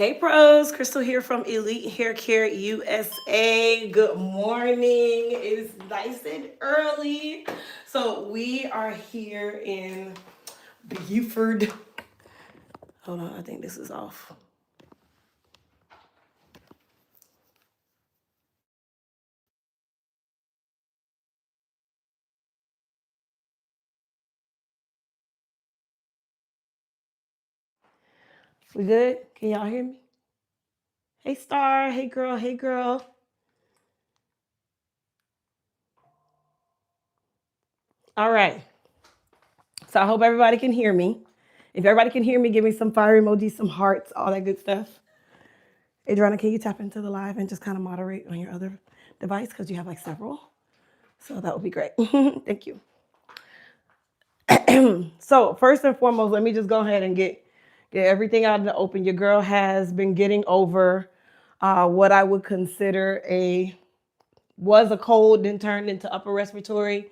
Hey pros, Crystal here from Elite Hair Care USA. Good morning. It's nice and early. So we are here in Buford. Hold on, I think this is off. We good? Can y'all hear me? Hey Star, hey girl, hey girl. All right. So I hope everybody can hear me. If everybody can hear me, give me some fire emojis, some hearts, all that good stuff. Adriana, can you tap into the live and just kind of moderate on your other device because you have like several? So that would be great. Thank you. So first and foremost, let me just go ahead and get everything out in the open. Your girl has been getting over what I would consider was a cold, then turned into upper respiratory,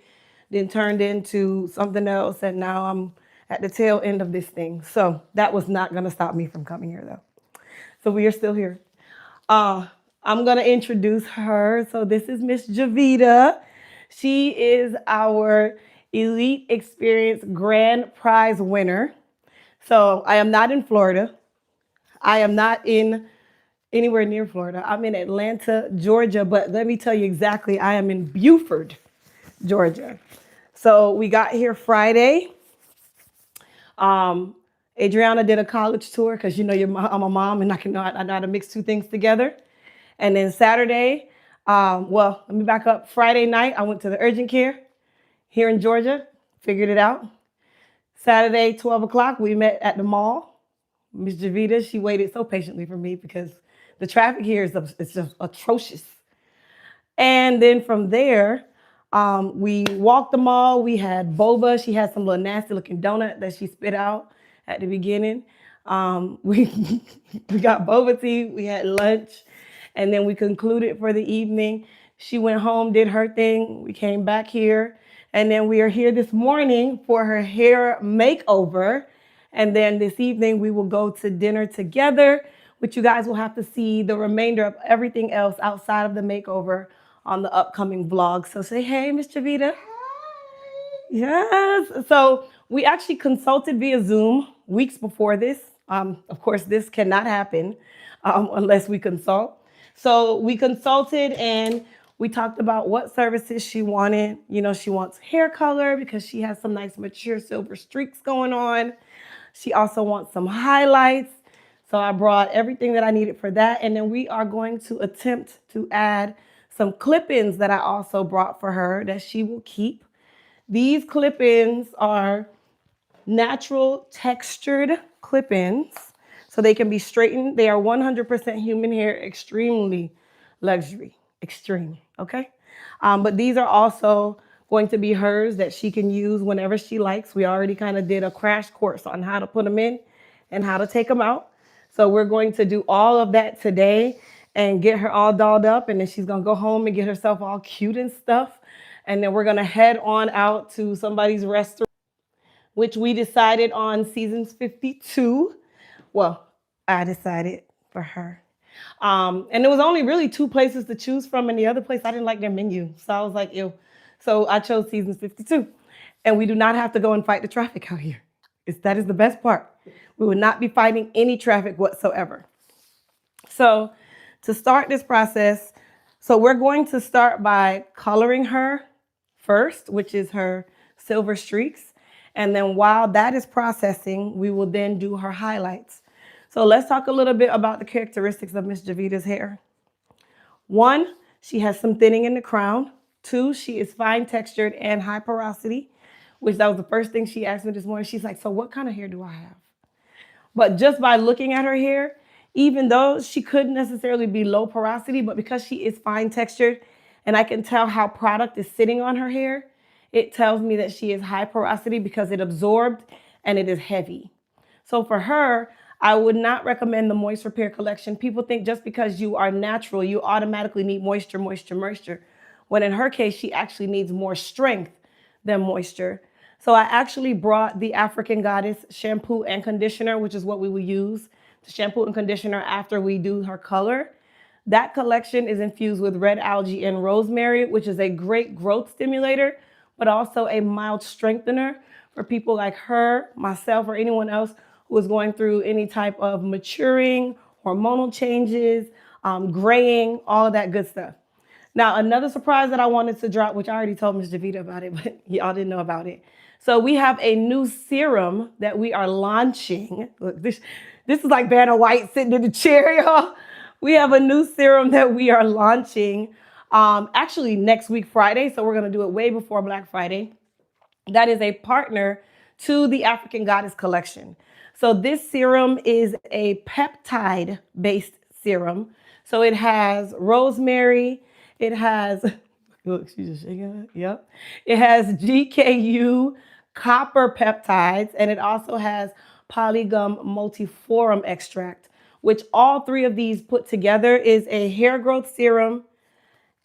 then turned into something else, and now I'm at the tail end of this thing. So that was not gonna stop me from coming here though. So we are still here. I'm gonna introduce her. So this is Miss Javita. She is our Elite Experience Grand Prize winner. So I am not in Florida. I am not in anywhere near Florida. I'm in Atlanta, Georgia, but let me tell you exactly, I am in Buford, Georgia. So we got here Friday. Adriana did a college tour because I'm a mom and I know how to mix two things together. And then Saturday, let me back up. Friday night, I went to the urgent care here in Georgia, figured it out. Saturday, 12 o'clock, we met at the mall. Miss Javita, she waited so patiently for me because the traffic here is just atrocious. And then from there, we walked the mall. We had boba. She had some little nasty looking donut that she spit out at the beginning. We we got boba tea. We had lunch, and then we concluded for the evening. She went home, did her thing. We came back here, and then we are here this morning for her hair makeover. And then this evening we will go to dinner together, which you guys will have to see the remainder of everything else outside of the makeover on the upcoming vlog. So say hey, Miss Javita. Yes. So we actually consulted via Zoom weeks before this. Of course, this cannot happen unless we consult. So we consulted and we talked about what services she wanted. You know, she wants hair color because she has some nice mature silver streaks going on. She also wants some highlights. So I brought everything that I needed for that. And then we are going to attempt to add some clip-ins that I also brought for her that she will keep. These clip-ins are natural textured clip-ins, so they can be straightened. They are 100% human hair, extremely luxury, extreme, okay? But these are also going to be hers that she can use whenever she likes. We already kind of did a crash course on how to put them in and how to take them out. So we're going to do all of that today and get her all dolled up, and then she's gonna go home and get herself all cute and stuff. And then we're gonna head on out to somebody's restaurant, which we decided on Seasons 52. Well, I decided for her. And there was only really two places to choose from, and the other place I didn't like their menu. So I was like, ew. So I chose Seasons 52. And we do not have to go and fight the traffic out here. That is the best part. We will not be fighting any traffic whatsoever. So to start this process, so we're going to start by coloring her first, which is her silver streaks. And then while that is processing, we will then do her highlights. So let's talk a little bit about the characteristics of Miss Javita's hair. One, she has some thinning in the crown. Two, she is fine textured and high porosity, which that was the first thing she asked me this morning. She's like, so what kind of hair do I have? But just by looking at her hair, even though she couldn't necessarily be low porosity, but because she is fine textured and I can tell how product is sitting on her hair, it tells me that she is high porosity because it absorbed and it is heavy. So for her, I would not recommend the Moist Repair collection. People think just because you are natural, you automatically need moisture, moisture, moisture. When in her case, she actually needs more strength than moisture. So I actually brought the African Goddess shampoo and conditioner, which is what we will use shampoo and conditioner after we do her color. That collection is infused with red algae and rosemary, which is a great growth stimulator, but also a mild strengthener for people like her, myself, or anyone else who is going through any type of maturing, hormonal changes, graying, all of that good stuff. Now, another surprise that I wanted to drop, which I already told Ms. Javita about it, but y'all didn't know about it. So we have a new serum that we are launching. Look, this is like Vanna White sitting in the chair, y'all. We have a new serum that we are launching actually next week, Friday. So we're going to do it way before Black Friday. That is a partner to the African Goddess Collection. So this serum is a peptide-based serum. So it has rosemary. It has, look, she's just shaking it. Yep. It has GKU copper peptides, and it also has polygum multiforum extract, which all three of these put together is a hair growth serum,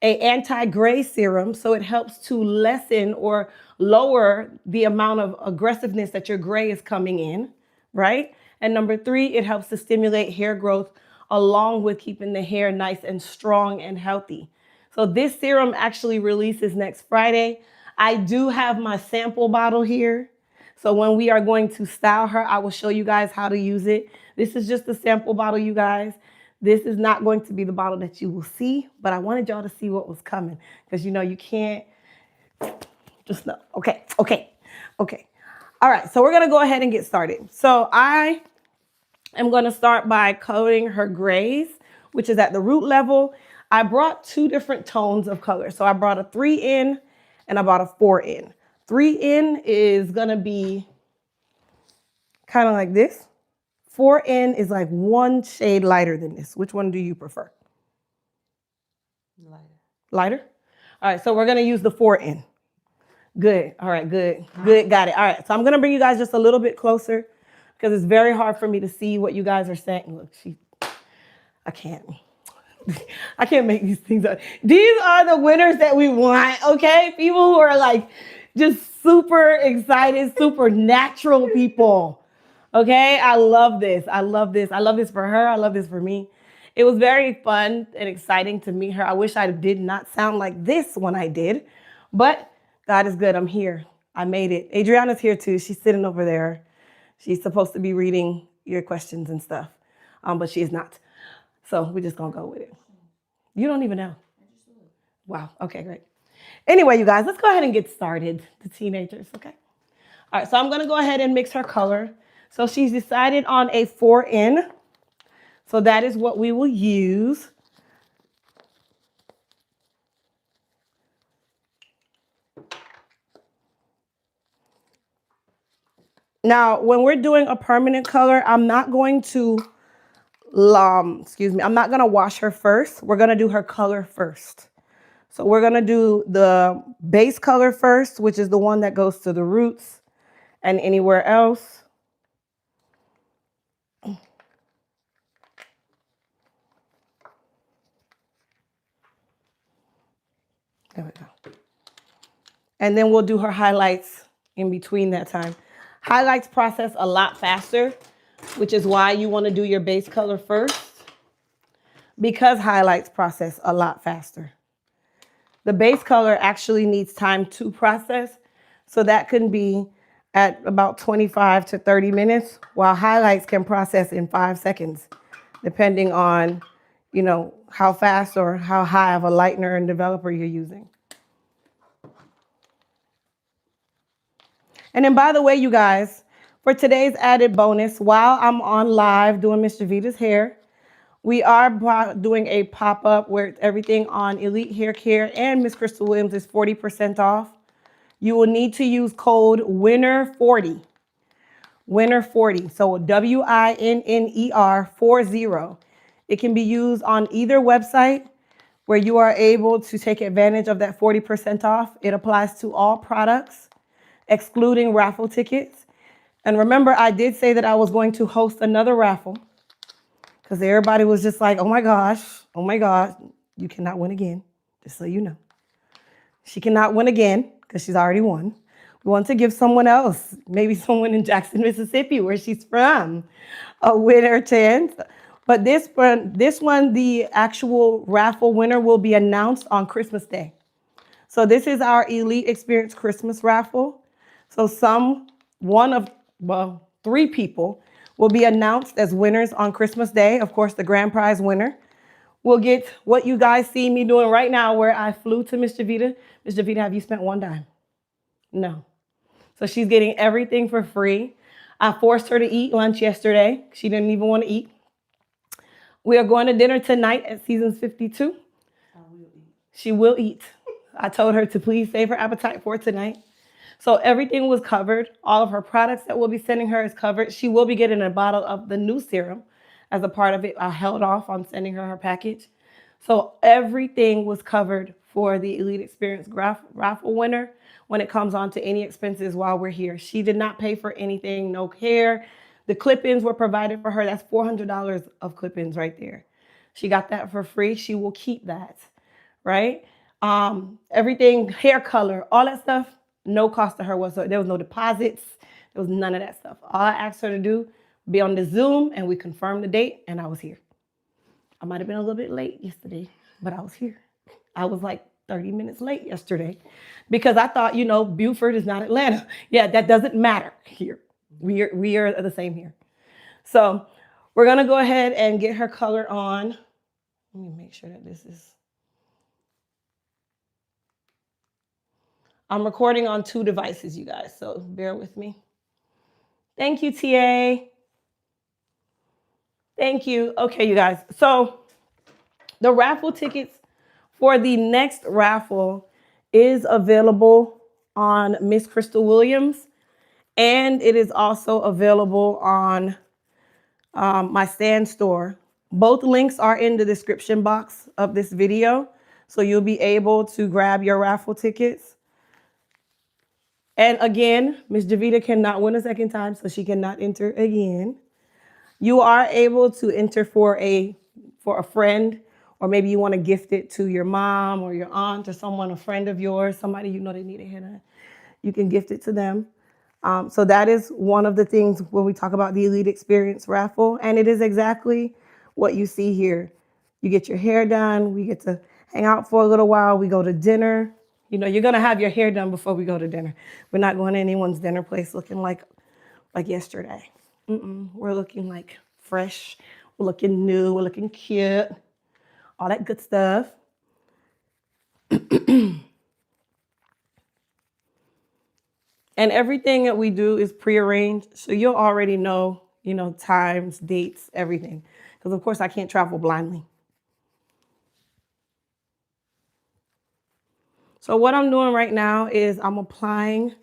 an anti-gray serum, so it helps to lessen or lower the amount of aggressiveness that your gray is coming in, right? And number three, it helps to stimulate hair growth along with keeping the hair nice and strong and healthy. So this serum actually releases next Friday. I do have my sample bottle here. So when we are going to style her, I will show you guys how to use it. This is just a sample bottle, you guys. This is not going to be the bottle that you will see, but I wanted y'all to see what was coming because, you know, you can't just know. Okay. All right, so we're going to go ahead and get started. So I am going to start by coloring her grays, which is at the root level. I brought two different tones of color. So I brought a 3N and I brought a 4N. 3N is going to be kind of like this. 4N is like one shade lighter than this. Which one do you prefer? Lighter. Lighter? All right, so we're going to use the 4N. Good. All right, good. Got it. All right, so I'm going to bring you guys just a little bit closer because it's very hard for me to see what you guys are saying. Look, I can't make these things up. These are the winners that we want, okay? People who are like just super excited, super natural people. Okay, I love this. I love this for her. I love this for me. It was very fun and exciting to meet her. I wish I did not sound like this when I did, but God is good. I'm here. I made it. Adriana's here too. She's sitting over there. She's supposed to be reading your questions and stuff, but she is not. So we're just gonna go with it. You don't even know. Wow. Okay, great. Anyway, you guys, let's go ahead and get started. The teenagers, okay? All right, so I'm gonna go ahead and mix her color. So she's decided on a 4N. So that is what we will use. Now, when we're doing a permanent color, I'm not going to, I'm not going to wash her first. We're going to do her color first. So we're going to do the base color first, which is the one that goes to the roots and anywhere else. There we go. And then we'll do her highlights in between that time. Highlights process a lot faster, which is why you want to do your base color first, because highlights process a lot faster. The base color actually needs time to process, so that can be at about 25 to 30 minutes, while highlights can process in 5 seconds, depending on, you know, how fast or how high of a lightener and developer you're using. And then, by the way, you guys, for today's added bonus, while I'm on live doing Miss Javita's hair, we are doing a pop-up where everything on Elite Hair Care and Miss Crystal Williams is 40% off. You will need to use code WINNER40. WINNER40. So WINNER 40. It can be used on either website where you are able to take advantage of that 40% off. It applies to all products, excluding raffle tickets. And remember, I did say that I was going to host another raffle because everybody was just like, oh my gosh, you cannot win again, just so you know. She cannot win again because she's already won. We want to give someone else, maybe someone in Jackson, Mississippi, where she's from, a winner chance. But this one, the actual raffle winner will be announced on Christmas Day. So this is our Elite Experience Christmas raffle. So three people will be announced as winners on Christmas Day. Of course, the grand prize winner will get what you guys see me doing right now, where I flew to Miss Javita. Miss Javita, have you spent one dime? No. So she's getting everything for free. I forced her to eat lunch yesterday. She didn't even want to eat. We are going to dinner tonight at Seasons 52. I will eat. She will eat. I told her to please save her appetite for tonight. So everything was covered. All of her products that we'll be sending her is covered. She will be getting a bottle of the new serum as a part of it. I held off on sending her package. So everything was covered for the Elite Experience raffle winner when it comes on to any expenses while we're here. She did not pay for anything, no care. The clip-ins were provided for her. That's $400 of clip-ins right there. She got that for free. She will keep that, right? Everything, hair color, all that stuff, no cost to her whatsoever. There was no deposits. There was none of that stuff. All I asked her to do, be on the Zoom, and we confirmed the date, and I was here. I might have been a little bit late yesterday, but I was here. I was like 30 minutes late yesterday because I thought, Buford is not Atlanta. Yeah, that doesn't matter here. We are the same here. So we're going to go ahead and get her color on. Let me make sure that this is... I'm recording on 2 devices, you guys, so bear with me. Thank you, TA. Thank you. Okay, you guys. So the raffle tickets for the next raffle is available on Miss Crystal Williams, and it is also available on my stand store. Both links are in the description box of this video, so you'll be able to grab your raffle tickets. And again, Miss Javita cannot win a second time, so she cannot enter again. You are able to enter for a friend, or maybe you want to gift it to your mom or your aunt or someone, a friend of yours, somebody you know they need a hit. You can gift it to them. So that is one of the things when we talk about the Elite Experience Raffle, and it is exactly what you see here. You get your hair done. We get to hang out for a little while. We go to dinner. You're going to have your hair done before we go to dinner. We're not going to anyone's dinner place looking like yesterday. We're looking like fresh. We're looking new. We're looking cute. All that good stuff. And everything that we do is prearranged. So you'll already know, times, dates, everything. Because, of course, I can't travel blindly. So what I'm doing right now is I'm applying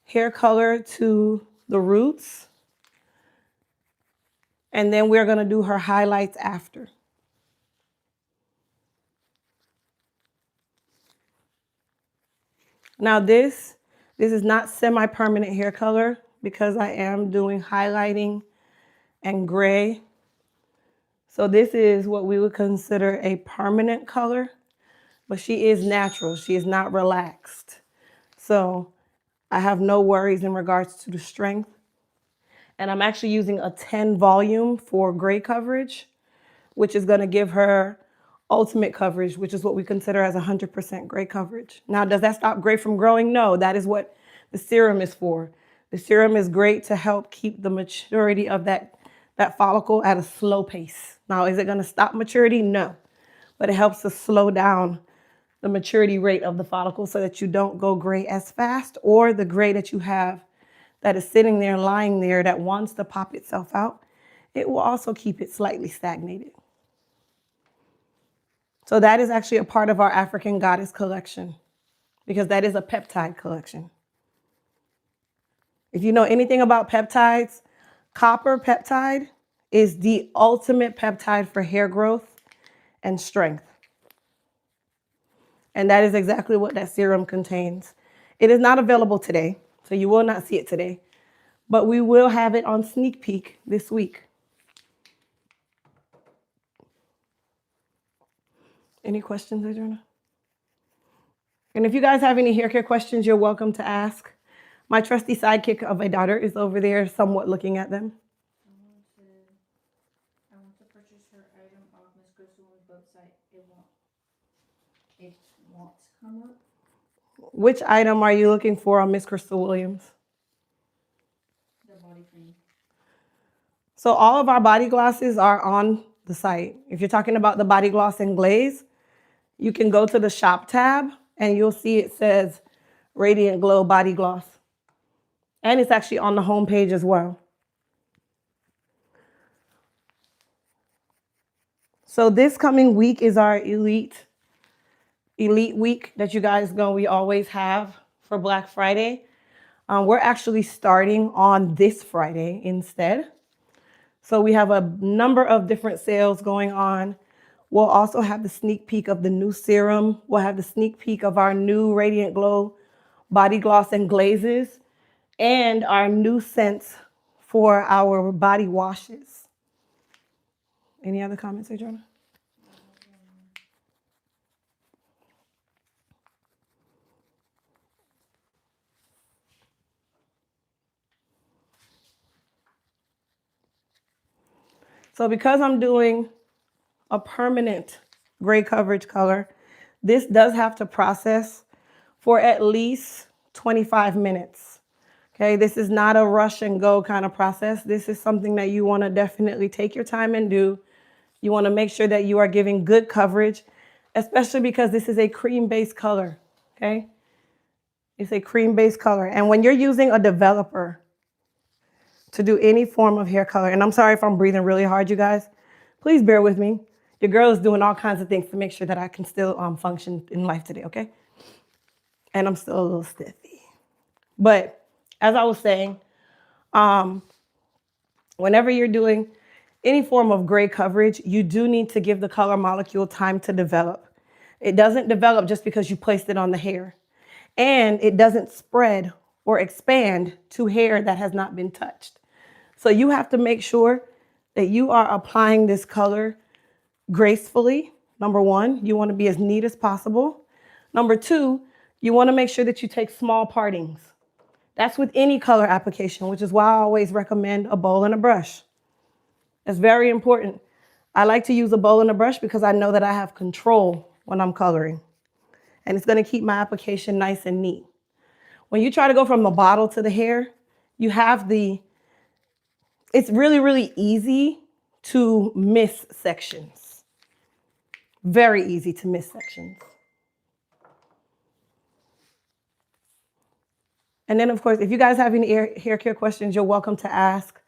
hair color to the roots. And then we're going to do her highlights after. Now this is not semi-permanent hair color because I am doing highlighting and gray. So this is what we would consider a permanent color, but she is natural. She is not relaxed. So I have no worries in regards to the strength. And I'm actually using a 10 volume for gray coverage, which is going to give her ultimate coverage, which is what we consider as 100% gray coverage. Now, does that stop gray from growing? No, that is what the serum is for. The serum is great to help keep the maturity of that follicle at a slow pace. Now, is it going to stop maturity? No, but it helps to slow down the maturity rate of the follicle so that you don't go gray as fast, or the gray that you have that is sitting there, lying there, that wants to pop itself out, it will also keep it slightly stagnated. So that is actually a part of our African Goddess collection, because that is a peptide collection. If you know anything about peptides, copper peptide is the ultimate peptide for hair growth and strength. And that is exactly what that serum contains. It is not available today, so you will not see it today, but we will have it on sneak peek this week. Any questions, Adriana? And if you guys have any hair care questions, you're welcome to ask. My trusty sidekick of a daughter is over there somewhat looking at them. I want to purchase her item off Miss Crystal's website. It won't come up. Which item are you looking for on Miss Crystal Williams? The body cream. So all of our body glosses are on the site. If you're talking about the body gloss and glaze, you can go to the shop tab and you'll see it says Radiant Glow Body Gloss. And it's actually on the home page as well. So this coming week is our Elite Week that you guys know we always have for Black Friday. We're actually starting on this Friday instead. So we have a number of different sales going on. We'll also have the sneak peek of the new serum. We'll have the sneak peek of our new Radiant Glow body gloss and glazes and our new scents for our body washes. Any other comments, Adriana? So because I'm doing a permanent gray coverage color, this does have to process for at least 25 minutes. Okay, this is not a rush and go kind of process. This is something that you want to definitely take your time and do. You want to make sure that you are giving good coverage, especially because this is a cream-based color, okay? It's a cream-based color. And when you're using a developer to do any form of hair color, and I'm sorry if I'm breathing really hard, you guys, please bear with me. Your girl is doing all kinds of things to make sure that I can still function in life today, okay? And I'm still a little stiffy. But as I was saying, whenever you're doing any form of gray coverage, you do need to give the color molecule time to develop. It doesn't develop just because you placed it on the hair. And it doesn't spread or expand to hair that has not been touched. So you have to make sure that you are applying this color gracefully. Number one, you want to be as neat as possible. Number two, you want to make sure that you take small partings. That's with any color application, which is why I always recommend a bowl and a brush. It's very important. I like to use a bowl and a brush because I know that I have control when I'm coloring. And it's going to keep my application nice and neat. When you try to go from the bottle to the hair, it's really, really easy to miss sections. Very easy to miss sections. And then, of course, if you guys have any hair care questions, you're welcome to ask.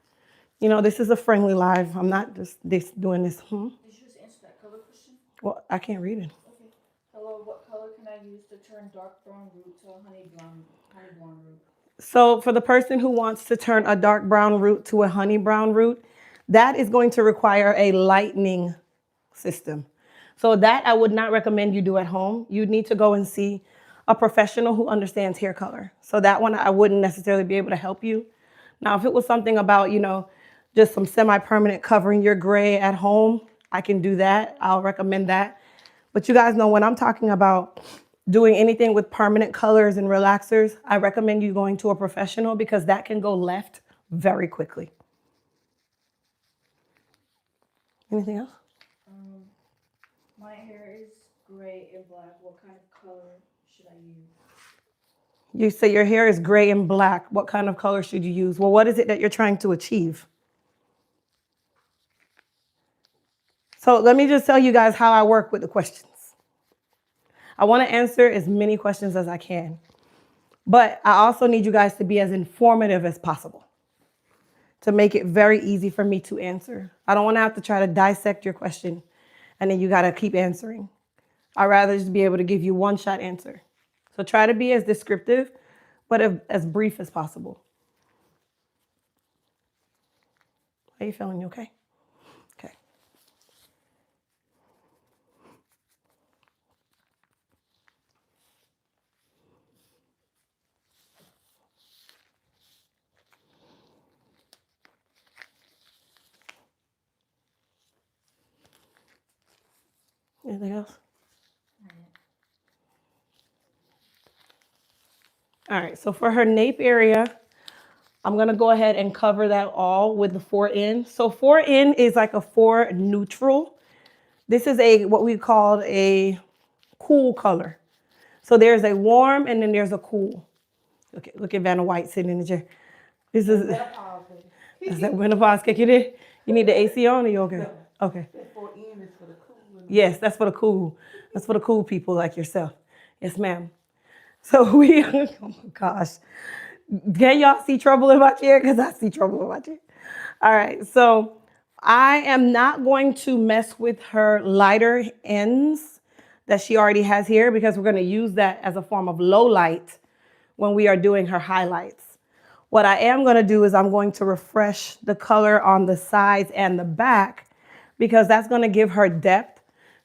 You know, this is a friendly live. I'm not just doing this. Did you just answer that color question? Well, I can't read it. Okay. Hello, what color can I use to turn dark brown root to a honey blonde root? So for the person who wants to turn a dark brown root to a honey brown root, that is going to require a lightening system. So that I would not recommend you do at home. You need to go and see a professional who understands hair color. So that one I wouldn't necessarily be able to help you. Now, if it was something about, just some semi-permanent covering your gray at home, I can do that. I'll recommend that. But you guys know when I'm talking about doing anything with permanent colors and relaxers, I recommend you going to a professional because that can go left very quickly. Anything else? My hair is gray and black. What kind of color should I use? You say your hair is gray and black. What kind of color should you use? Well, what is it that you're trying to achieve? So let me just tell you guys how I work with the questions. I want to answer as many questions as I can, but I also need you guys to be as informative as possible to make it very easy for me to answer. I don't want to have to try to dissect your question and then you got to keep answering. I'd rather just be able to give you one shot answer. So try to be as descriptive, but as brief as possible. How you feeling? You okay? Okay. Anything else? All right, so for her nape area, I'm gonna go ahead and cover that all with the 4N. So 4N is like a 4 neutral. This is a what we call a cool color. So there's a warm and then there's a cool. Look at Vanna White sitting in the chair. This is that's that menopause kicking in. You need the AC on or you okay? Okay. Yes, that's for the cool. That's for the cool people like yourself. Yes, ma'am. So we, oh my gosh. Can y'all see trouble in my chair? Because I see trouble in my chair. All right, so I am not going to mess with her lighter ends that she already has here because we're going to use that as a form of low light when we are doing her highlights. What I am going to do is I'm going to refresh the color on the sides and the back because that's going to give her depth.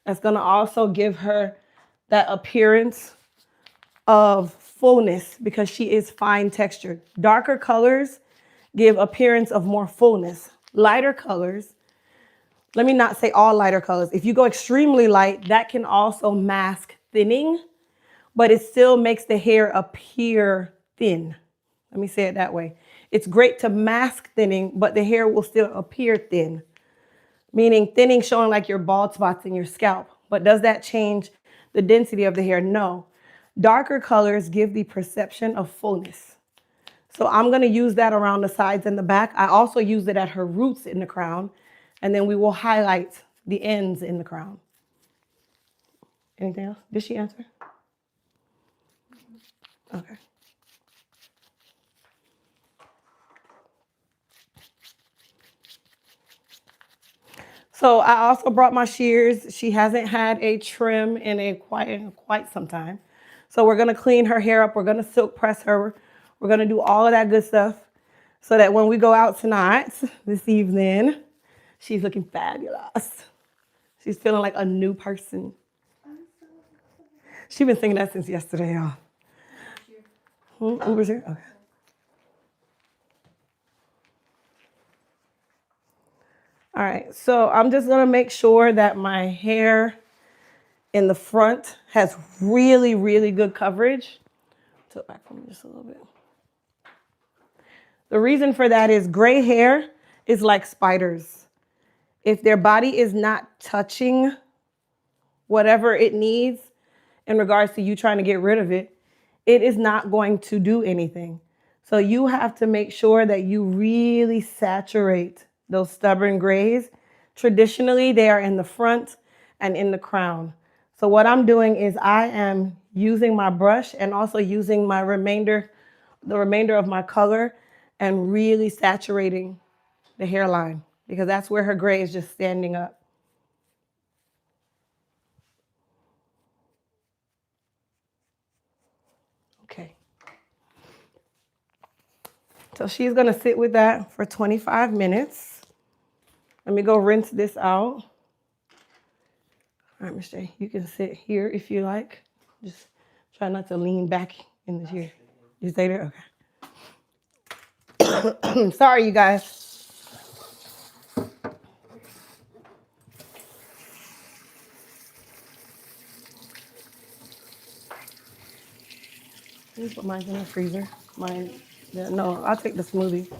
That's going to also give her that appearance of fullness because she is fine textured. Darker colors give appearance of more fullness. Lighter colors, let me not say all lighter colors. If you go extremely light, that can also mask thinning, but it still makes the hair appear thin. Let me say it that way. It's great to mask thinning, but the hair will still appear thin, meaning thinning showing like your bald spots in your scalp. But does that change the density of the hair? No. Darker colors give the perception of fullness. So I'm going to use that around the sides and the back. I also use it at her roots in the crown. And then we will highlight the ends in the crown. Anything else? Did she answer? Okay. So I also brought my shears. She hasn't had a trim in quite some time. So we're going to clean her hair up. We're going to silk press her. We're going to do all of that good stuff so that when we go out tonight, this evening, she's looking fabulous. She's feeling like a new person. She's been singing that since yesterday, y'all. Uber's here? Okay. All right, so I'm just gonna make sure that my hair in the front has really, really good coverage. Tilt back for me just a little bit. The reason for that is gray hair is like spiders. If their body is not touching whatever it needs in regards to you trying to get rid of it, it is not going to do anything. So you have to make sure that you really saturate those stubborn grays. Traditionally, they are in the front and in the crown. So what I'm doing is I am using my brush and also using my the remainder of my color and really saturating the hairline because that's where her gray is just standing up. Okay. So she's gonna sit with that for 25 minutes. Let me go rinse this out. All right, Miss J, you can sit here if you like. Just try not to lean back in the chair. You stay there? Okay. Sorry, you guys. Let me put mine in the freezer. Mine, yeah, no, I'll take the smoothie.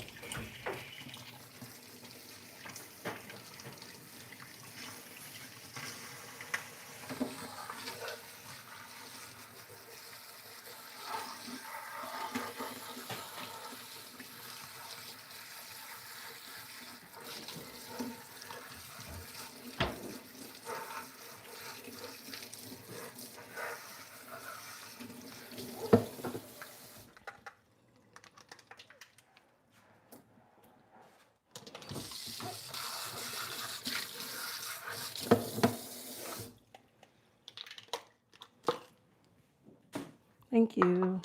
Thank you.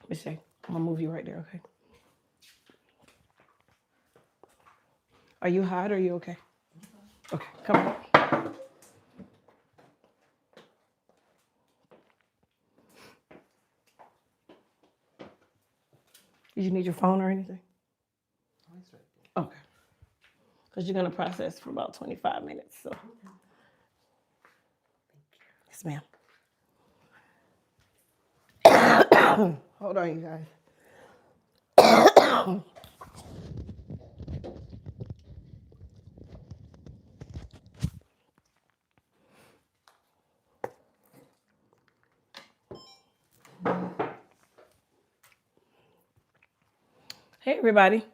Miss J, I'm gonna move you right there, okay? Are you hot or are you okay? Okay, come on. Did you need your phone or anything? Okay. Because you're going to process for about 25 minutes. So. Yes, ma'am. Hold on, you guys. Hey, everybody.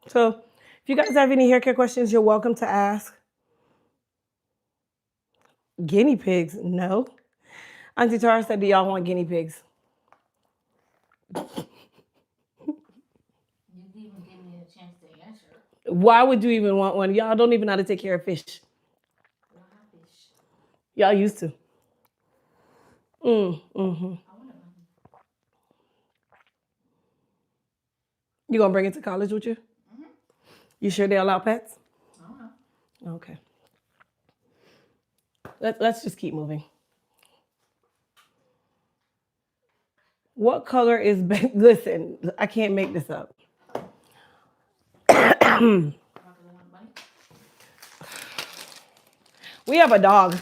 So if you guys have any hair care questions, you're welcome to ask. Guinea pigs? No. Auntie Tara said, do y'all want guinea pigs? You didn't even give me a chance to answer. Why would you even want one? Y'all don't even know how to take care of fish. I don't have fish. Y'all used to. Mm-hmm. I want a bunny. You gonna bring it to college with you? Mm-hmm. You sure they allow pets? I don't know. Okay. Let's just keep moving. What color is listen, I can't make this up. We have a dog.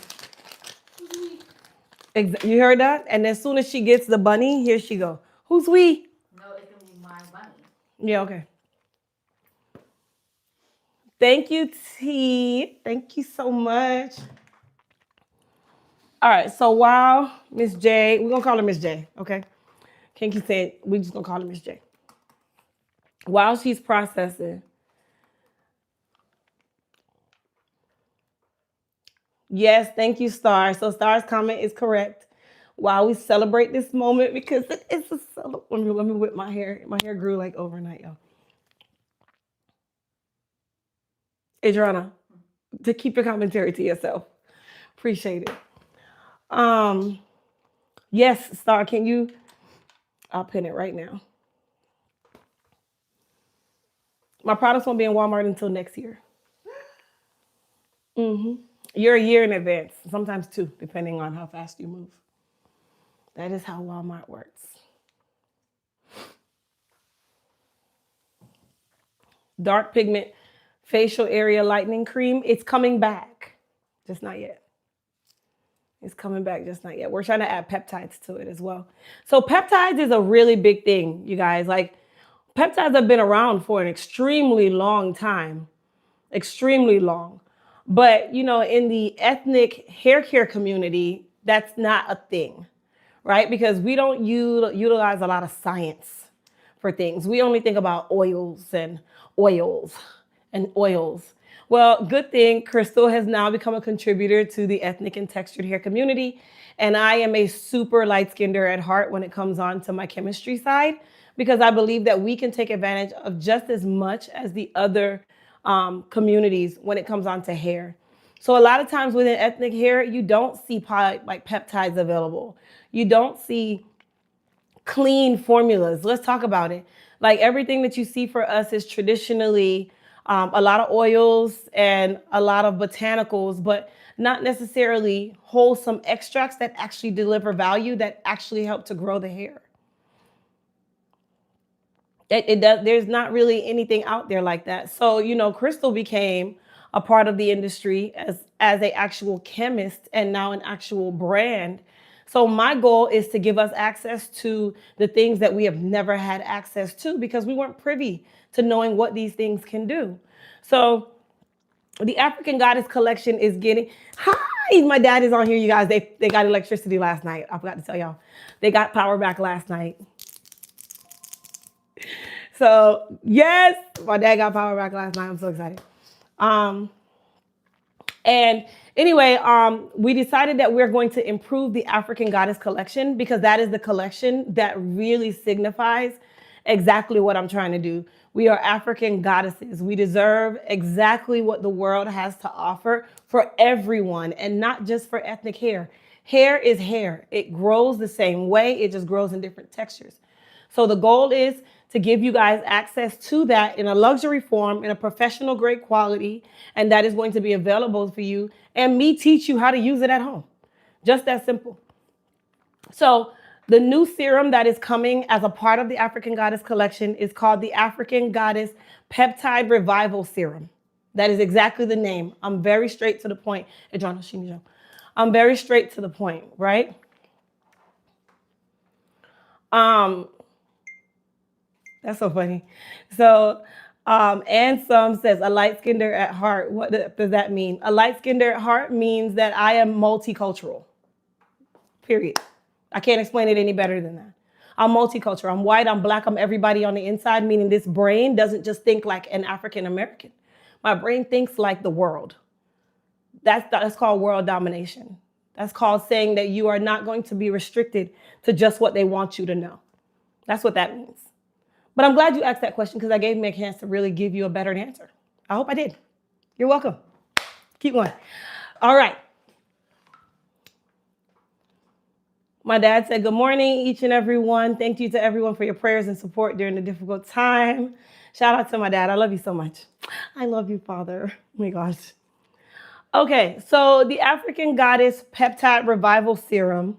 You heard that? And as soon as she gets the bunny, here she go. Who's we? No, it's gonna be my bunny. Yeah, okay. Thank you, T. Thank you so much. All right, so while Miss J, we're gonna call her Miss J, okay? Can't keep saying, we're just gonna call her Miss J. While she's processing, yes, thank you, Star. So Star's comment is correct. While we celebrate this moment, because it's a celebration. Let me whip my hair. My hair grew like overnight, y'all. Adriana, to keep your commentary to yourself. Appreciate it. Yes, Star, can you? I'll pin it right now. My products won't be in Walmart until next year. You're a year in advance, sometimes two, depending on how fast you move. That is how Walmart works. Dark pigment facial area lightening cream, it's coming back, just not yet. It's coming back, just not yet. We're trying to add peptides to it as well. So peptides is a really big thing, you guys. Like, peptides have been around for an extremely long time, extremely long. But, you know, in the ethnic hair care community, that's not a thing, right? Because we don't utilize a lot of science for things. We only think about oils and oils and oils. Well, good thing Crystal has now become a contributor to the ethnic and textured hair community. And I am a super light-skinneder at heart when it comes on to my chemistry side, because I believe that we can take advantage of just as much as the other communities when it comes on to hair. So a lot of times within ethnic hair, you don't see like peptides available. You don't see clean formulas. Let's talk about it. Like, everything that you see for us is traditionally a lot of oils and a lot of botanicals, but not necessarily wholesome extracts that actually deliver value, that actually help to grow the hair. There's not really anything out there like that. So, you know, Crystal became a part of the industry as an actual chemist and now an actual brand. So my goal is to give us access to the things that we have never had access to, because we weren't privy to knowing what these things can do. So the African Goddess collection is getting, hi, my dad is on here, you guys. They got electricity last night. I forgot to tell y'all. They got power back last night. So yes, my dad got power back last night. I'm so excited. And anyway, we decided that we're going to improve the African Goddess collection, because that is the collection that really signifies exactly what I'm trying to do. We are African goddesses. We deserve exactly what the world has to offer for everyone, and not just for ethnic hair. Hair is hair. It grows the same way. It just grows in different textures. So the goal is to give you guys access to that in a luxury form, in a professional grade quality, and that is going to be available for you, and me teach you how to use it at home. Just that simple. So the new serum that is coming as a part of the African Goddess collection is called the African Goddess Peptide Revival Serum. That is exactly the name. I'm very straight to the point. I'm very straight to the point, right? That's so funny. So, Ansem says, a light-skinned at heart. What does that mean? A light-skinned at heart means that I am multicultural. Period. I can't explain it any better than that. I'm multicultural. I'm white, I'm black, I'm everybody on the inside, meaning this brain doesn't just think like an African American. My brain thinks like the world. That's called world domination. That's called saying that you are not going to be restricted to just what they want you to know. That's what that means. But I'm glad you asked that question because that gave me a chance to really give you a better answer. I hope I did. You're welcome. Keep going. All right. My dad said, good morning, each and every one. Thank you to everyone for your prayers and support during the difficult time. Shout out to my dad. I love you so much. I love you, Father. Oh my gosh. Okay, so the African Goddess Peptide Revival Serum,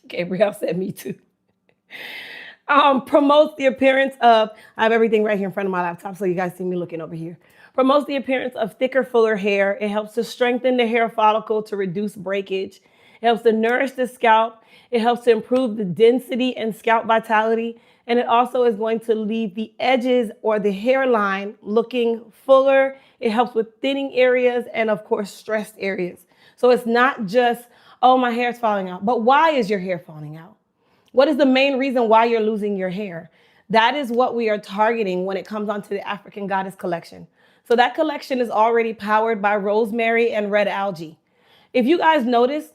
Gabrielle said me too, promotes the appearance of, I have everything right here in front of my laptop so you guys see me looking over here. Promotes the appearance of thicker, fuller hair. It helps to strengthen the hair follicle to reduce breakage. It helps to nourish the scalp. It helps to improve the density and scalp vitality. And it also is going to leave the edges or the hairline looking fuller. It helps with thinning areas and, of course, stressed areas. So it's not just, oh, my hair's falling out. But why is your hair falling out? What is the main reason why you're losing your hair? That is what we are targeting when it comes onto the African Goddess collection. So that collection is already powered by rosemary and red algae. If you guys notice,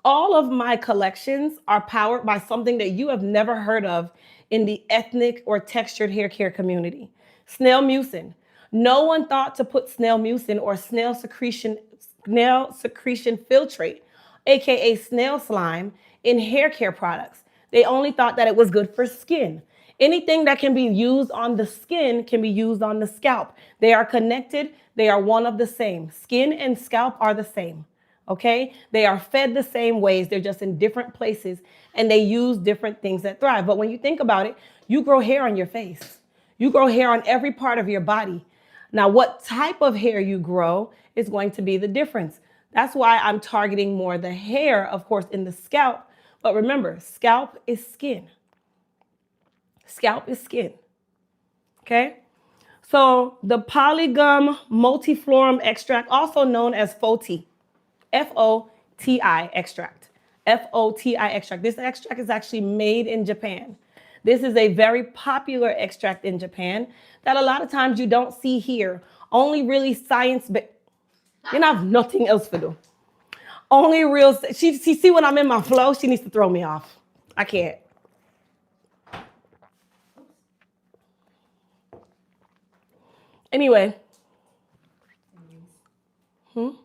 all of my collections are powered by something that you have never heard of in the ethnic or textured hair care community. Snail mucin. No one thought to put snail mucin or snail secretion filtrate, aka snail slime, in hair care products. They only thought that it was good for skin. Anything that can be used on the skin can be used on the scalp. They are connected. They are one of the same. Skin and scalp are the same. Okay? They are fed the same ways. They're just in different places and they use different things that thrive. But when you think about it, you grow hair on your face. You grow hair on every part of your body. Now, what type of hair you grow is going to be the difference. That's why I'm targeting more the hair, of course, in the scalp. But remember, scalp is skin. Scalp is skin. Okay? So the polygum multiflorum extract, also known as FOTI, F-O-T-I extract. F-O-T-I extract. This extract is actually made in Japan. This is a very popular extract in Japan that a lot of times you don't see here. Only really science, but you have nothing else to do. Only real, she see when I'm in my flow, she needs to throw me off. I can't. Anyway. What'd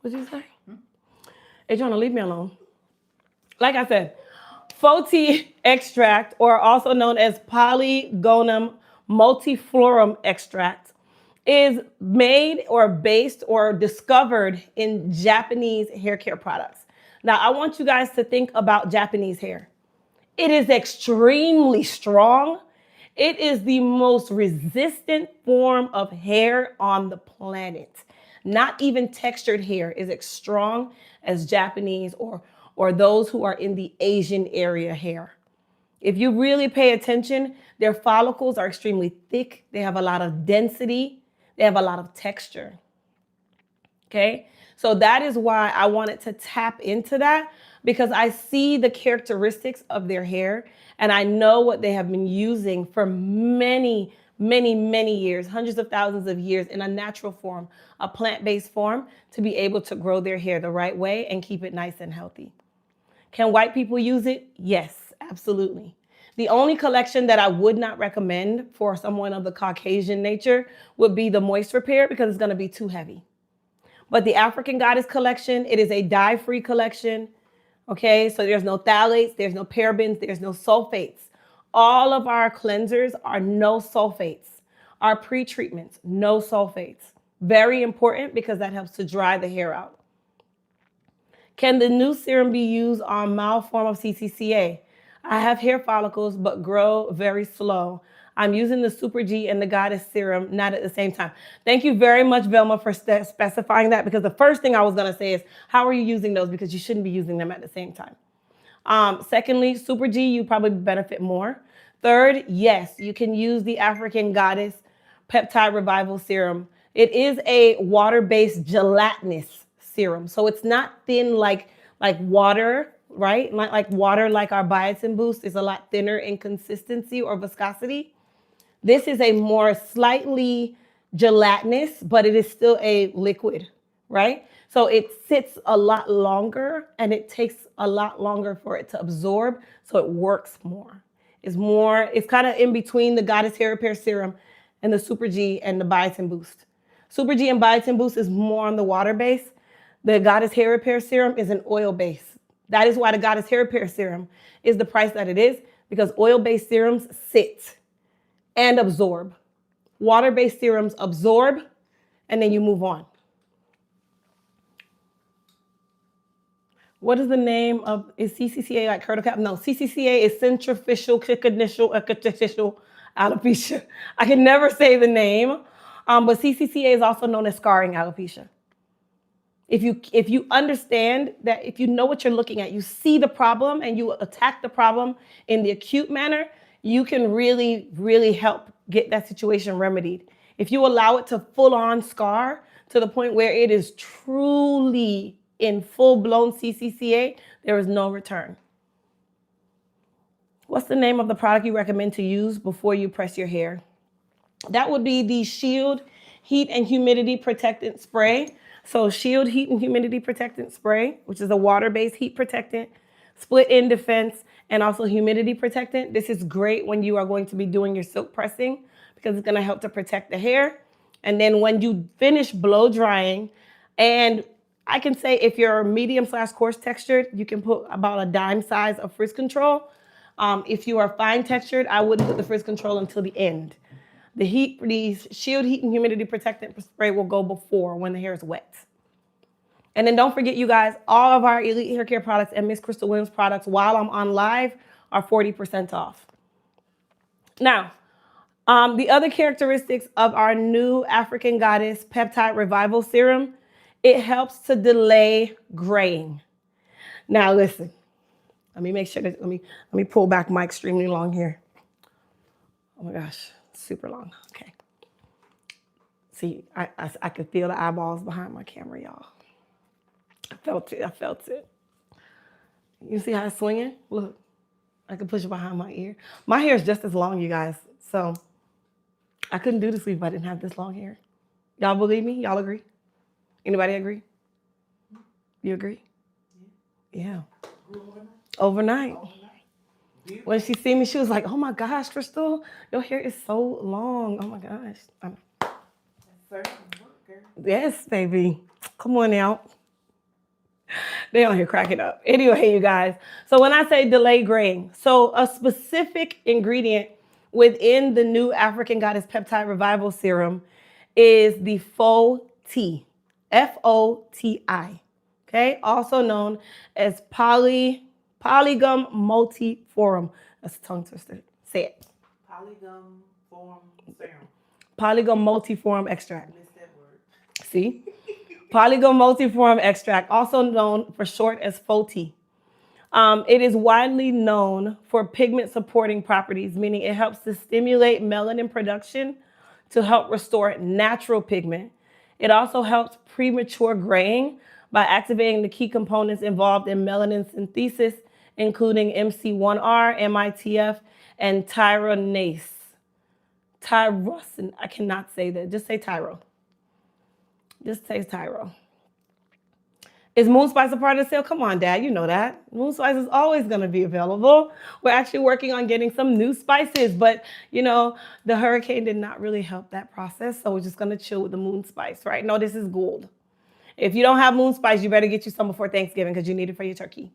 you say? Hey, trying to leave me alone. Like I said, FOTI extract, or also known as polygonum multiflorum extract, is made or based or discovered in Japanese hair care products. Now, I want you guys to think about Japanese hair. It is extremely strong. It is the most resistant form of hair on the planet. Not even textured hair is as strong as Japanese or those who are in the Asian area hair. If you really pay attention, their follicles are extremely thick. They have a lot of density. They have a lot of texture. Okay? So that is why I wanted to tap into that, because I see the characteristics of their hair and I know what they have been using for many, many, many years, hundreds of thousands of years in a natural form, a plant-based form, to be able to grow their hair the right way and keep it nice and healthy. Can white people use it? Yes, absolutely. The only collection that I would not recommend for someone of the Caucasian nature would be the Moist Repair, because it's going to be too heavy. But the African Goddess collection, it is a dye-free collection. Okay, so there's no phthalates, there's no parabens, there's no sulfates. All of our cleansers are no sulfates. Our pre-treatments, no sulfates. Very important because that helps to dry the hair out. Can the new serum be used on mild form of CCCA? I have hair follicles but grow very slow. I'm using the Super G and the Goddess Serum, not at the same time. Thank you very much, Velma, for specifying that, because the first thing I was going to say is, how are you using those? Because you shouldn't be using them at the same time. Secondly, Super G, you probably benefit more. Third, yes, you can use the African Goddess Peptide Revival Serum. It is a water-based gelatinous serum. So it's not thin like water, right? Like water, like our Biotin Boost is a lot thinner in consistency or viscosity. This is a more slightly gelatinous, but it is still a liquid, right? So it sits a lot longer and it takes a lot longer for it to absorb. So it works more. It's kind of in between the Goddess Hair Repair Serum and the Super G and the Biotin Boost. Super G and Biotin Boost is more on the water base. The Goddess Hair Repair Serum is an oil base. That is why the Goddess Hair Repair Serum is the price that it is, because oil-based serums sit and absorb. Water-based serums absorb, and then you move on. What is the name of, is CCCA like curdle cap? No, CCCA is centrifugal alopecia. I can never say the name, but CCCA is also known as scarring alopecia. If you understand that, if you know what you're looking at, you see the problem and you attack the problem in the acute manner, you can really, really help get that situation remedied. If you allow it to full on scar to the point where it is truly in full-blown CCCA, there is no return. What's the name of the product you recommend to use before you press your hair? That would be the Shield Heat and Humidity Protectant Spray. So Shield Heat and Humidity Protectant Spray, which is a water-based heat protectant, split-end defense, and also humidity protectant. This is great when you are going to be doing your silk pressing because it's going to help to protect the hair. And then when you finish blow drying, and I can say if you're medium/coarse textured, you can put about a dime size of frizz control. If you are fine textured, I wouldn't put the frizz control until the end. The Shield Heat and Humidity Protectant Spray will go before, when the hair is wet. And then don't forget, you guys, all of our Elite Hair Care products and Miss Crystal Williams products, while I'm on live, are 40% off. Now, the other characteristics of our new African Goddess Peptide Revival Serum, it helps to delay graying. Now, listen, let me make sure that, let me pull back my extremely long hair. Oh my gosh. Super long. Okay. See, I could feel the eyeballs behind my camera, y'all. I felt it. You see how it's swinging? Look, I can push it behind my ear. My hair is just as long, you guys. So I couldn't do this if I didn't have this long hair. Y'all believe me? Y'all agree? Anybody agree? You agree? Yeah. Overnight. When she see me, she was like, "Oh my gosh, Crystal, your hair is so long. Oh my gosh." Yes, baby. Come on now. They on here cracking up. Anyway, you guys. So when I say delay graying, so a specific ingredient within the new African Goddess Peptide Revival Serum is the FOTI. FOTI. Okay, also known as polygum multiforum. That's a tongue twister. Say it. Polygum form serum. Polygum multiforum extract. Missed that word. See? Polygum multiforum extract, also known for short as FOTI. It is widely known for pigment supporting properties, meaning it helps to stimulate melanin production to help restore natural pigment. It also helps premature graying by activating the key components involved in melanin synthesis, including MC1R, MITF, and tyronase. Tyrosine, I cannot say that. Just say tyro. Just say tyro. Is Moon Spice a part of the sale? Come on, Dad, you know that. Moon Spice is always going to be available. We're actually working on getting some new spices, but you know, the hurricane did not really help that process, so we're just going to chill with the Moon Spice, right? No, this is gold. If you don't have Moon Spice, you better get you some before Thanksgiving because you need it for your turkey.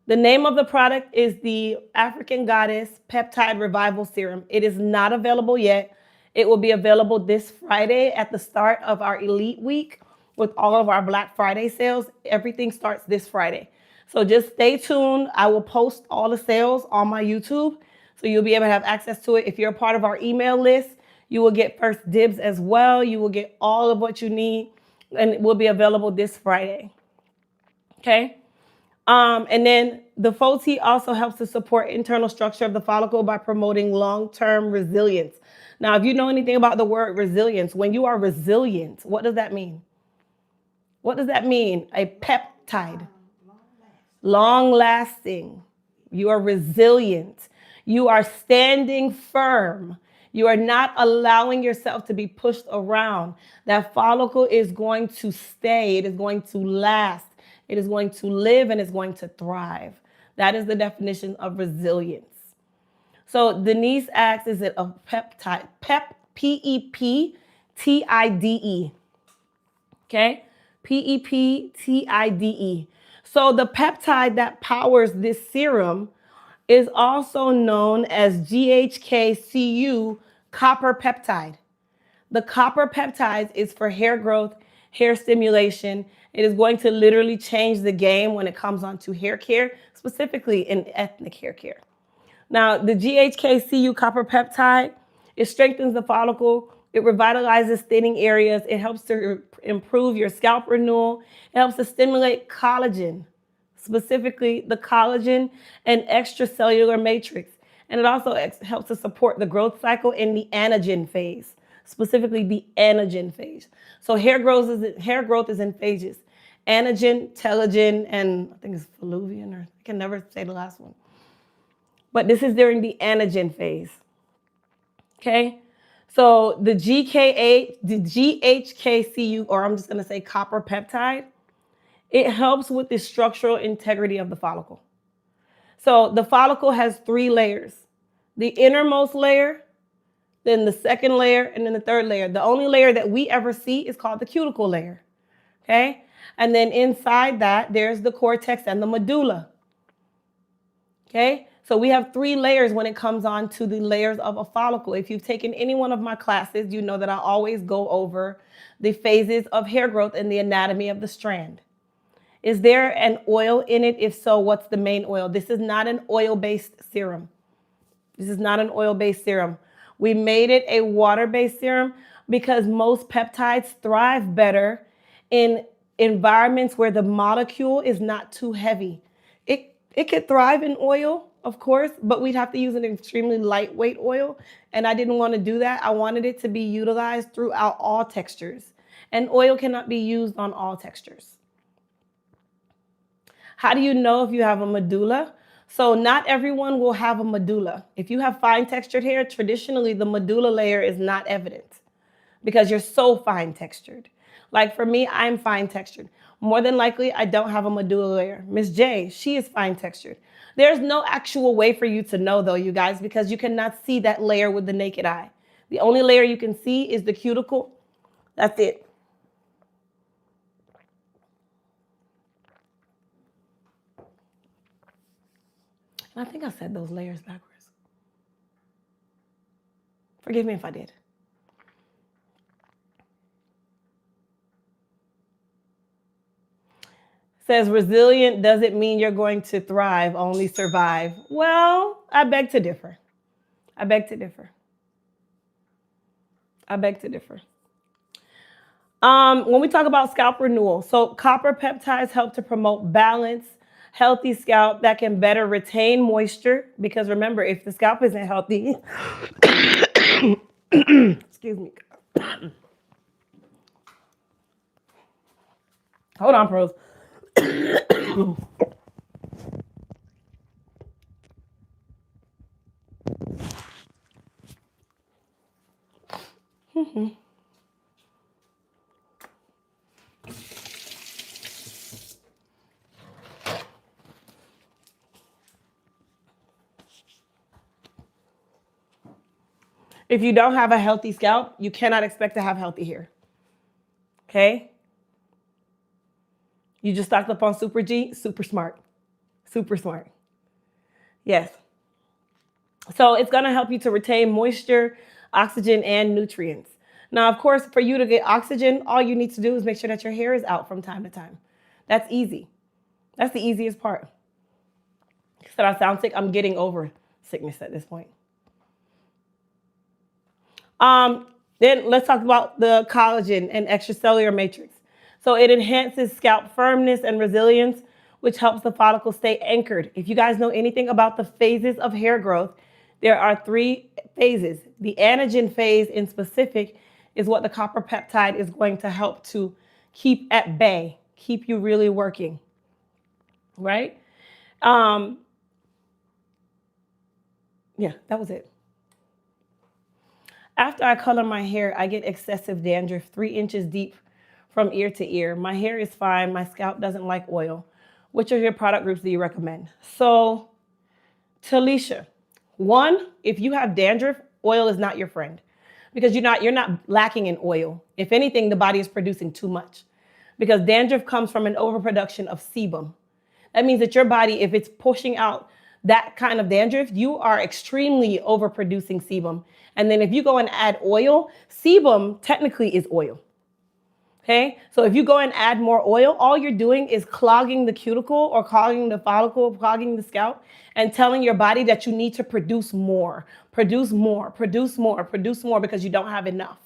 The name of the product is the African Goddess Peptide Revival Serum. It is not available yet. It will be available this Friday at the start of our Elite Week with all of our Black Friday sales. Everything starts this Friday. So just stay tuned. I will post all the sales on my YouTube, so you'll be able to have access to it. If you're a part of our email list, you will get first dibs as well. You will get all of what you need, and it will be available this Friday. Okay? And then the FOT also helps to support internal structure of the follicle by promoting long-term resilience. Now, if you know anything about the word resilience, when you are resilient, what does that mean? What does that mean? A peptide. Long lasting. You are resilient. You are standing firm. You are not allowing yourself to be pushed around. That follicle is going to stay. It is going to last. It is going to live, and it's going to thrive. That is the definition of resilience. So Denise asks, is it a peptide? P-E-P-T-I-D-E. Okay? P-E-P-T-I-D-E. So the peptide that powers this serum is also known as GHK Cu copper peptide. The copper peptide is for hair growth, hair stimulation. It is going to literally change the game when it comes on to hair care, specifically in ethnic hair care. Now, the GHK Cu copper peptide, it strengthens the follicle. It revitalizes thinning areas. It helps to improve your scalp renewal. It helps to stimulate collagen, specifically the collagen and extracellular matrix. And it also helps to support the growth cycle in the anagen phase, specifically the anagen phase. So hair growth is in phases: anagen, telogen, and I think it's fluvian, or I can never say the last one. But this is during the anagen phase. Okay? So the GHK Cu, or I'm just going to say copper peptide, it helps with the structural integrity of the follicle. So the follicle has 3 layers: the innermost layer, then the second layer, and then the third layer. The only layer that we ever see is called the cuticle layer. Okay? And then inside that, there's the cortex and the medulla. Okay? So we have 3 layers when it comes on to the layers of a follicle. If you've taken any one of my classes, you know that I always go over the phases of hair growth and the anatomy of the strand. Is there an oil in it? If so, what's the main oil? This is not an oil-based serum. This is not an oil-based serum. We made it a water-based serum because most peptides thrive better in environments where the molecule is not too heavy. It could thrive in oil, of course, but we'd have to use an extremely lightweight oil, and I didn't want to do that. I wanted it to be utilized throughout all textures, and oil cannot be used on all textures. How do you know if you have a medulla? So not everyone will have a medulla. If you have fine textured hair, traditionally the medulla layer is not evident because you're so fine textured. Like for me, I'm fine textured. More than likely, I don't have a medulla layer. Miss J, she is fine textured. There's no actual way for you to know though, you guys, because you cannot see that layer with the naked eye. The only layer you can see is the cuticle. That's it. And I think I said those layers backwards. Forgive me if I did. Says resilient doesn't mean you're going to thrive, only survive. Well, I beg to differ. I beg to differ. I beg to differ. When we talk about scalp renewal, so copper peptides help to promote balance, healthy scalp that can better retain moisture. Because remember, if the scalp isn't healthy, excuse me. Hold on, pros. If you don't have a healthy scalp, you cannot expect to have healthy hair. Okay? You just stocked up on Super G, super smart. Super smart. Yes. So it's going to help you to retain moisture, oxygen, and nutrients. Now, of course, for you to get oxygen, all you need to do is make sure that your hair is out from time to time. That's easy. That's the easiest part. So I sound sick. I'm getting over sickness at this point. Then let's talk about the collagen and extracellular matrix. So it enhances scalp firmness and resilience, which helps the follicle stay anchored. If you guys know anything about the phases of hair growth, there are 3 phases. The anagen phase in specific is what the copper peptide is going to help to keep at bay, keep you really working, right? Yeah, that was it. After I color my hair, I get excessive dandruff 3 inches deep from ear to ear. My hair is fine. My scalp doesn't like oil. Which of your product groups do you recommend? So, Talisha, 1, if you have dandruff, oil is not your friend because you're not lacking in oil. If anything, the body is producing too much because dandruff comes from an overproduction of sebum. That means that your body, if it's pushing out that kind of dandruff, you are extremely overproducing sebum. And then if you go and add oil, sebum technically is oil. Okay, so if you go and add more oil, all you're doing is clogging the cuticle or clogging the follicle, clogging the scalp, and telling your body that you need to produce more because you don't have enough.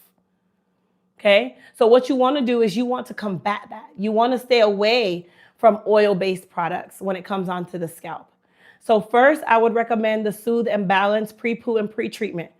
Okay, so what you want to do is you want to combat that. You want to stay away from oil-based products when it comes onto the scalp. So first, I would recommend the Soothe and Balance pre-poo and pre-treatment.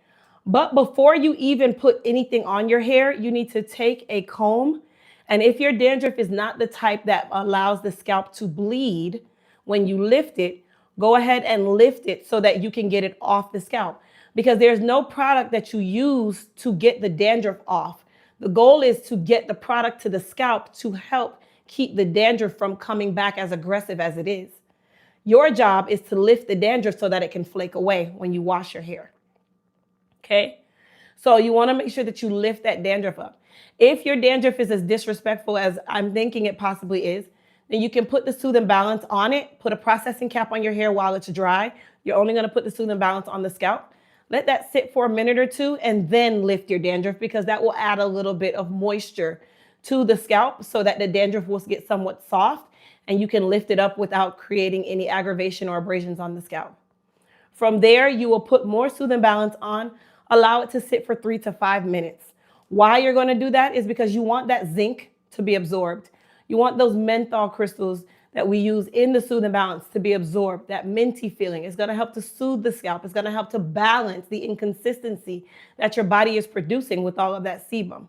But before you even put anything on your hair, you need to take a comb. And if your dandruff is not the type that allows the scalp to bleed when you lift it, go ahead and lift it so that you can get it off the scalp. Because there's no product that you use to get the dandruff off. The goal is to get the product to the scalp to help keep the dandruff from coming back as aggressive as it is. Your job is to lift the dandruff so that it can flake away when you wash your hair. Okay? So you want to make sure that you lift that dandruff up. If your dandruff is as disrespectful as I'm thinking it possibly is, then you can put the Soothe and Balance on it, put a processing cap on your hair while it's dry. You're only going to put the Soothe and Balance on the scalp. Let that sit for a minute or 2 and then lift your dandruff because that will add a little bit of moisture to the scalp so that the dandruff will get somewhat soft and you can lift it up without creating any aggravation or abrasions on the scalp. From there, you will put more Soothe and Balance on, allow it to sit for 3 to 5 minutes. Why you're going to do that is because you want that zinc to be absorbed. You want those menthol crystals that we use in the Soothe and Balance to be absorbed. That minty feeling is going to help to soothe the scalp. It's going to help to balance the inconsistency that your body is producing with all of that sebum.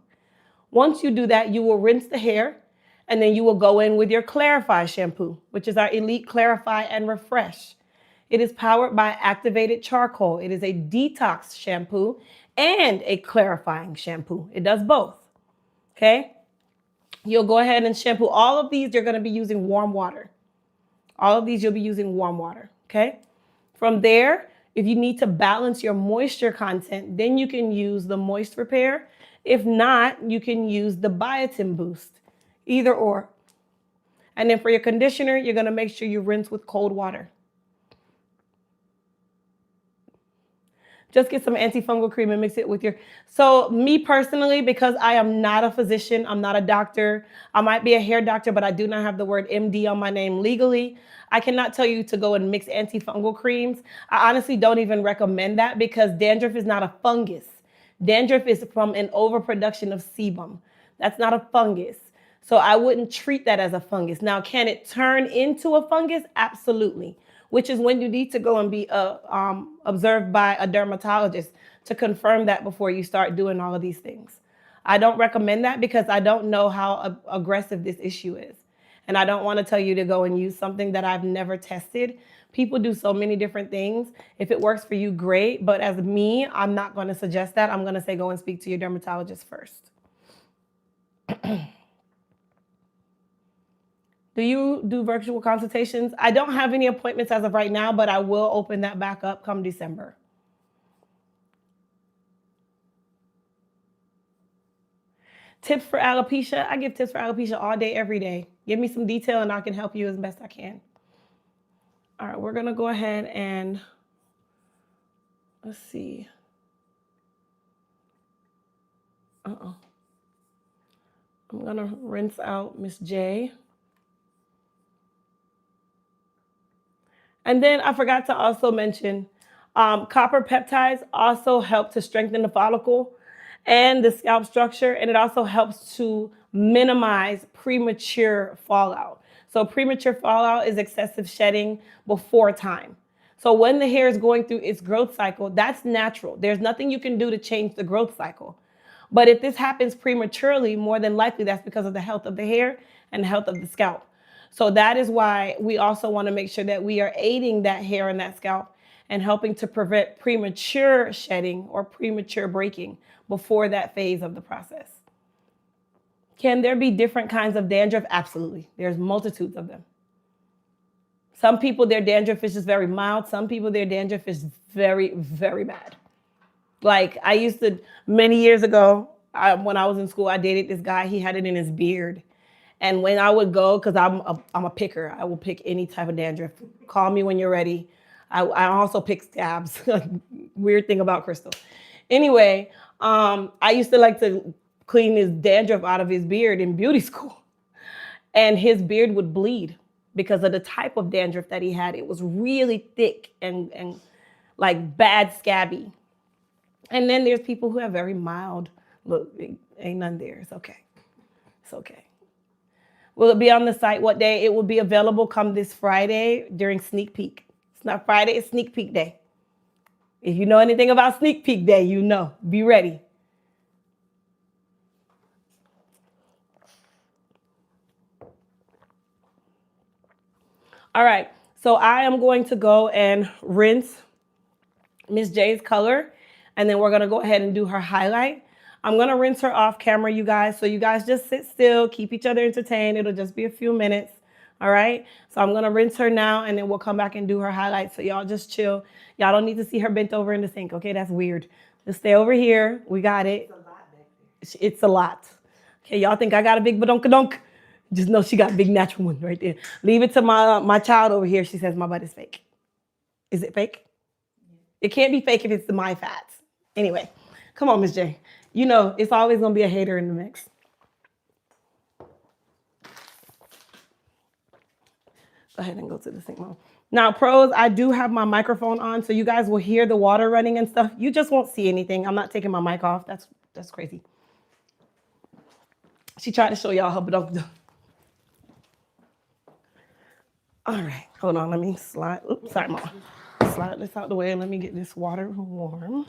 Once you do that, you will rinse the hair and then you will go in with your Clarify shampoo, which is our Elite Clarify and Refresh. It is powered by activated charcoal. It is a detox shampoo and a clarifying shampoo. It does both. Okay? You'll go ahead and shampoo all of these. You're going to be using warm water. All of these you'll be using warm water. Okay? From there, if you need to balance your moisture content, then you can use the Moist Repair. If not, you can use the Biotin Boost. Either or. And then for your conditioner, you're going to make sure you rinse with cold water. Just get some antifungal cream and mix it with your... So me personally, because I am not a physician, I'm not a doctor. I might be a hair doctor, but I do not have the word MD on my name legally. I cannot tell you to go and mix antifungal creams. I honestly don't even recommend that because dandruff is not a fungus. Dandruff is from an overproduction of sebum. That's not a fungus. So I wouldn't treat that as a fungus. Now, can it turn into a fungus? Absolutely. Which is when you need to go and be observed by a dermatologist to confirm that before you start doing all of these things. I don't recommend that because I don't know how aggressive this issue is. And I don't want to tell you to go and use something that I've never tested. People do so many different things. If it works for you, great. But as me, I'm not going to suggest that. I'm going to say go and speak to your dermatologist first. Do you do virtual consultations? I don't have any appointments as of right now, but I will open that back up come December. Tips for alopecia? I give tips for alopecia all day, every day. Give me some detail and I can help you as best I can. All right, we're gonna go ahead and let's see. I'm gonna rinse out Miss J. And then I forgot to also mention, copper peptides also help to strengthen the follicle and the scalp structure, and it also helps to minimize premature fallout. So premature fallout is excessive shedding before time. So when the hair is going through its growth cycle, that's natural. There's nothing you can do to change the growth cycle. But if this happens prematurely, more than likely that's because of the health of the hair and the health of the scalp. So that is why we also want to make sure that we are aiding that hair and that scalp and helping to prevent premature shedding or premature breaking before that phase of the process. Can there be different kinds of dandruff? Absolutely. There's multitudes of them. Some people, their dandruff is just very mild. Some people, their dandruff is very, very bad. Like I used to, many years ago, when I was in school, I dated this guy. He had it in his beard. And when I would go, because I'm a picker, I will pick any type of dandruff. Call me when you're ready. I also pick scabs. Weird thing about Crystal. Anyway, I used to like to clean his dandruff out of his beard in beauty school. And his beard would bleed because of the type of dandruff that he had. It was really thick and like bad scabby. And then there's people who have very mild, look, ain't none there. It's okay. It's okay. Will it be on the site? What day? It will be available come this Friday during sneak peek. It's not Friday, it's sneak peek day. If you know anything about sneak peek day, you know. Be ready. All right, so I am going to go and rinse Miss J's color, and then we're gonna go ahead and do her highlight. I'm gonna rinse her off camera, you guys. So you guys just sit still, keep each other entertained. It'll just be a few minutes, all right? So I'm gonna rinse her now, and then we'll come back and do her highlights. So y'all just chill. Y'all don't need to see her bent over in the sink, okay? That's weird. Just stay over here. We got it. It's a lot back there. It's a lot. Okay, y'all think I got a big badonkadonk? Just know she got a big natural one right there. Leave it to my child over here. She says my butt is fake. Is it fake? It can't be fake if it's my fats. Anyway, come on, Miss J. You know, it's always gonna be a hater in the mix. Go ahead and go to the sink mode. Now, pros, I do have my microphone on, so you guys will hear the water running and stuff. You just won't see anything. I'm not taking my mic off. That's crazy. She tried to show y'all her, but don't. All right, hold on. Let me slide. Oops, sorry, Mama. Slide this out the way and let me get this water warm.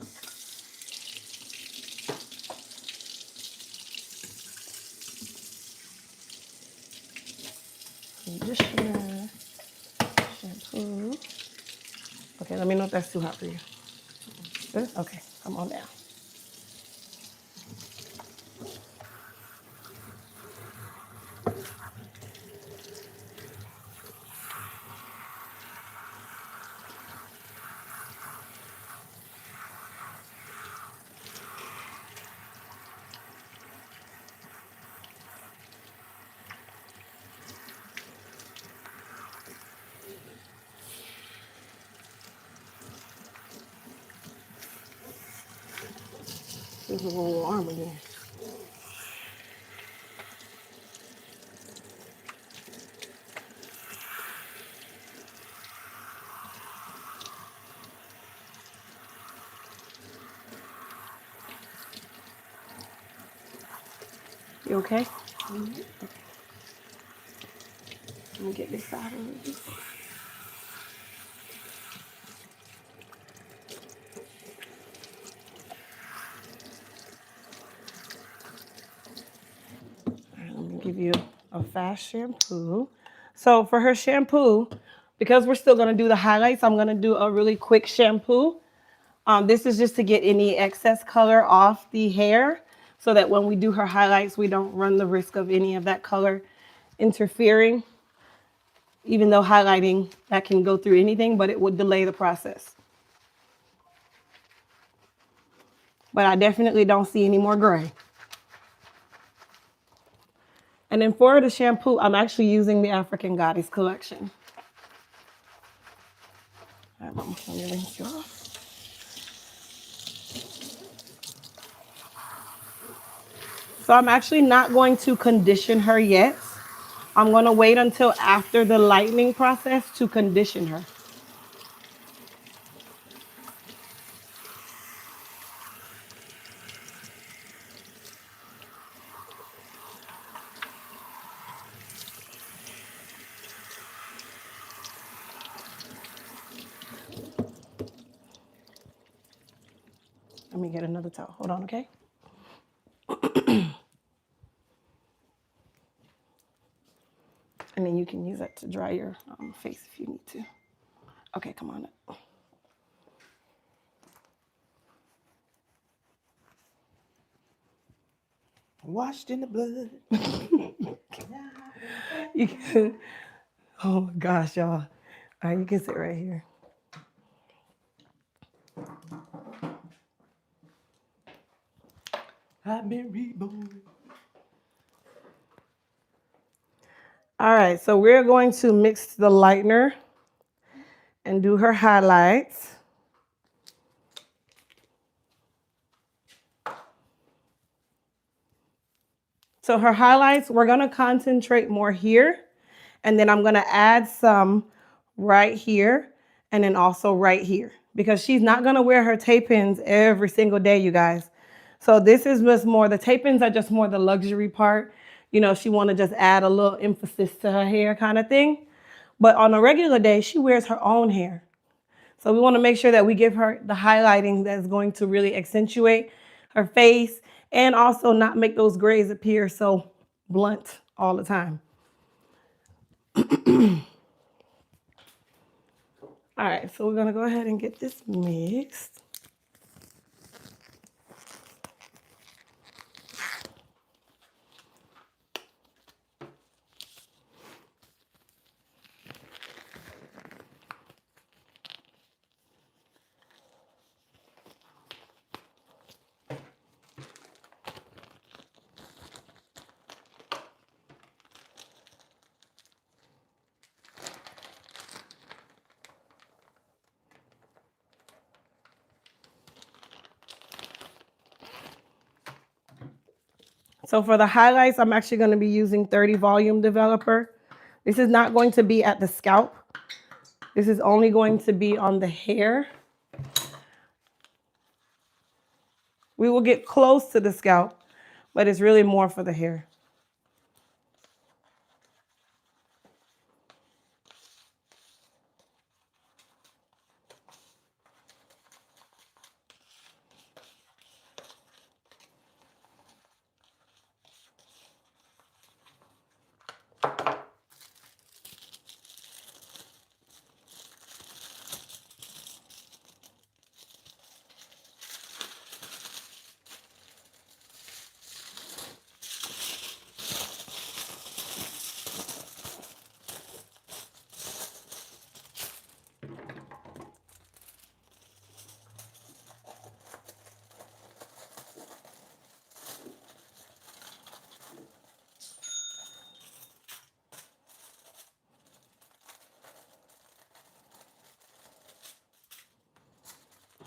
Conditioner, shampoo. Okay, let me know if that's too hot for you. Good? Okay, come on down. This is a little warm again. You okay? Mm-hmm. Okay. Let me get this out of this. Let me give you a fast shampoo. So for her shampoo, because we're still gonna do the highlights, I'm gonna do a really quick shampoo. This is just to get any excess color off the hair so that when we do her highlights, we don't run the risk of any of that color interfering. Even though highlighting, that can go through anything, but it would delay the process. But I definitely don't see any more gray. And then for the shampoo, I'm actually using the African Goddess collection. Let me rinse you off. So I'm actually not going to condition her yet. I'm going to wait until after the lightening process to condition her. Let me get another towel. Hold on, okay? And then you can use that to dry your face if you need to. Okay, come on up. Washed in the blood. You can, oh my gosh, y'all. All right, you can sit right here. I've been reborn. All right, so we're going to mix the lightener and do her highlights. So her highlights, we're gonna concentrate more here, and then I'm gonna add some right here, and then also right here, because she's not gonna wear her tape-ins every single day, you guys. So this is just more, the tape-ins are just more the luxury part. You know, she wanna just add a little emphasis to her hair kind of thing. But on a regular day, she wears her own hair. So we wanna make sure that we give her the highlighting that's going to really accentuate her face and also not make those grays appear so blunt all the time. All right, so we're gonna go ahead and get this mixed. So for the highlights, I'm actually gonna be using 30 volume developer. This is not going to be at the scalp. This is only going to be on the hair. We will get close to the scalp, but it's really more for the hair.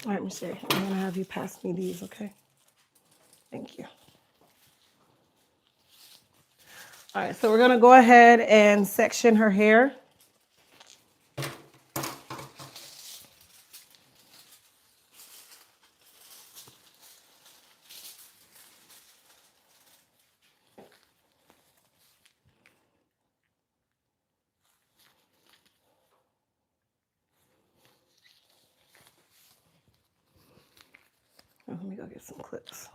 All right, Michelle, I'm gonna have you pass me these, okay? Thank you. All right, so we're gonna go ahead and section her hair. Oh, let me go get some clips.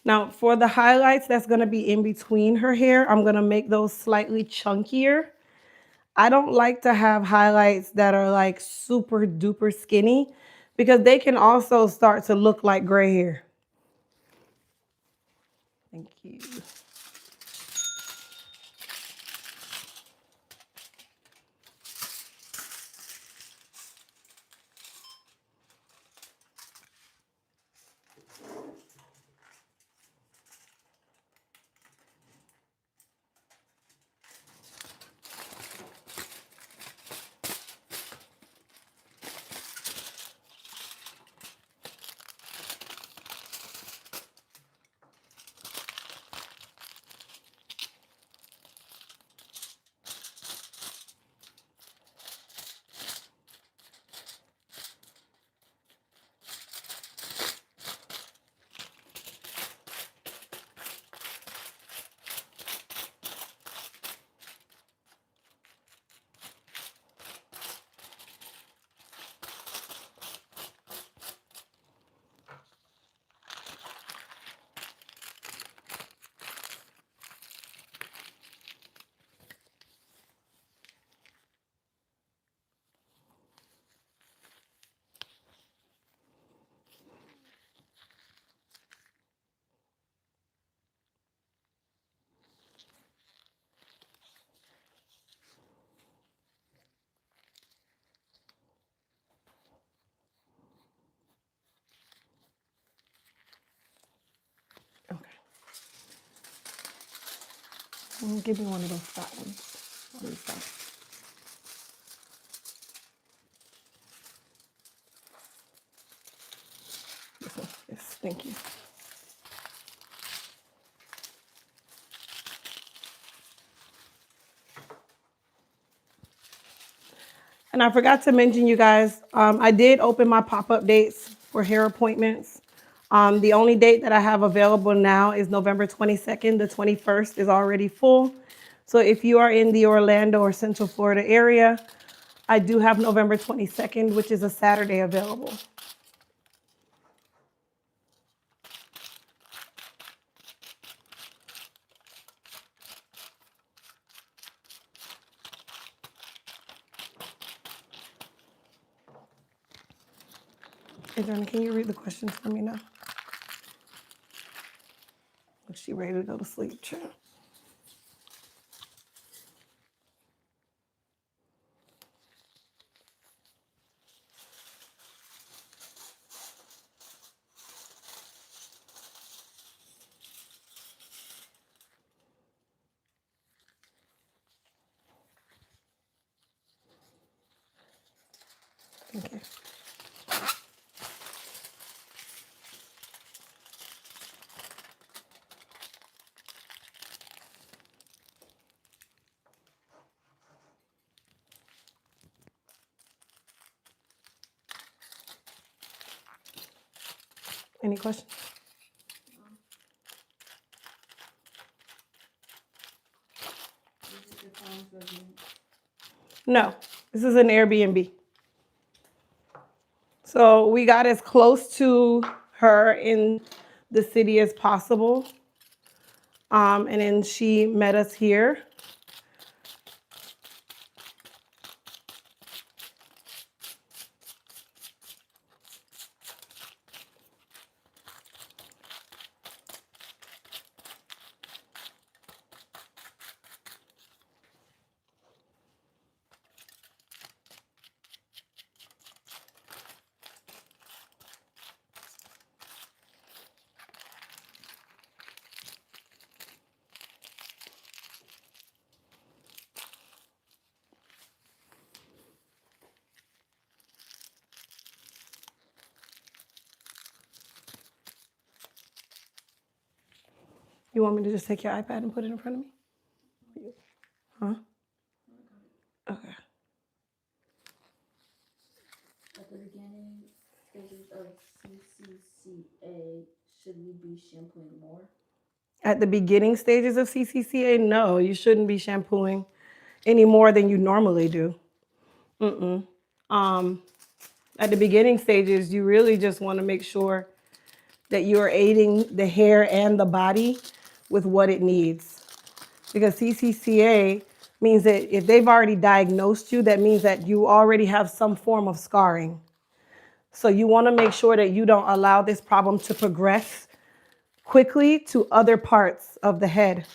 Now for the highlights that's gonna be in between her hair, I'm gonna make those slightly chunkier. I don't like to have highlights that are like super duper skinny because they can also start to look like gray hair. Thank you. Okay. Give me one of those fat ones. On this side. This one. Yes, thank you. And I forgot to mention, you guys, I did open my pop-up dates for hair appointments. The only date that I have available now is November 22nd. The 21st is already full. So if you are in the Orlando or Central Florida area, I do have November 22nd, which is a Saturday, available. Adriana, can you read the questions for me now? Is she ready to go to sleep, child? Thank you. Any questions? This is the time for the No, this is an Airbnb. So we got as close to her in the city as possible. And then she met us here. You want me to just take your iPad and put it in front of me? Huh? Okay. At the beginning stages of CCCA, should we be shampooing more? At the beginning stages of CCCA, no, you shouldn't be shampooing any more than you normally do. At the beginning stages, you really just want to make sure that you are aiding the hair and the body with what it needs. Because CCCA means that if they've already diagnosed you, that means that you already have some form of scarring. So you want to make sure that you don't allow this problem to progress quickly to other parts of the head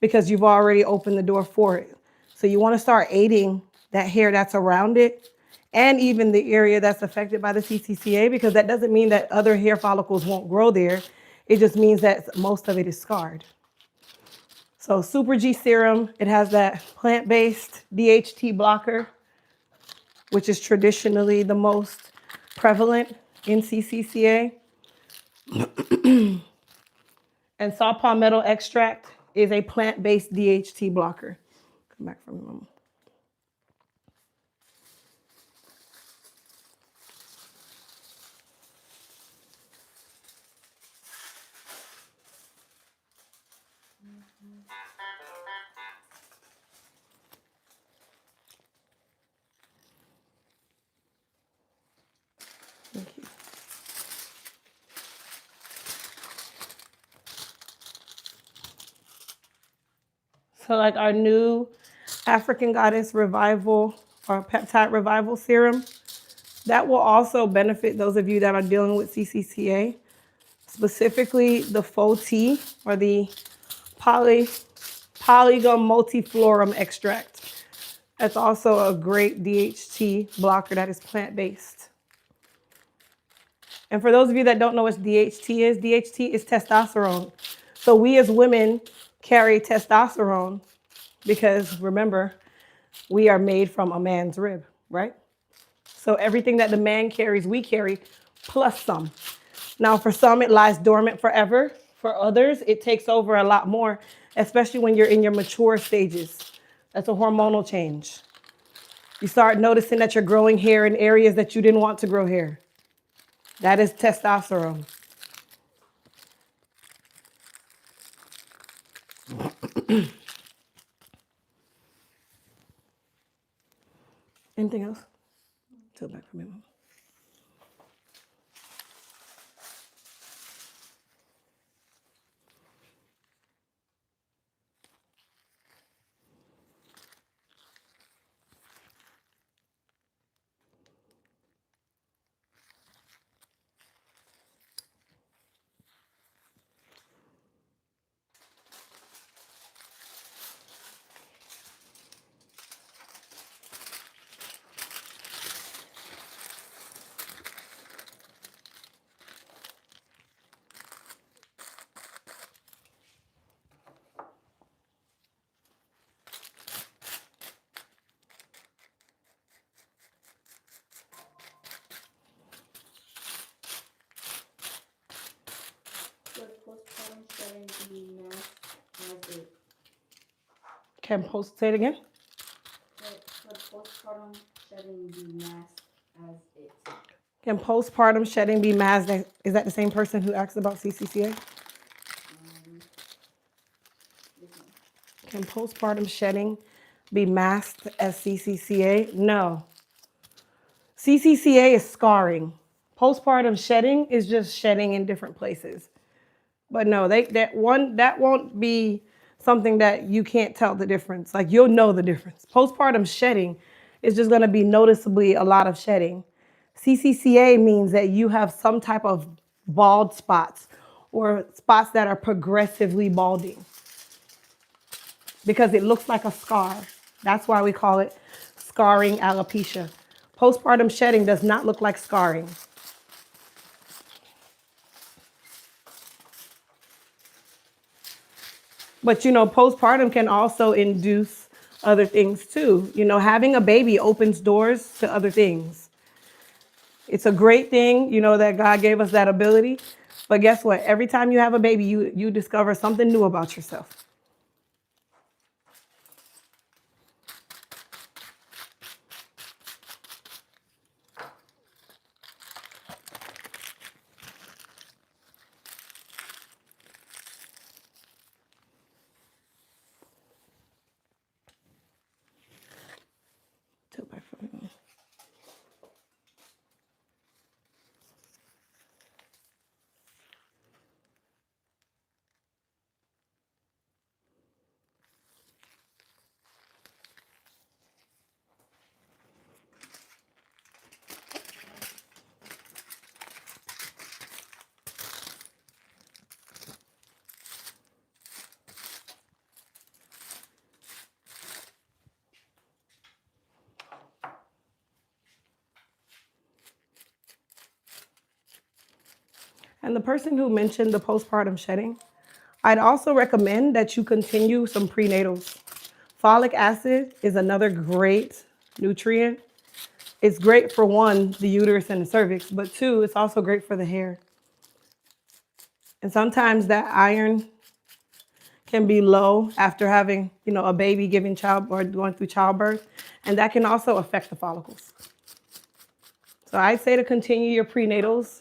because you've already opened the door for it. So you want to start aiding that hair that's around it and even the area that's affected by the CCCA, because that doesn't mean that other hair follicles won't grow there. It just means that most of it is scarred. So Super G Serum, it has that plant-based DHT blocker, which is traditionally the most prevalent in CCCA. And saw palmetto extract is a plant-based DHT blocker. Come back from mama. Thank you. So like our new African Goddess Revival or Peptide Revival Serum, that will also benefit those of you that are dealing with CCCA, specifically the faux tea or the Polygum multiflorum extract. That's also a great DHT blocker that is plant-based. And for those of you that don't know what DHT is testosterone. So we as women carry testosterone because remember, we are made from a man's rib, right? So everything that the man carries, we carry plus some. Now, for some, it lies dormant forever. For others, it takes over a lot more, especially when you're in your mature stages. That's a hormonal change. You start noticing that you're growing hair in areas that you didn't want to grow hair. That is testosterone. Anything else? Tilt back for me, Mom. Postpartum shedding be masked as it. Can post say it again? Should postpartum shedding be masked as it? Can postpartum shedding be masked? Is that the same person who asked about CCCA? Can postpartum shedding be masked as CCCA? No. CCCA is scarring. Postpartum shedding is just shedding in different places. But no, that won't be something that you can't tell the difference. Like you'll know the difference. Postpartum shedding is just going to be noticeably a lot of shedding. CCCA means that you have some type of bald spots or spots that are progressively balding because it looks like a scar. That's why we call it scarring alopecia. Postpartum shedding does not look like scarring. But, you know, postpartum can also induce other things too. You know, having a baby opens doors to other things. It's a great thing, you know, that God gave us that ability. But guess what? Every time you have a baby, you discover something new about yourself. And the person who mentioned the postpartum shedding, I'd also recommend that you continue some prenatals. Folic acid is another great nutrient. It's great for one, the uterus and the cervix, but two, it's also great for the hair. And sometimes that iron can be low after having, a baby giving child or going through childbirth, and that can also affect the follicles. So I'd say to continue your prenatals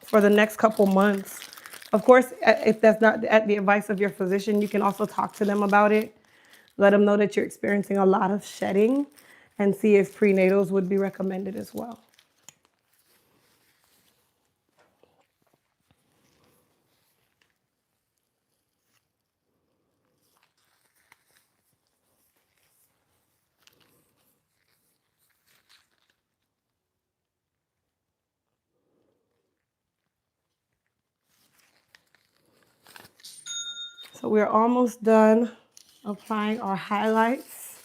for the next couple months. Of course, if that's not at the advice of your physician, you can also talk to them about it. Let them know that you're experiencing a lot of shedding and see if prenatals would be recommended as well. So we're almost done applying our highlights.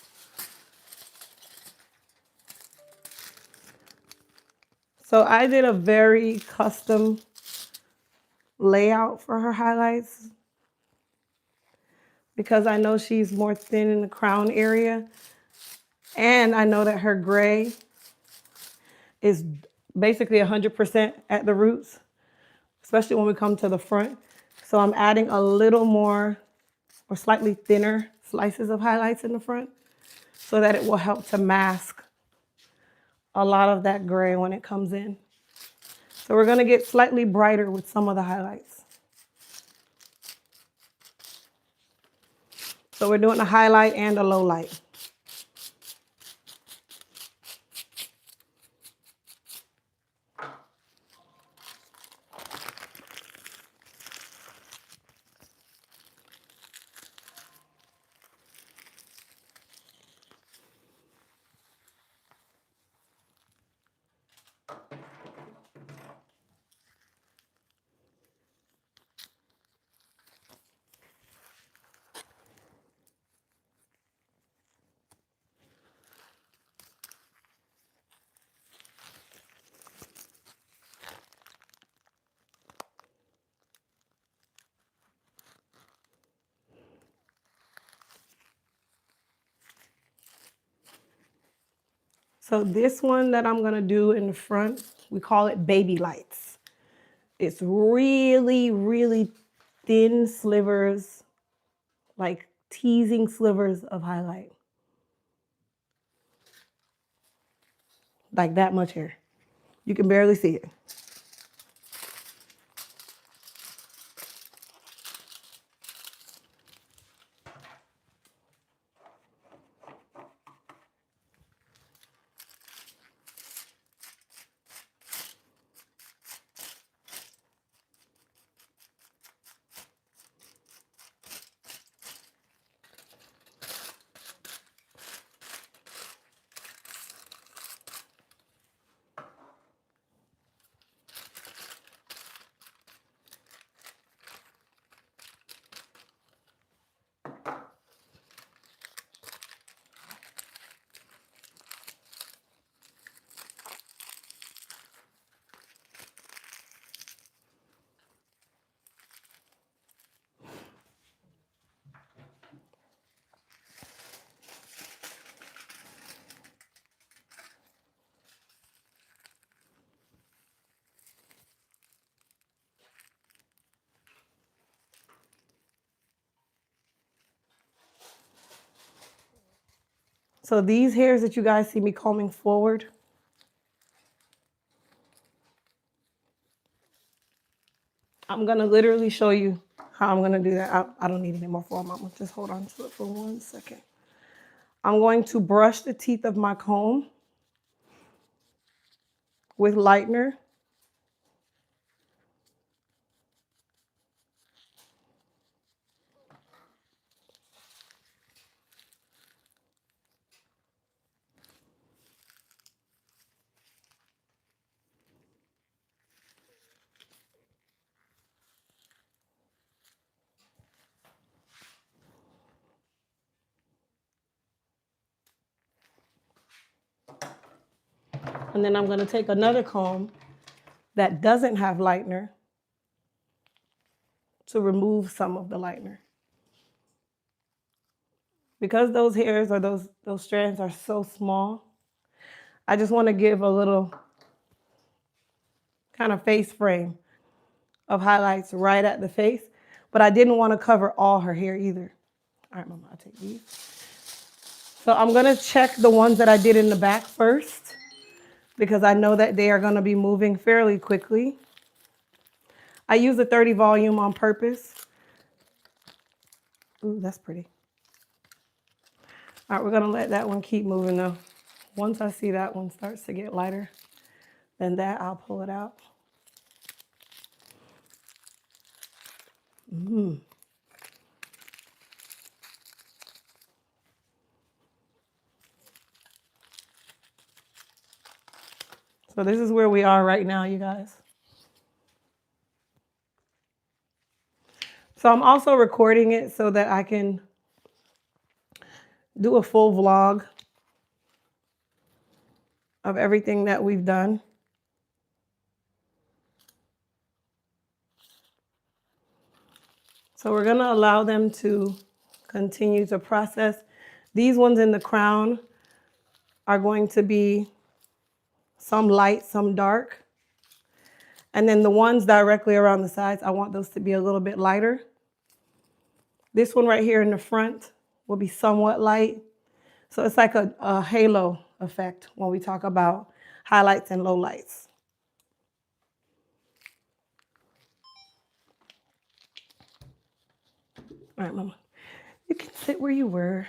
So I did a very custom layout for her highlights because I know she's more thin in the crown area. And I know that her gray is basically 100% at the roots, especially when we come to the front. So I'm adding a little more or slightly thinner slices of highlights in the front so that it will help to mask a lot of that gray when it comes in. So we're gonna get slightly brighter with some of the highlights. So we're doing a highlight and a low light. So this one that I'm gonna do in the front, we call it baby lights. It's really, really thin slivers, like teasing slivers of highlight. Like that much here. You can barely see it. So these hairs that you guys see me combing forward, I'm gonna literally show you how I'm gonna do that. I don't need any more foam. I'm gonna just hold on to it for 1 second. I'm going to brush the teeth of my comb with lightener. And then I'm gonna take another comb that doesn't have lightener to remove some of the lightener. Because those hairs or those strands are so small, I just want to give a little kind of face frame of highlights right at the face, but I didn't want to cover all her hair either. All right, Mama, I'll take these. So I'm gonna check the ones that I did in the back first because I know that they are gonna be moving fairly quickly. I use a 30 volume on purpose. Ooh, that's pretty. All right, we're gonna let that one keep moving though. Once I see that one starts to get lighter than that, I'll pull it out. So this is where we are right now, you guys. So I'm also recording it so that I can do a full vlog of everything that we've done. So we're gonna allow them to continue to process. These ones in the crown are going to be some light, some dark. And then the ones directly around the sides, I want those to be a little bit lighter. This one right here in the front will be somewhat light. So it's like a halo effect when we talk about highlights and lowlights. All right, Mama, you can sit where you were.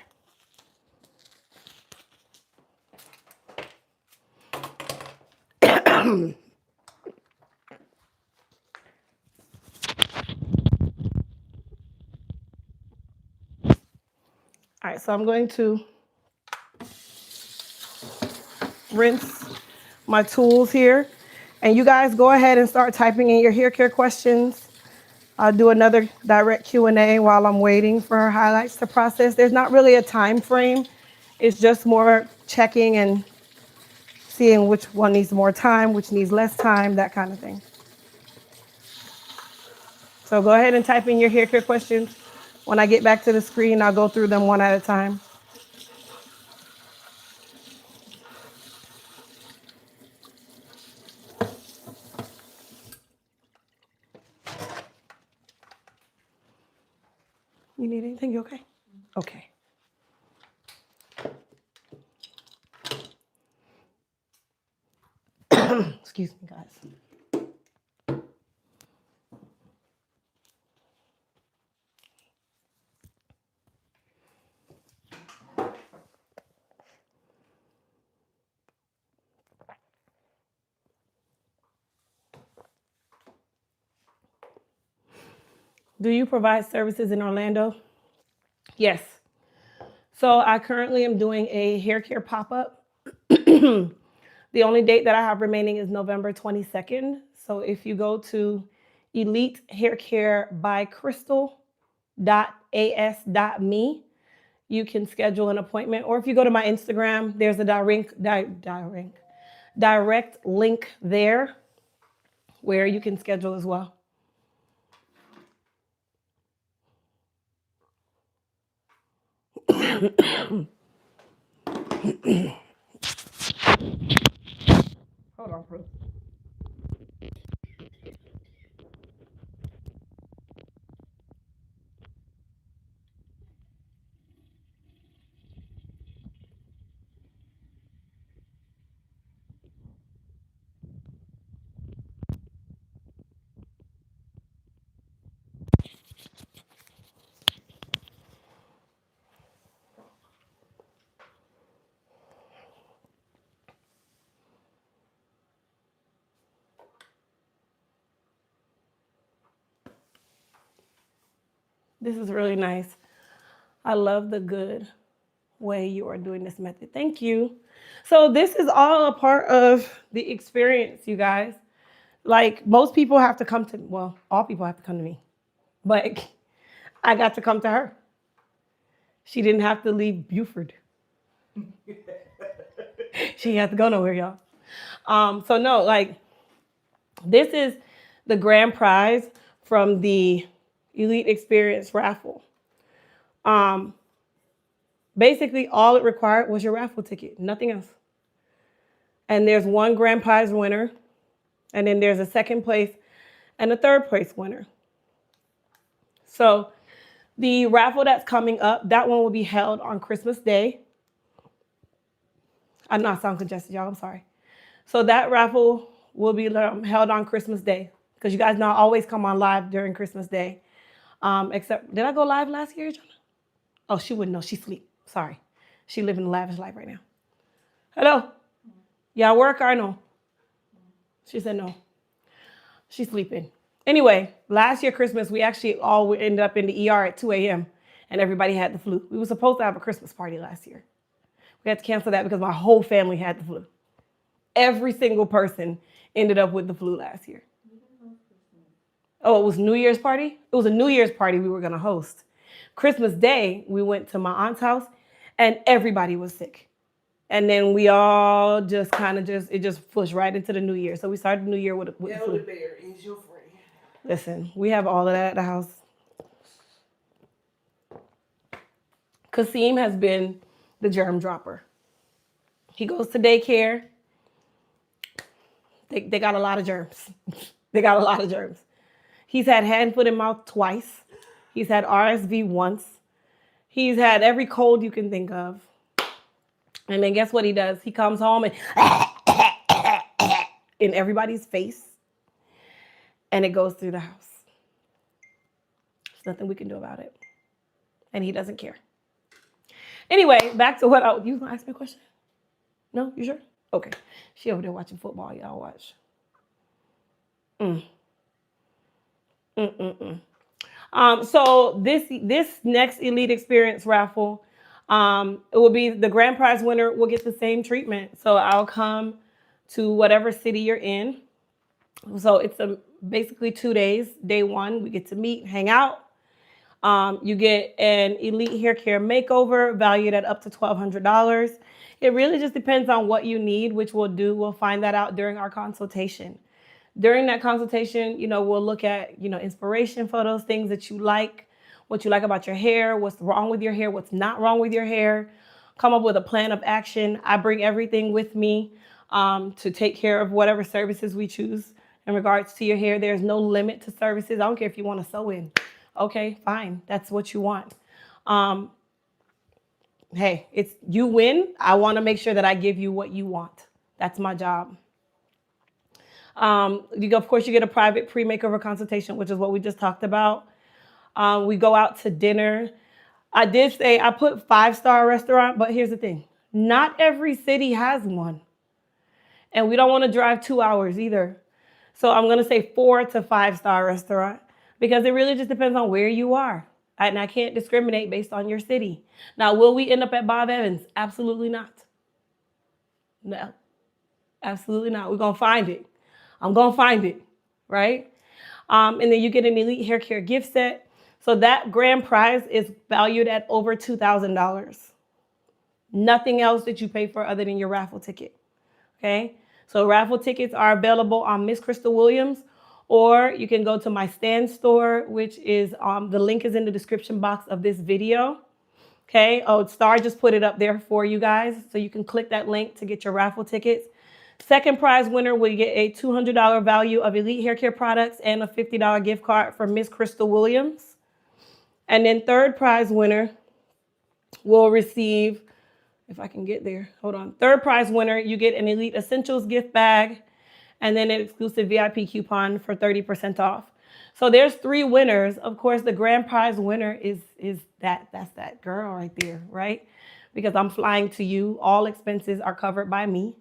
All right, so I'm going to rinse my tools here. And you guys go ahead and start typing in your hair care questions. I'll do another direct Q&A while I'm waiting for her highlights to process. There's not really a time frame. It's just more checking and seeing which one needs more time, which needs less time, that kind of thing. So go ahead and type in your hair care questions. When I get back to the screen, I'll go through them one at a time. You need anything? You okay? Okay. Excuse me, guys. Do you provide services in Orlando? Yes. So I currently am doing a hair care pop-up. The only date that I have remaining is November 22nd. So if you go to Elite Hair Care by Crystal.as.me, you can schedule an appointment. Or if you go to my Instagram, there's a direct link there where you can schedule as well. Hold on, Prue. This is really nice. I love the good way you are doing this method. Thank you. So this is all a part of the experience, you guys. Like most people have to come to, well, all people have to come to me, but I got to come to her. She didn't have to leave Buford. She had to go nowhere, y'all. So no, like This is the grand prize from the Elite Experience Raffle. Basically, all it required was your raffle ticket, nothing else. And there's one grand prize winner, and then there's a second place and a third place winner. So the raffle that's coming up, that one will be held on Christmas Day. I'm not sound congested, y'all. I'm sorry. So that raffle will be held on Christmas Day because you guys now always come on live during Christmas Day. Except, did I go live last year, Jonah? Oh, she wouldn't know. She sleep. Sorry. She living a lavish life right now. Hello? Y'all work or no? She said no. She's sleeping. Anyway, last year Christmas, we actually all ended up in the ER at 2 a.m. and everybody had the flu. We were supposed to have a Christmas party last year. We had to cancel that because my whole family had the flu. Every single person ended up with the flu last year. Oh, it was New Year's party? It was a New Year's party we were going to host. Christmas Day, we went to my aunt's house and everybody was sick. And then we all just it just pushed right into the New Year. So we started the New Year with the flu. Elder Bear is your friend. Listen, we have all of that at the house. Kasim has been the germ dropper. He goes to daycare. They got a lot of germs. They got a lot of germs. He's had hand, foot, and mouth twice. He's had RSV once. He's had every cold you can think of. And then guess what he does? He comes home and in everybody's face. And it goes through the house. There's nothing we can do about it. And he doesn't care. Anyway, back to what you gonna ask me a question? No, you sure? Okay. She over there watching football. Y'all watch. So this next Elite Experience Raffle, it will be the grand prize winner will get the same treatment. So I'll come to whatever city you're in. So it's basically 2 days. Day one, we get to meet, hang out. You get an elite hair care makeover valued at up to $1,200. It really just depends on what you need, which we'll find that out during our consultation. During that consultation, we'll look at, inspiration photos, things that you like, what you like about your hair, what's wrong with your hair, what's not wrong with your hair, come up with a plan of action. I bring everything with me to take care of whatever services we choose in regards to your hair. There's no limit to services. I don't care if you want to sew in. Okay, fine. That's what you want. Hey, it's you win. I want to make sure that I give you what you want. That's my job. Of course, you get a private pre-makeover consultation, which is what we just talked about. We go out to dinner. I did say I put 5-star restaurant, but here's the thing. Not every city has one. And we don't want to drive 2 hours either. So I'm going to say 4 to 5-star restaurant because it really just depends on where you are. And I can't discriminate based on your city. Now, will we end up at Bob Evans? Absolutely not. No, absolutely not. We're going to find it. I'm going to find it, right? And then you get an Elite Hair Care gift set. So that grand prize is valued at over $2,000. Nothing else that you pay for other than your raffle ticket, okay? So raffle tickets are available on Miss Crystal Williams, or you can go to my stand store, which is, the link is in the description box of this video, okay? Oh, Star just put it up there for you guys, so you can click that link to get your raffle tickets. Second prize winner will get a $200 value of Elite Hair Care products and a $50 gift card from Miss Crystal Williams. And then third prize winner will receive, if I can get there, hold on. Third prize winner, you get an Elite Essentials gift bag and then an exclusive VIP coupon for 30% off. So there's 3 winners. Of course, the grand prize winner is that's that girl right there, right? Because I'm flying to you. All expenses are covered by me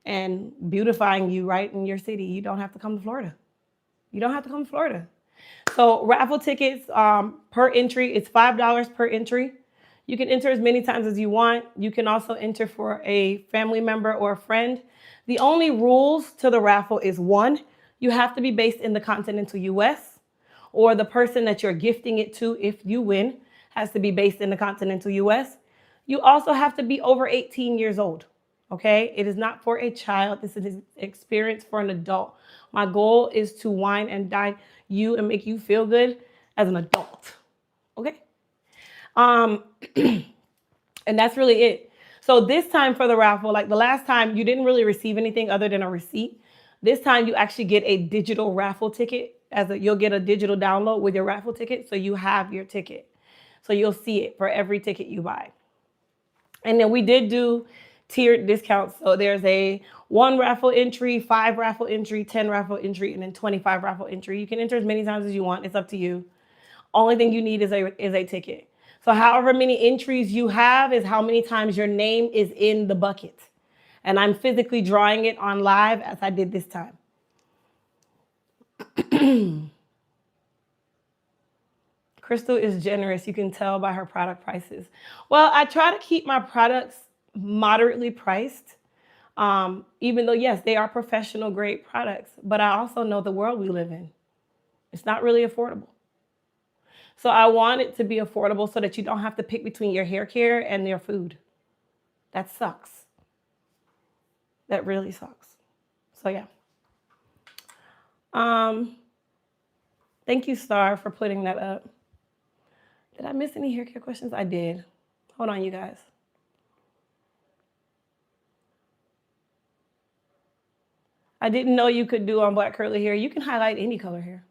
and beautifying you right in your city. You don't have to come to Florida. You don't have to come to Florida. So raffle tickets per entry, it's $5 per entry. You can enter as many times as you want. You can also enter for a family member or a friend. The only rules to the raffle is 1, you have to be based in the continental US, or the person that you're gifting it to, if you win, has to be based in the continental US. You also have to be over 18 years old. Okay, it is not for a child. This is an experience for an adult. My goal is to wine and dine you and make you feel good as an adult. Okay. And that's really it. So this time for the raffle, like the last time, you didn't really receive anything other than a receipt. This time you actually get a digital raffle ticket. You'll get a digital download with your raffle ticket, so you have your ticket. So you'll see it for every ticket you buy. And then we did do tiered discounts. So there's a 1 raffle entry, 5 raffle entry, 10 raffle entry, and then 25 raffle entry. You can enter as many times as you want. It's up to you. Only thing you need is a ticket. So however many entries you have is how many times your name is in the bucket. And I'm physically drawing it on live as I did this time. Crystal is generous. You can tell by her product prices. Well, I try to keep my products moderately priced, even though, yes, they are professional grade products. But I also know the world we live in. It's not really affordable. So I want it to be affordable so that you don't have to pick between your hair care and your food. That sucks. That really sucks. So yeah. Thank you, Star, for putting that up. Did I miss any hair care questions? I did. Hold on, you guys. I didn't know you could do on black curly hair. You can highlight any color hair.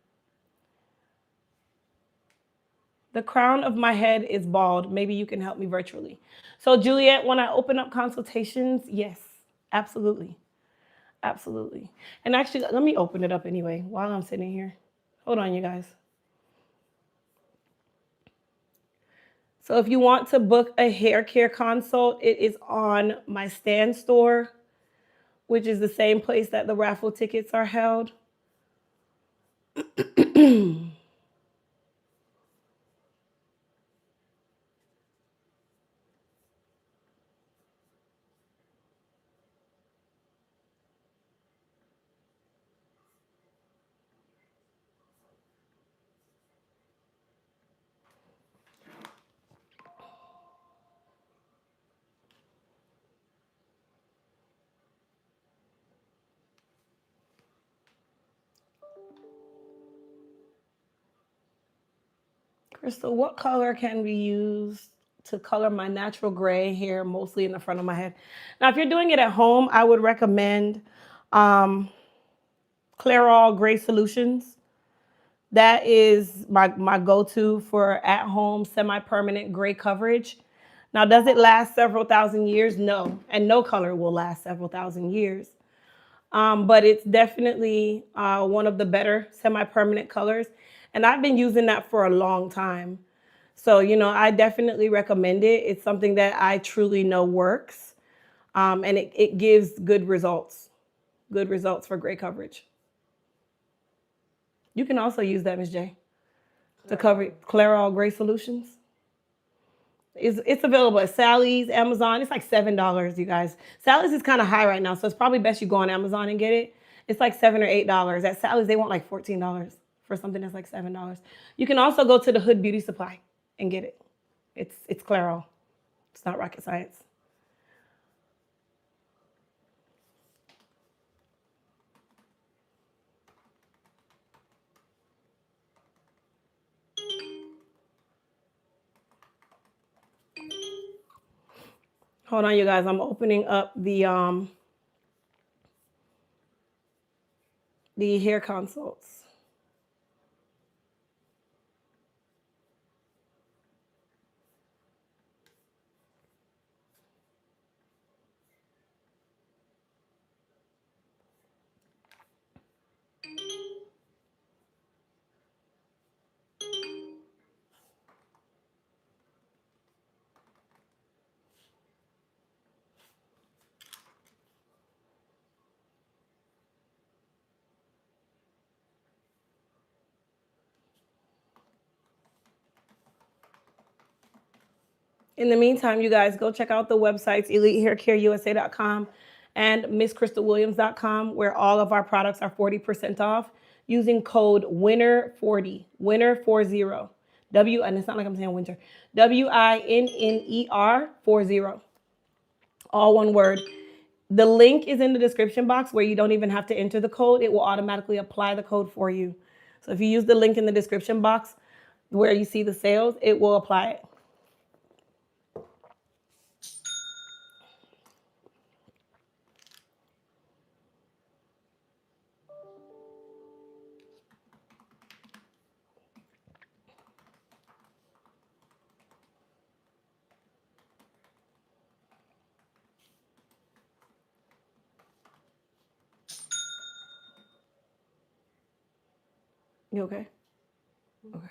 The crown of my head is bald. Maybe you can help me virtually. So Juliet, when I open up consultations, yes, absolutely. Absolutely. And actually, let me open it up anyway while I'm sitting here. Hold on, you guys. So if you want to book a hair care consult, it is on my Stand store, which is the same place that the raffle tickets are held. Crystal, what color can be used to color my natural gray hair, mostly in the front of my head? Now, if you're doing it at home, I would recommend Clairol Gray Solutions. That is my go-to for at-home semi-permanent gray coverage. Now, does it last several thousand years? No, and no color will last several thousand years. But it's definitely one of the better semi-permanent colors. And I've been using that for a long time. So, I definitely recommend it. It's something that I truly know works. And it gives good results for gray coverage. You can also use that, Ms. J, to cover Clairol Gray Solutions. It's available at Sally's, Amazon. It's like $7, you guys. Sally's is kind of high right now, so it's probably best you go on Amazon and get it. It's like $7 or $8. At Sally's, they want like $14 for something that's like $7. You can also go to the Hood Beauty Supply and get it. It's Clairol. It's not rocket science. Hold on, you guys. I'm opening up the hair consults. In the meantime, you guys go check out the websites, elitehaircareusa.com and misscrystalwilliams.com, where all of our products are 40% off using code WINNER40, WINNER40. And it's not like I'm saying winter, WINNER40. All one word. The link is in the description box where you don't even have to enter the code. It will automatically apply the code for you. So if you use the link in the description box where you see the sales, it will apply it. You okay? Okay.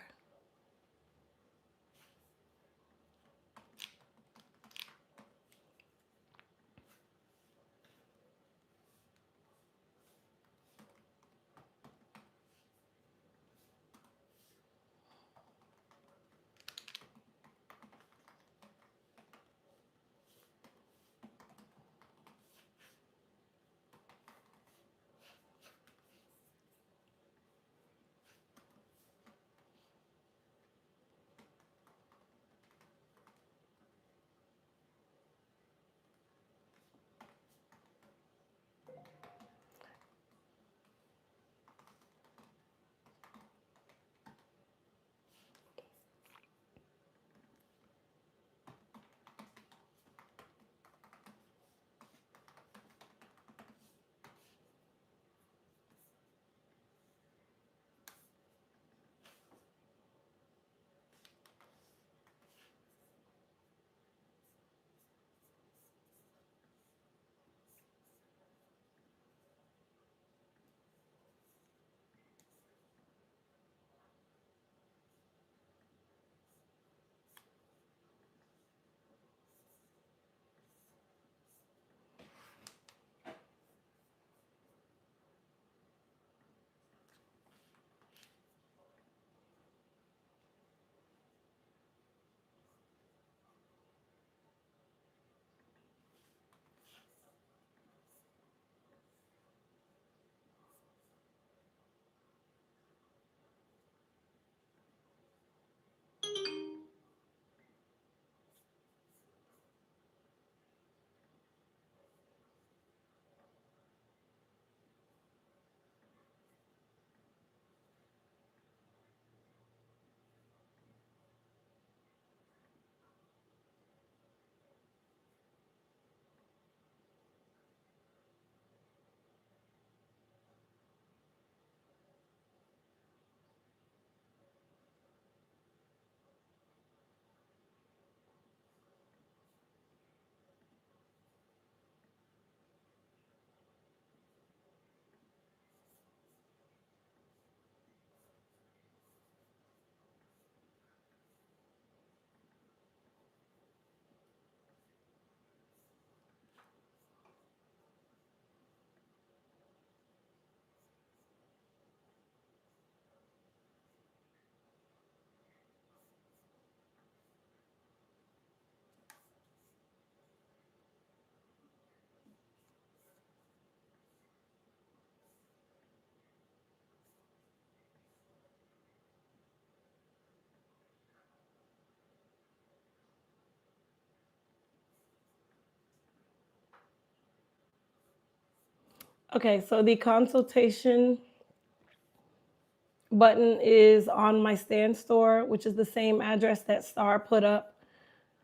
Okay, so the consultation button is on my stand store, which is the same address that Star put up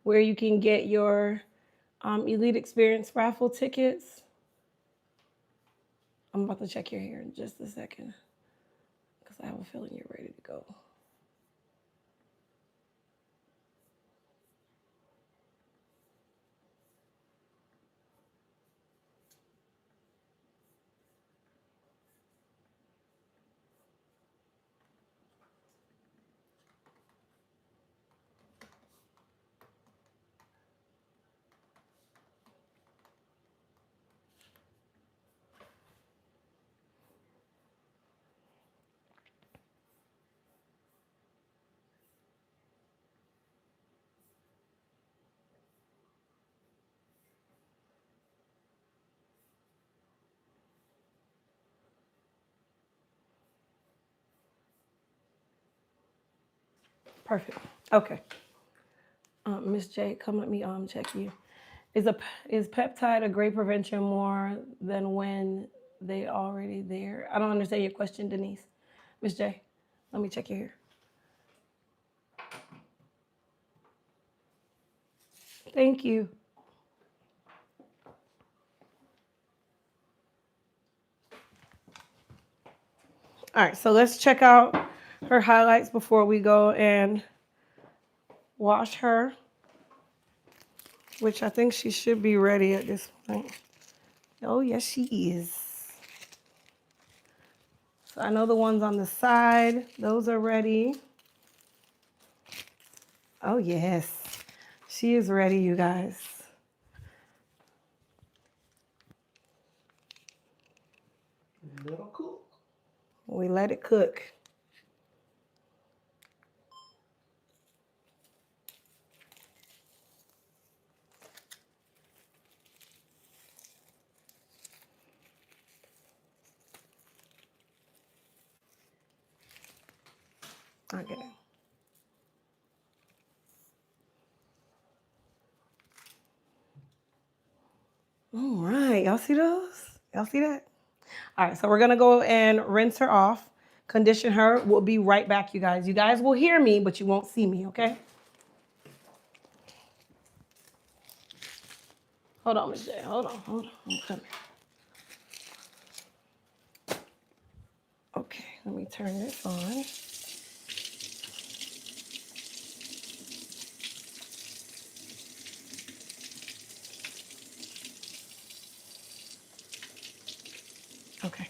where you can get your Elite Experience Raffle tickets. I'm about to check your hair in just a second because I have a feeling you're ready to go. Perfect. Okay. Miss J, come let me check you. Is peptide a great prevention more than when they already there? I don't understand your question, Denise. Miss J, let me check your hair. Thank you. All right, so let's check out her highlights before we go and wash her, which I think she should be ready at this point. Oh, yes, she is. So I know the ones on the side, those are ready. Oh, yes, she is ready, you guys. Little cool. We let it cook. Okay. All right, y'all see those? Y'all see that? All right, so we're gonna go and rinse her off, condition her. We'll be right back, you guys. You guys will hear me, but you won't see me, okay? Hold on, Miss J. Hold on. I'm coming. Okay, let me turn this on. Okay.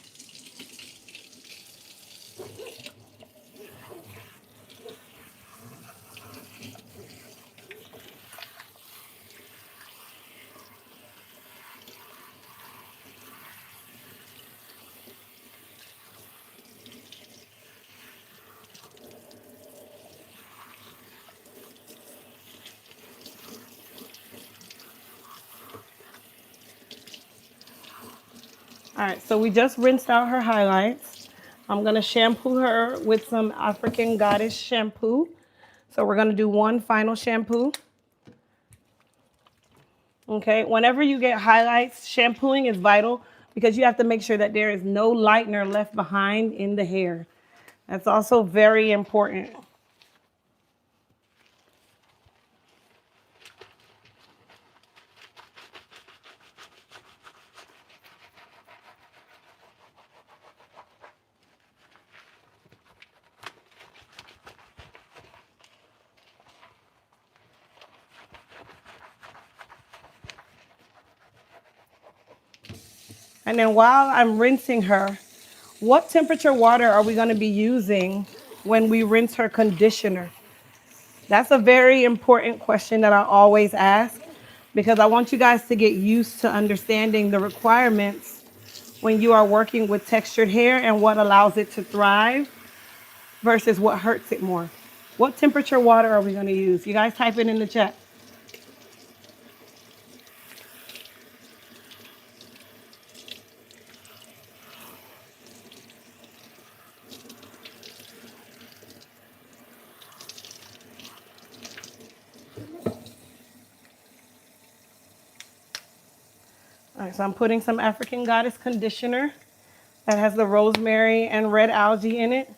All right, so we just rinsed out her highlights. I'm gonna shampoo her with some African Goddess shampoo. So we're gonna do one final shampoo. Okay, whenever you get highlights, shampooing is vital because you have to make sure that there is no lightener left behind in the hair. That's also very important. And then while I'm rinsing her, what temperature water are we going to be using when we rinse her conditioner? That's a very important question that I always ask because I want you guys to get used to understanding the requirements when you are working with textured hair and what allows it to thrive versus what hurts it more. What temperature water are we going to use? You guys type it in the chat. All right, so I'm putting some African Goddess conditioner that has the rosemary and red algae in it.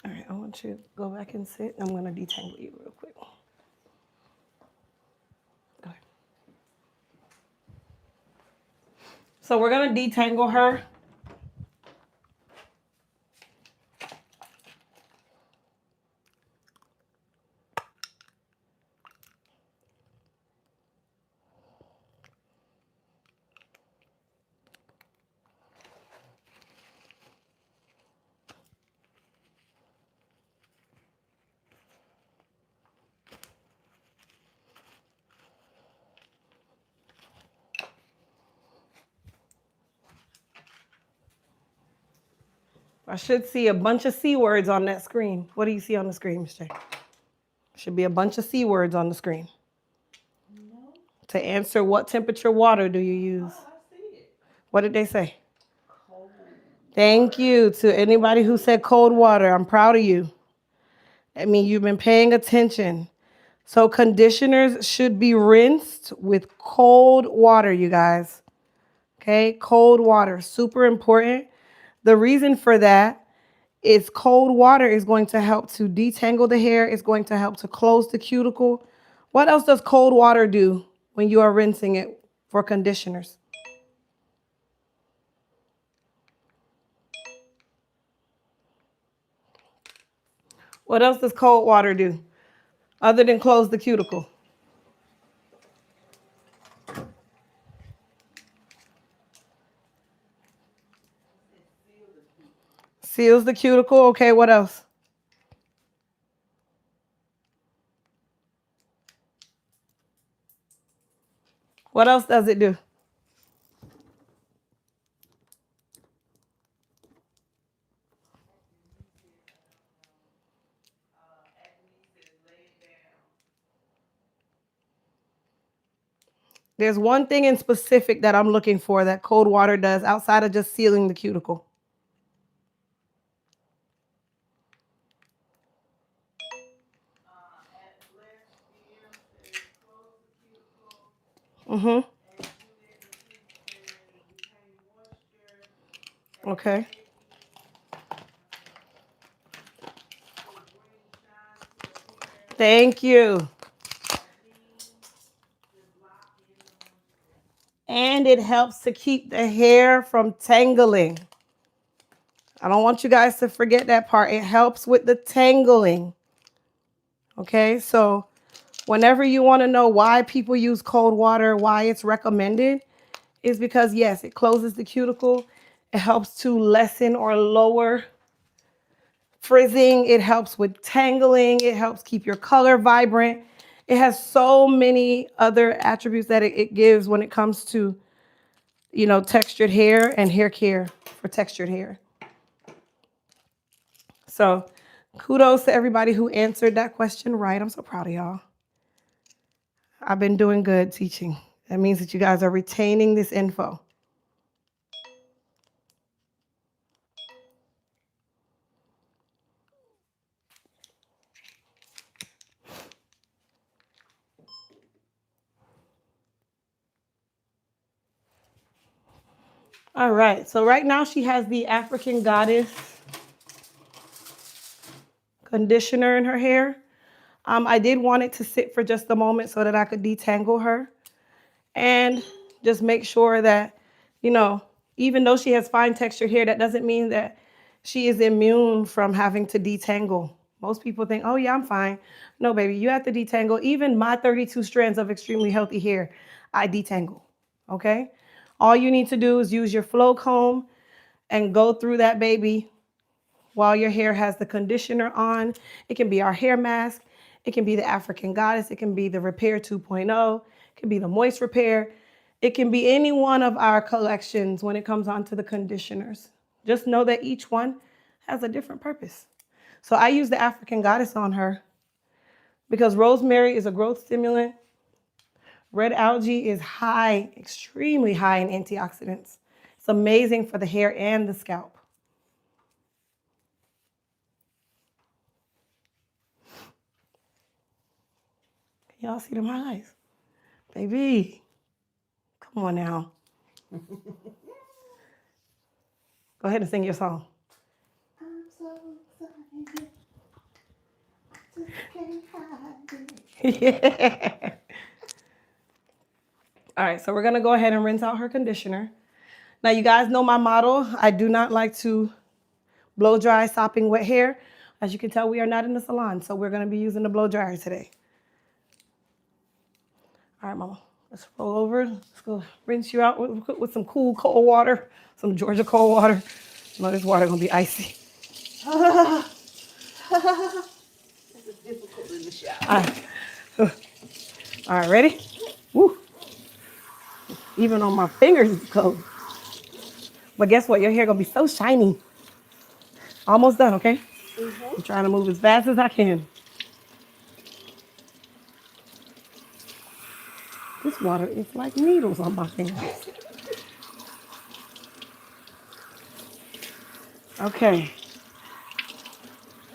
All right, I want you to go back and sit. I'm going to detangle you real quick. Go ahead. So we're going to detangle her. I should see a bunch of C words on that screen. What do you see on the screen, Mr. J? Should be a bunch of C words on the screen. No. To answer, what temperature water do you use? Oh, I see it. What did they say? Cold. Thank you to anybody who said cold water. I'm proud of you. I mean, you've been paying attention. So conditioners should be rinsed with cold water, you guys. Okay, cold water, super important. The reason for that is cold water is going to help to detangle the hair. It's going to help to close the cuticle. What else does cold water do when you are rinsing it for conditioners? What else does cold water do other than close the cuticle? Seals the cuticle. Okay, what else? What else does it do? There's one thing in specific that I'm looking for that cold water does outside of just sealing the cuticle. Mm-hmm. Okay. Thank you. And it helps to keep the hair from tangling. I don't want you guys to forget that part. It helps with the tangling. Okay, so whenever you want to know why people use cold water, why it's recommended, is because, yes, it closes the cuticle. It helps to lessen or lower frizzing. It helps with tangling. It helps keep your color vibrant. It has so many other attributes that it gives when it comes to, you know, textured hair and hair care for textured hair. So kudos to everybody who answered that question right. I'm so proud of y'all. I've been doing good teaching. That means that you guys are retaining this info. All right, so right now she has the African Goddess conditioner in her hair. I did want it to sit for just a moment so that I could detangle her and just make sure that, you know, even though she has fine textured hair, that doesn't mean that she is immune from having to detangle. Most people think, oh yeah, I'm fine. No, baby, you have to detangle. Even my 32 strands of extremely healthy hair, I detangle, okay? All you need to do is use your flow comb and go through that baby while your hair has the conditioner on. It can be our hair mask. It can be the African Goddess. It can be the Repair 2.0. It can be the Moist Repair. It can be any one of our collections when it comes on to the conditioners. Just know that each one has a different purpose. So I use the African Goddess on her because rosemary is a growth stimulant. Red algae is high, extremely high in antioxidants. It's amazing for the hair and the scalp. Can y'all see them eyes? Baby, come on now. Go ahead and sing your song. I'm so excited. I just can't hide it. Yeah. All right, so we're gonna go ahead and rinse out her conditioner. Now you guys know my motto. I do not like to blow dry sopping wet hair. As you can tell, we are not in the salon, so we're gonna be using the blow dryer today. All right, mama, let's roll over. Let's go rinse you out with some cool cold water, some Georgia cold water. I know this water gonna be icy. It's difficult in the shower. All right, ready? Woo. Even on my fingers it's cold. But guess what? Your hair gonna be so shiny. Almost done, okay? Mm-hmm. I'm trying to move as fast as I can. This water is like needles on my fingers. Okay.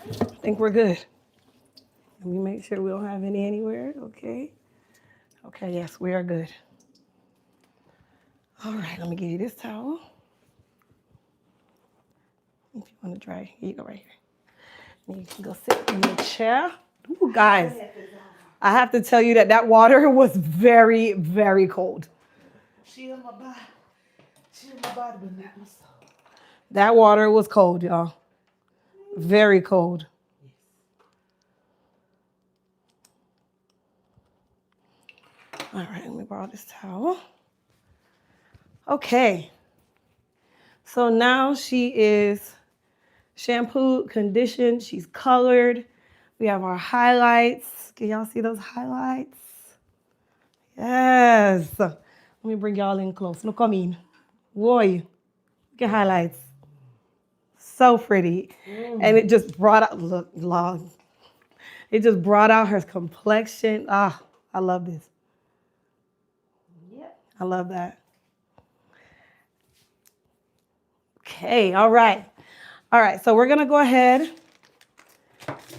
I think we're good. Let me make sure we don't have any anywhere. Okay. Okay, yes, we are good. All right, let me give you this towel. If you want to dry, here you go right here. You can go sit in the chair. Ooh, guys, I have to tell you that that water was very, very cold. Chill my body. Chill my body, but not my soul. That water was cold, y'all. Very cold. All right, let me borrow this towel. Okay. So now she is shampooed, conditioned, she's colored. We have our highlights. Can y'all see those highlights? Yes. Let me bring y'all in close. Look, come in. Boy, look at highlights. So pretty. And it just brought out, look, long. It just brought out her complexion. Ah, I love this. Yep. I love that. Okay, all right. All right, so we're gonna go ahead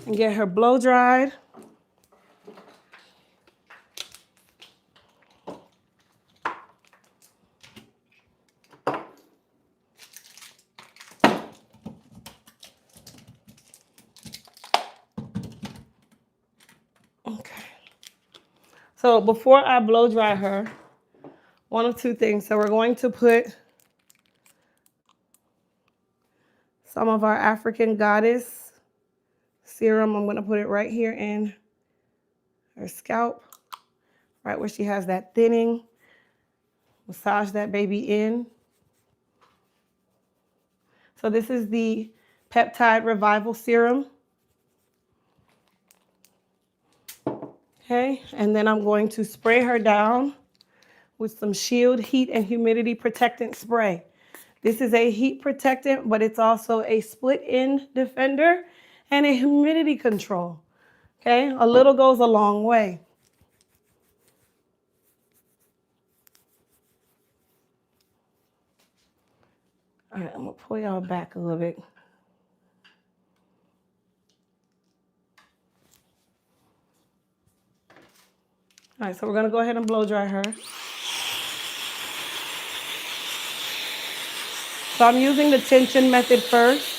and get her blow dried. Okay. So before I blow dry her, one of two things. So we're going to put some of our African goddess serum. I'm going to put it right here in her scalp, right where she has that thinning. Massage that baby in. So this is the Peptide Revival Serum. Okay, and then I'm going to spray her down with some Shield Heat and Humidity Protectant Spray. This is a heat protectant, but it's also a split-end defender and a humidity control. Okay, a little goes a long way. All right, I'm gonna pull y'all back a little bit. All right, so we're gonna go ahead and blow dry her. So I'm using the tension method first.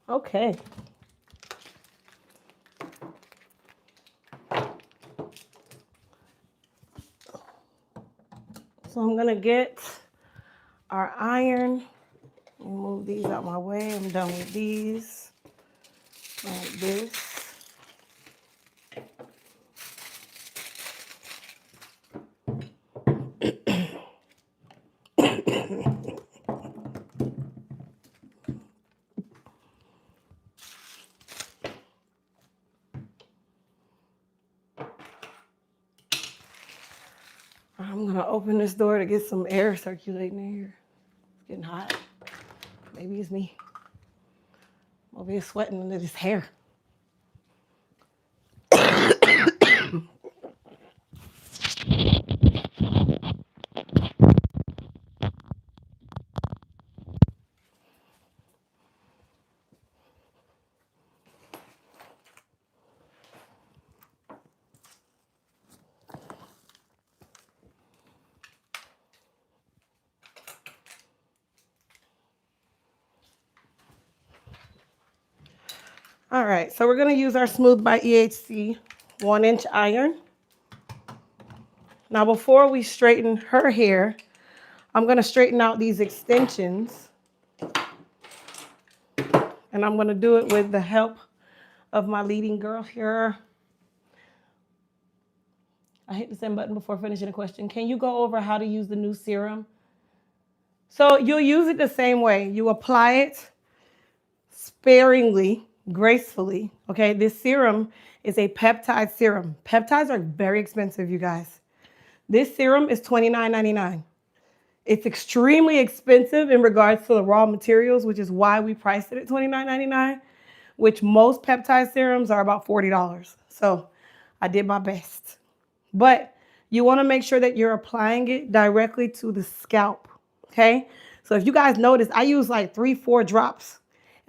Okay. So I'm gonna get our iron. Move these out my way. I'm done with these. Like this. I'm gonna open this door to get some air circulating in here. It's getting hot. Maybe it's me. I'm over here sweating under this hair. All right, so we're gonna use our Smooth by EHC 1-inch iron. Now before we straighten her hair, I'm gonna straighten out these extensions. And I'm gonna do it with the help of my leading girl here. I hit the send button before finishing the question. Can you go over how to use the new serum? So you'll use it the same way. You apply it sparingly, gracefully, okay? This serum is a peptide serum. Peptides are very expensive, you guys. This serum is $29.99. It's extremely expensive in regards to the raw materials, which is why we priced it at $29.99, which most peptide serums are about $40. So I did my best. But you want to make sure that you're applying it directly to the scalp, okay? So if you guys notice, I use like 3-4 drops,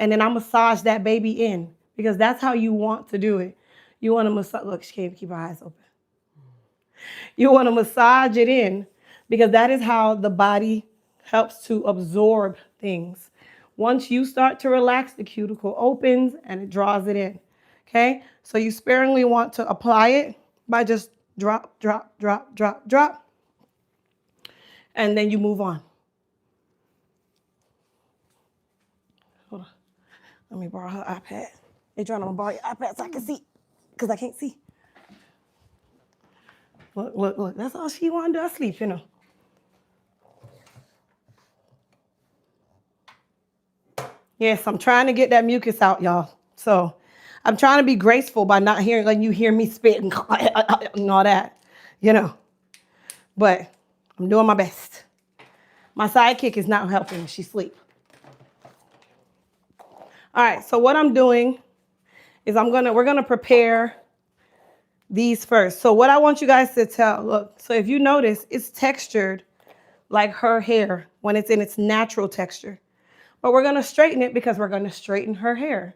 and then I massage that baby in, because that's how you want to do it. You want to massage, look, she can't keep her eyes open. You want to massage it in, because that is how the body helps to absorb things. Once you start to relax, the cuticle opens and it draws it in, okay? So you sparingly want to apply it by just drop, drop, drop, drop, drop, and then you move on. Hold on. Let me borrow her iPad. Adriana, I'm gonna borrow your iPad so I can see, because I can't see. Look, look, look. That's all she want to do. I sleep, you know. Yes, I'm trying to get that mucus out, y'all. So I'm trying to be graceful by not letting you hear me spit and all that, you know. But I'm doing my best. My sidekick is not helping. She's asleep. All right, so what I'm doing is we're gonna prepare these first. So what I want you guys to tell, look, so if you notice, it's textured like her hair when it's in its natural texture. But we're gonna straighten it because we're gonna straighten her hair.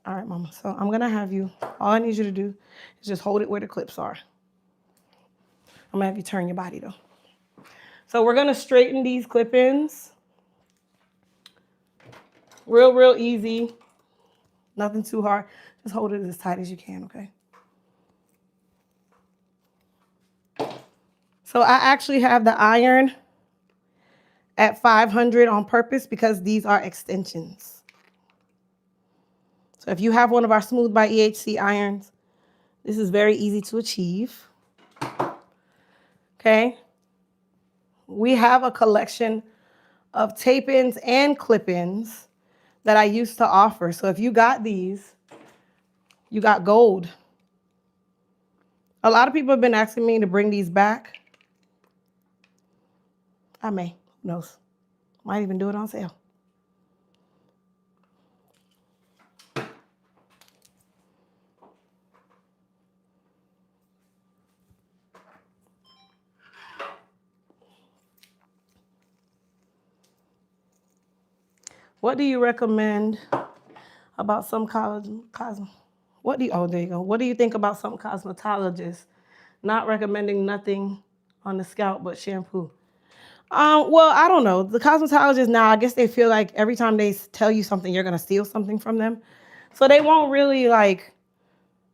All right, mama, so I'm gonna have you, all I need you to do is just hold it where the clips are. I'm gonna have you turn your body though. So we're gonna straighten these clip-ins. Real, real easy. Nothing too hard. Just hold it as tight as you can, okay? So I actually have the iron at 500 on purpose because these are extensions. So if you have one of our Smooth by EHC irons, this is very easy to achieve. Okay? We have a collection of tape-ins and clip-ins that I used to offer. So if you got these, you got gold. A lot of people have been asking me to bring these back. I may, who knows? Might even do it on sale. What do you recommend about some what do you think about some cosmetologists not recommending nothing on the scalp but shampoo? Well, I don't know. The cosmetologists now, I guess they feel like every time they tell you something, you're gonna steal something from them. So they won't really like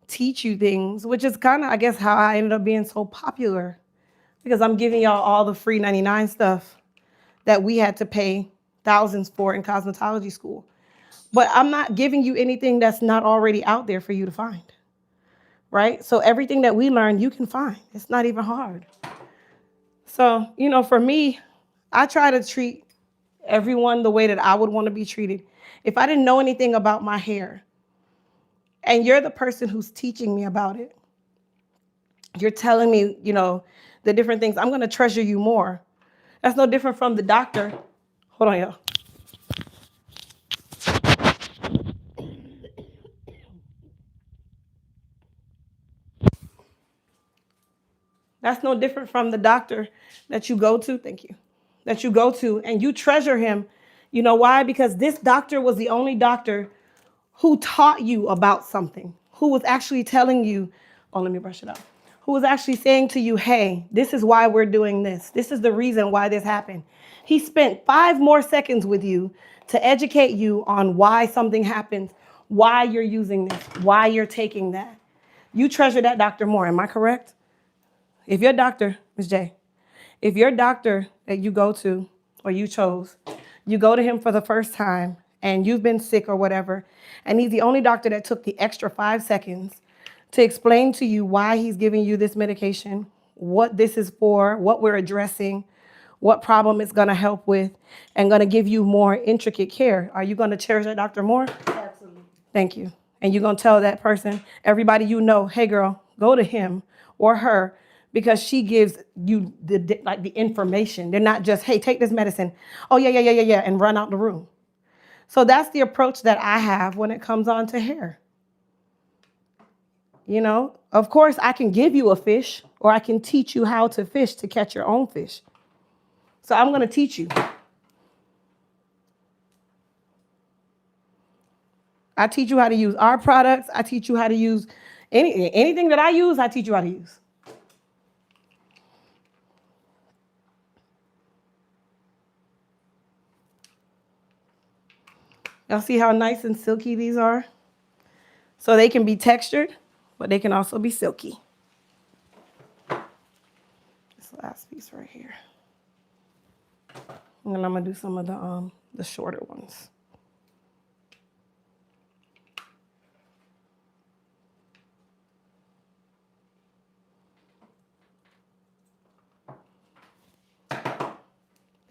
teach you things, which is kind of, I guess, how I ended up being so popular because I'm giving y'all all the free 99 stuff that we had to pay thousands for in cosmetology school. But I'm not giving you anything that's not already out there for you to find, right? So everything that we learn, you can find. It's not even hard. So, for me, I try to treat everyone the way that I would want to be treated. If I didn't know anything about my hair and you're the person who's teaching me about it, you're telling me, the different things, I'm going to treasure you more. That's no different from the doctor. Hold on, y'all. That's no different from the doctor that you go to. Thank you. That you go to and you treasure him. You know why? Because this doctor was the only doctor who taught you about something, who was actually telling you, oh, let me brush it out, who was actually saying to you, hey, this is why we're doing this. This is the reason why this happened. He spent 5 more seconds with you to educate you on why something happens, why you're using this, why you're taking that. You treasure that doctor more. Am I correct? If your doctor, Ms. J, if your doctor that you go to or you chose, you go to him for the first time and you've been sick or whatever, and he's the only doctor that took the extra 5 seconds to explain to you why he's giving you this medication, what this is for, what we're addressing, what problem it's going to help with, and going to give you more intricate care. Are you going to cherish that doctor more? Absolutely. Thank you. And you're going to tell that person, everybody you know, hey, girl, go to him or her because she gives you the information. They're not just, hey, take this medicine. Oh, yeah, and run out the room. So that's the approach that I have when it comes on to hair. Of course, I can give you a fish or I can teach you how to fish to catch your own fish. So I'm going to teach you. I teach you how to use our products. I teach you how to use anything that I use, I teach you how to use. Y'all see how nice and silky these are? So they can be textured, but they can also be silky. This last piece right here. And then I'm gonna do some of the shorter ones.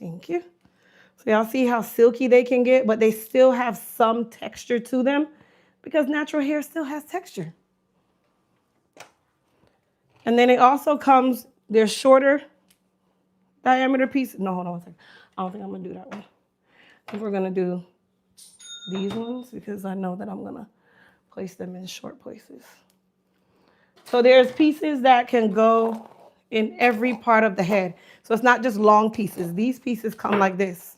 Thank you. So y'all see how silky they can get, but they still have some texture to them because natural hair still has texture. And then it also comes, they're shorter diameter pieces. No, hold on one second. I don't think I'm gonna do that one. I think we're gonna do these ones because I know that I'm gonna place them in short places. So there's pieces that can go in every part of the head. So it's not just long pieces. These pieces come like this.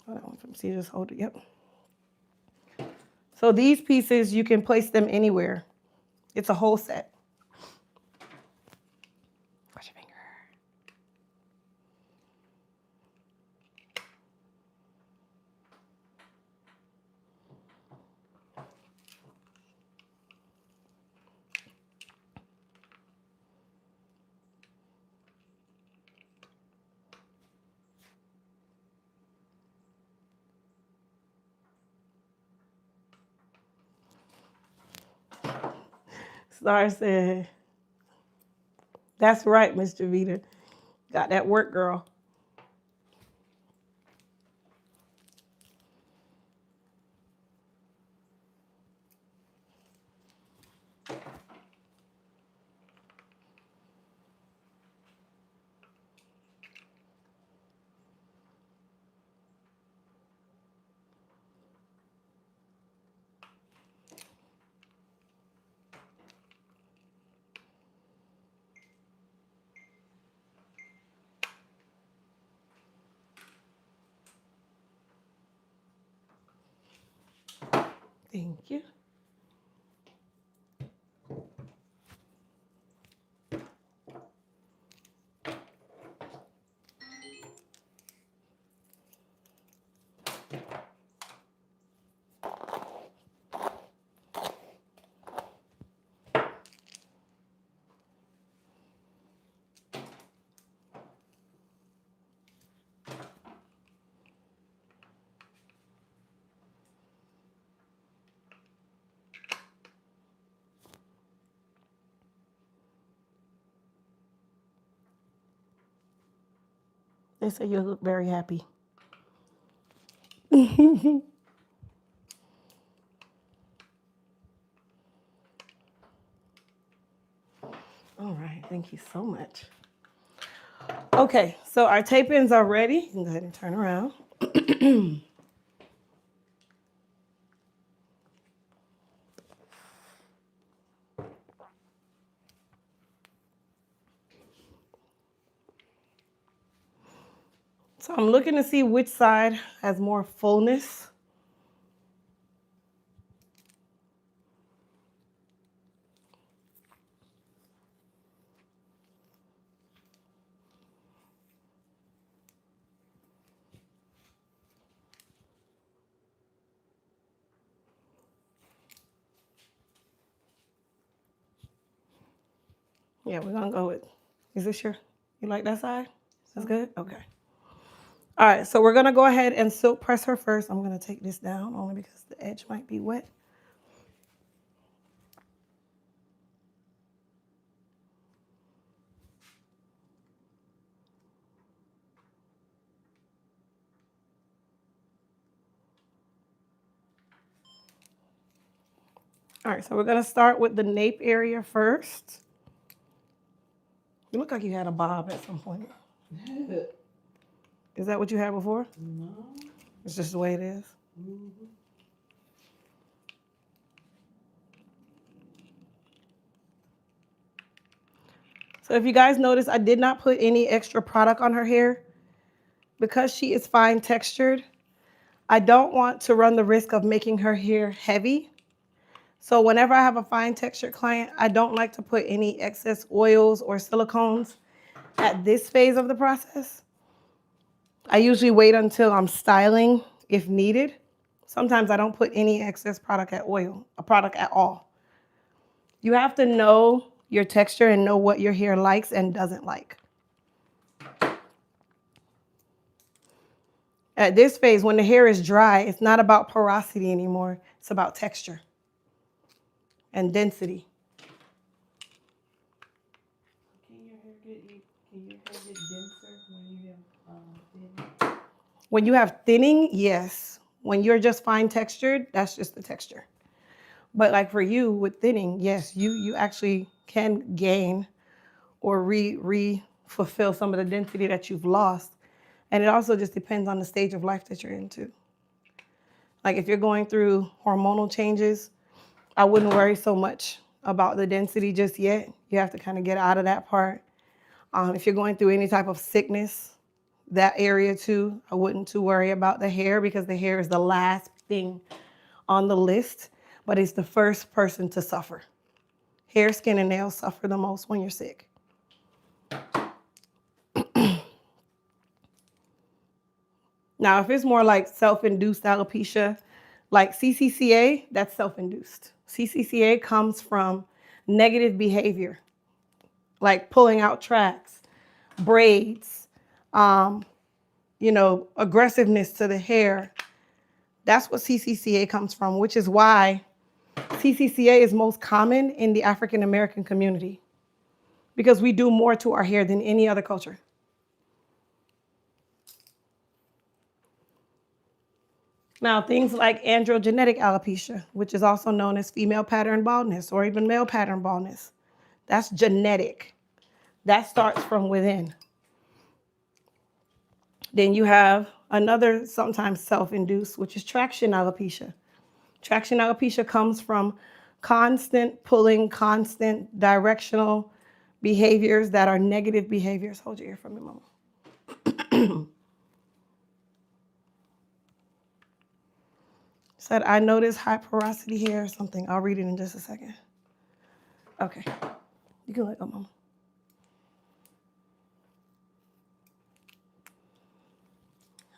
Hold on, see, just hold it, yep. So these pieces, you can place them anywhere. It's a whole set. Watch your finger. Star said, that's right, Miss Javita. Got that work, girl. Thank you. They say you look very happy. All right, thank you so much. Okay, so our tape-ins are ready. You can go ahead and turn around. So I'm looking to see which side has more fullness. Yeah, we're gonna go with, is this your, you like that side? That's good? Okay. All right, so we're gonna go ahead and silk press her first. I'm gonna take this down only because the edge might be wet. All right, so we're gonna start with the nape area first. You look like you had a bob at some point. Is that what you had before? No. It's just the way it is. Mm-hmm. So if you guys notice, I did not put any extra product on her hair. Because she is fine textured, I don't want to run the risk of making her hair heavy. So whenever I have a fine textured client, I don't like to put any excess oils or silicones at this phase of the process. I usually wait until I'm styling if needed. Sometimes I don't put any excess product at all. You have to know your texture and know what your hair likes and doesn't like. At this phase, when the hair is dry, it's not about porosity anymore. It's about texture and density. Can your hair get denser when you have thinning? When you have thinning, yes. When you're just fine textured, that's just the texture. But like for you with thinning, yes, you actually can gain or fulfill some of the density that you've lost. And it also just depends on the stage of life that you're into. Like if you're going through hormonal changes, I wouldn't worry so much about the density just yet. You have to kind of get out of that part. If you're going through any type of sickness, that area too, I wouldn't too worry about the hair because the hair is the last thing on the list, but it's the first person to suffer. Hair, skin, and nails suffer the most when you're sick. Now, if it's more like self-induced alopecia, like CCCA, that's self-induced. CCCA comes from negative behavior, like pulling out tracks, braids, aggressiveness to the hair. That's what CCCA comes from, which is why CCCA is most common in the African American community because we do more to our hair than any other culture. Now, things like androgenetic alopecia, which is also known as female pattern baldness or even male pattern baldness, that's genetic. That starts from within. Then you have another sometimes self-induced, which is traction alopecia. Traction alopecia comes from constant pulling, constant directional behaviors that are negative behaviors. Hold your ear for me, Mama. Said, I noticed high porosity hair or something. I'll read it in just a second. Okay. You can let go, Mama.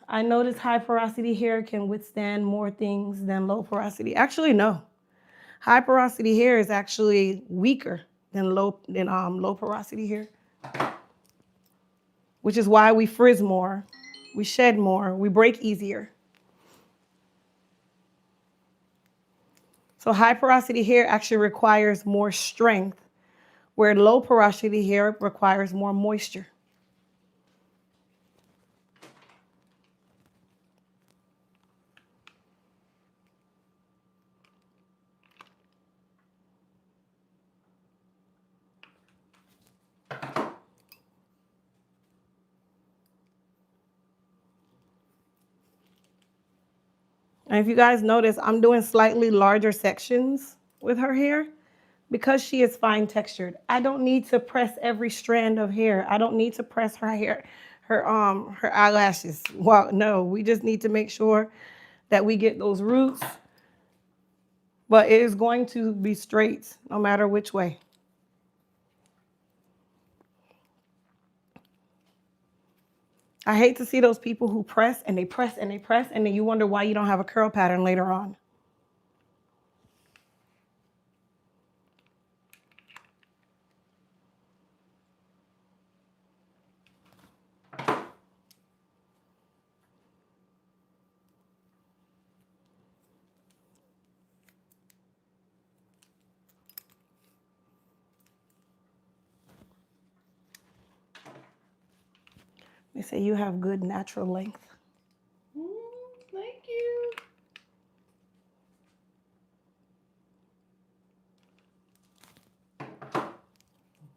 I noticed high porosity hair can withstand more things than low porosity. Actually, no. High porosity hair is actually weaker than low porosity hair, which is why we frizz more, we shed more, we break easier. So high porosity hair actually requires more strength, where low porosity hair requires more moisture. And if you guys notice, I'm doing slightly larger sections with her hair because she is fine textured. I don't need to press every strand of hair. I don't need to press her hair, her eyelashes. Well, no, we just need to make sure that we get those roots, but it is going to be straight no matter which way. I hate to see those people who press and they press and they press, and then you wonder why you don't have a curl pattern later on. They say you have good natural length. Thank you.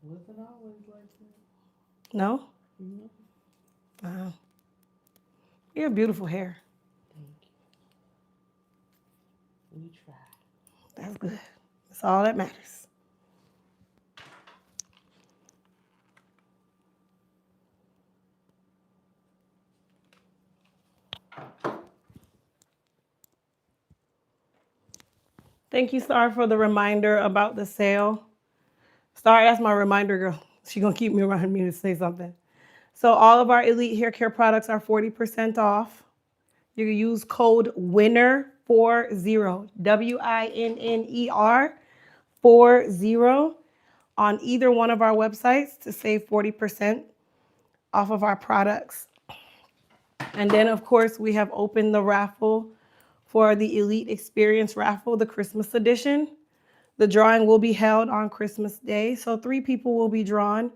Wasn't always like that. No? No. Wow. You have beautiful hair. Thank you. We try. That's good. That's all that matters. Thank you, Star, for the reminder about the sale. Star, that's my reminder, girl. She's going to keep me reminding me to say something. So all of our Elite hair care products are 40% off. You can use code WINNER40, WINNER 40 on either one of our websites to save 40% off of our products. And then, of course, we have opened the raffle for the Elite Experience Raffle, the Christmas edition. The drawing will be held on Christmas Day, so 3 people will be drawn.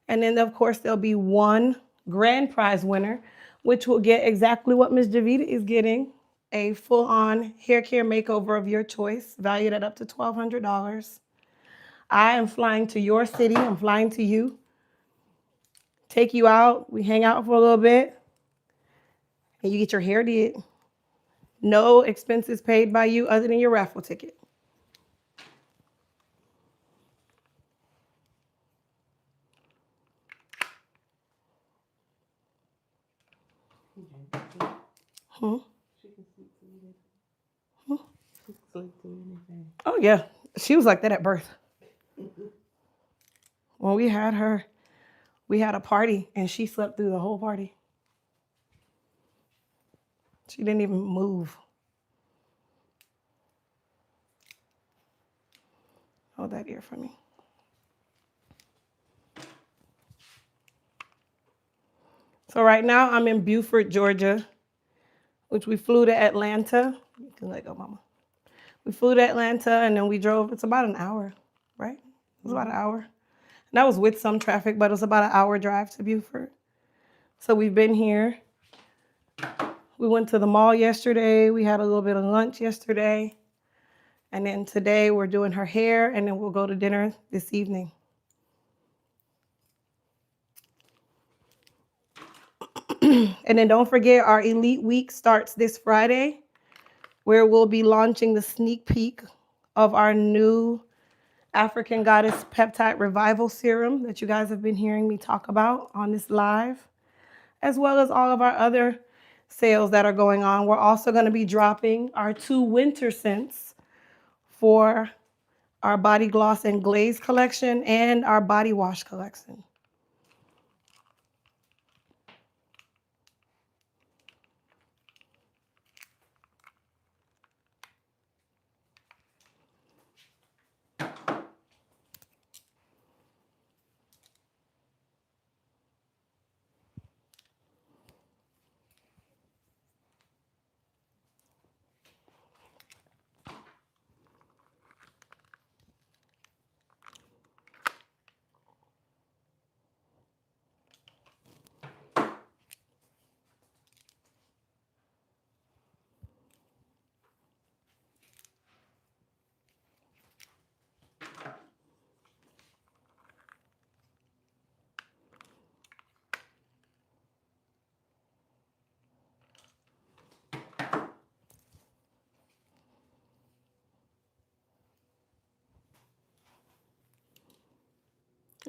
And then, of course, there'll be one grand prize winner, which will get exactly what Ms. Javita is getting, a full-on hair care makeover of your choice, valued at up to $1,200. I am flying to your city. I'm flying to you. Take you out. We hang out for a little bit, and you get your hair did. No expenses paid by you other than your raffle ticket. Hmm? She can sleep through anything. She can sleep through anything. Oh, yeah. She was like that at birth. When we had her, we had a party, and she slept through the whole party. She didn't even move. Hold that ear for me. So right now I'm in Buford, Georgia, which we flew to Atlanta. You can let go, mama. We flew to Atlanta, and then we drove. It's about an hour, right? It was about an hour. And that was with some traffic, but it was about an hour drive to Buford. So we've been here. We went to the mall yesterday. We had a little bit of lunch yesterday. And then today we're doing her hair, and then we'll go to dinner this evening. And then don't forget, our Elite Week starts this Friday, where we'll be launching the sneak peek of our new African Goddess Peptide Revival Serum that you guys have been hearing me talk about on this live, as well as all of our other sales that are going on. We're also going to be dropping our 2 winter scents for our body gloss and glaze collection and our body wash collection.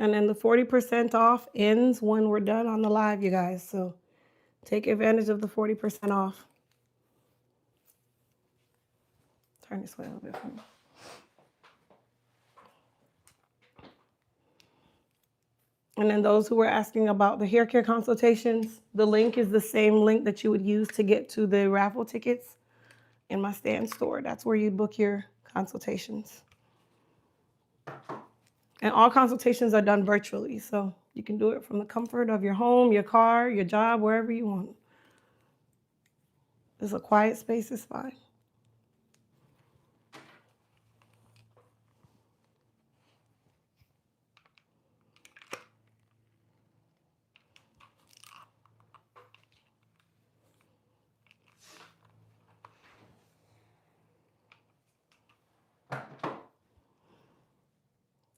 And then the 40% off ends when we're done on the live, you guys. So take advantage of the 40% off. Turn this way a little bit for me. And then those who were asking about the hair care consultations, the link is the same link that you would use to get to the raffle tickets in my stand store. That's where you book your consultations. And all consultations are done virtually, so you can do it from the comfort of your home, your car, your job, wherever you want. It's a quiet space, it's fine.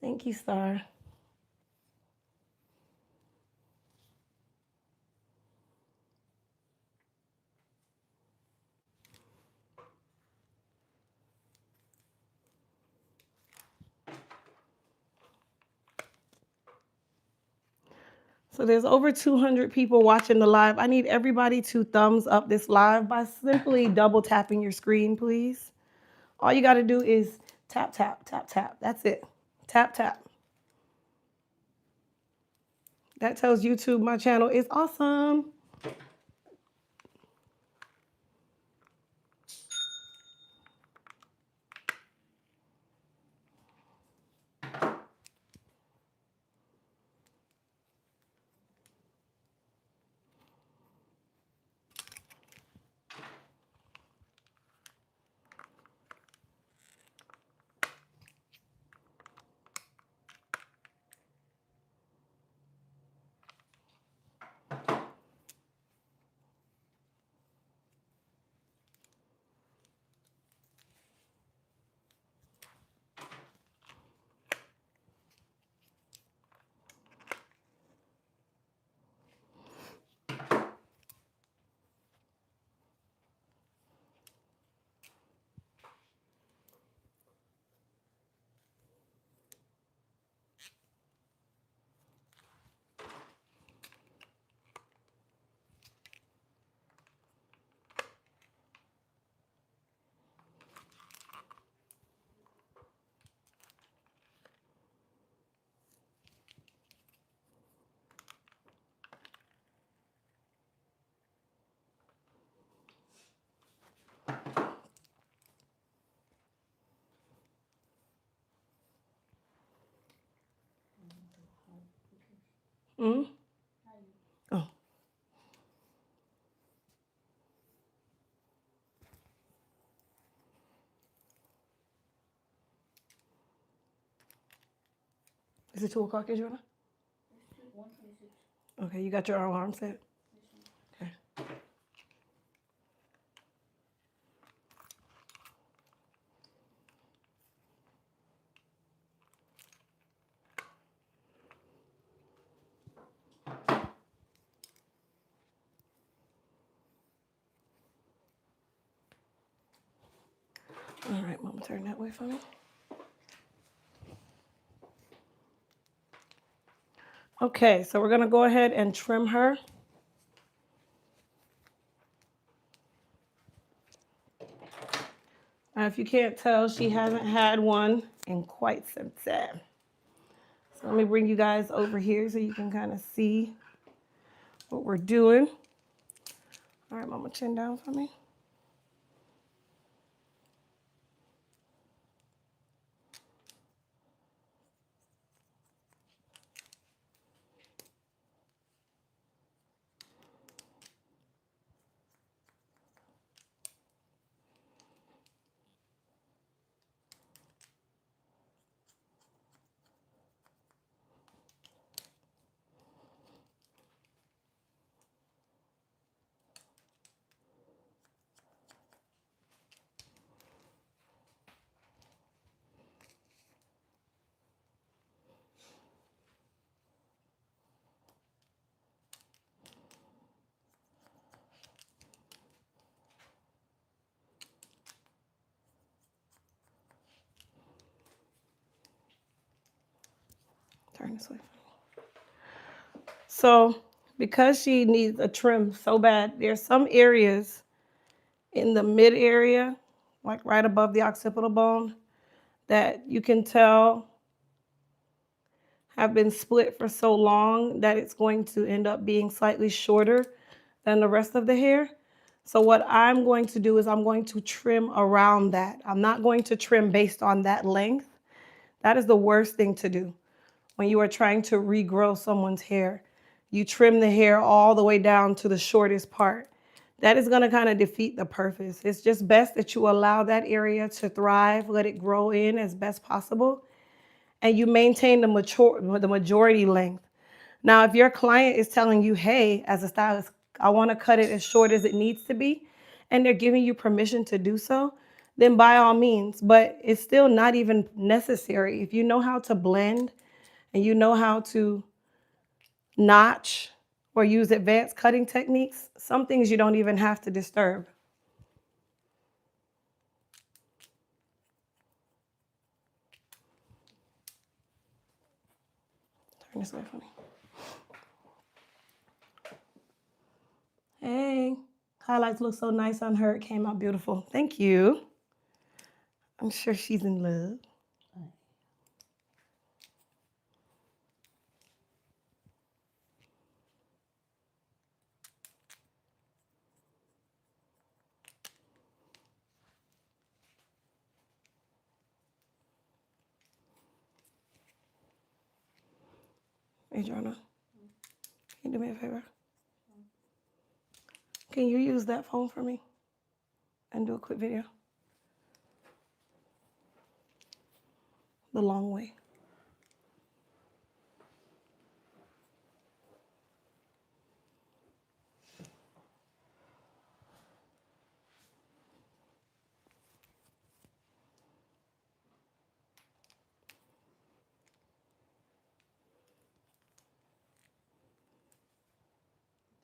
Thank you, Star. So there's over 200 people watching the live. I need everybody to thumbs up this live by simply double tapping your screen, please. All you got to do is tap, tap, tap, tap. That's it. Tap, tap. That tells YouTube my channel is awesome. Mm-hmm. Oh. Is it 2 o'clock, Adriana? 126. Okay, you got your alarm set? Okay. All right, Mama, turn that way for me. Okay, so we're gonna go ahead and trim her. If you can't tell, she hasn't had one in quite some time. So let me bring you guys over here so you can kind of see what we're doing. All right, Mama, chin down for me. Turn this way. So because she needs a trim so bad, there's some areas in the mid area, like right above the occipital bone, that you can tell have been split for so long that it's going to end up being slightly shorter than the rest of the hair. So what I'm going to do is I'm going to trim around that. I'm not going to trim based on that length. That is the worst thing to do when you are trying to regrow someone's hair. You trim the hair all the way down to the shortest part. That is going to kind of defeat the purpose. It's just best that you allow that area to thrive, let it grow in as best possible, and you maintain the majority length. Now, if your client is telling you, hey, as a stylist, I want to cut it as short as it needs to be, and they're giving you permission to do so, then by all means, but it's still not even necessary. If you know how to blend and you know how to notch or use advanced cutting techniques, some things you don't even have to disturb. Turn this way for me. Hey, highlights look so nice on her. It came out beautiful. Thank you. I'm sure she's in love. Adriana, can you do me a favor? Can you use that phone for me and do a quick video? The long way.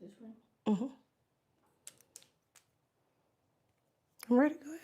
This one? Mm-hmm. I'm ready. Go ahead.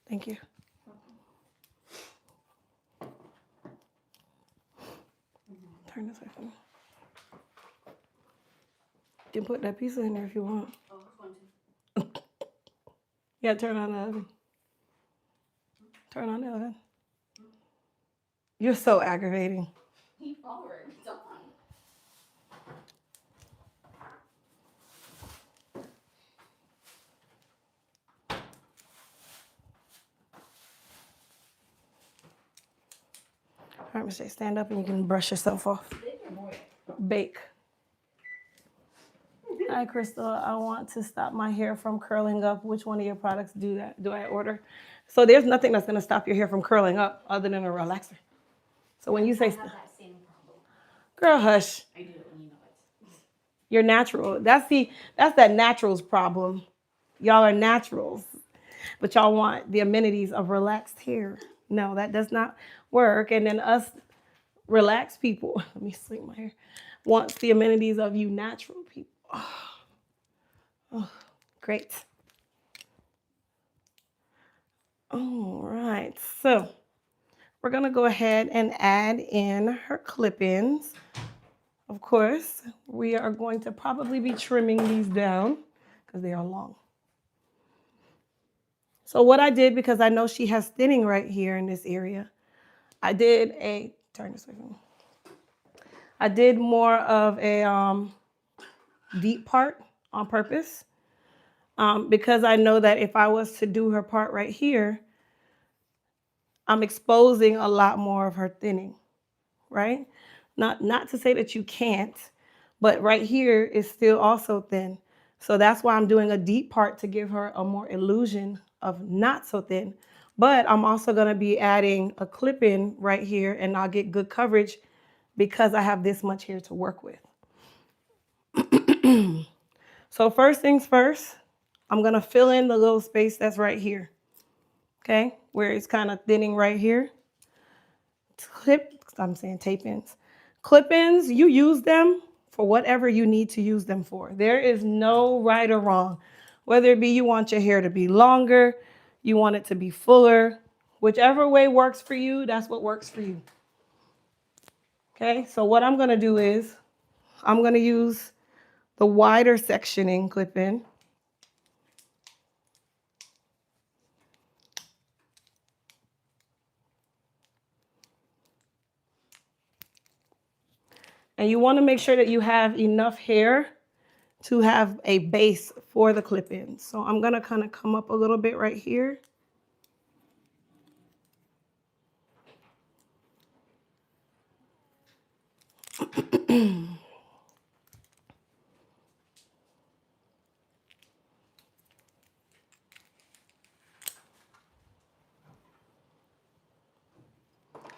Thank you. Turn this way for me. You can put that pizza in there if you want. Oh, I was going to. Yeah, turn on the oven. Turn on the oven. You're so aggravating. He forward. It's on. All right, Miss J, stand up and you can brush yourself off. Bake. Hi, Crystal. I want to stop my hair from curling up. Which one of your products do that? Do I order? So there's nothing that's going to stop your hair from curling up other than a relaxer. So when you say, I have that same problem. girl, hush. I do, and you know it. You're natural. That's that naturals problem. Y'all are naturals, but y'all want the amenities of relaxed hair. No, that does not work. And then us relaxed people, let me sleep my hair, wants the amenities of you natural people. Oh, great. All right, so we're gonna go ahead and add in her clip-ins. Of course, we are going to probably be trimming these down because they are long. So what I did, because I know she has thinning right here in this area, I did turn this way for me. I did more of a deep part on purpose because I know that if I was to do her part right here, I'm exposing a lot more of her thinning, right? Not to say that you can't, but right here is still also thin. So that's why I'm doing a deep part to give her a more illusion of not so thin. But I'm also going to be adding a clip in right here, and I'll get good coverage because I have this much hair to work with. So first things first, I'm going to fill in the little space that's right here, okay, where it's kind of thinning right here. Tape-ins. Clip-ins, you use them for whatever you need to use them for. There is no right or wrong. Whether it be you want your hair to be longer, you want it to be fuller, whichever way works for you, that's what works for you. Okay, so what I'm going to do is I'm going to use the wider sectioning clip-in. And you want to make sure that you have enough hair to have a base for the clip-in. So I'm going to kind of come up a little bit right here.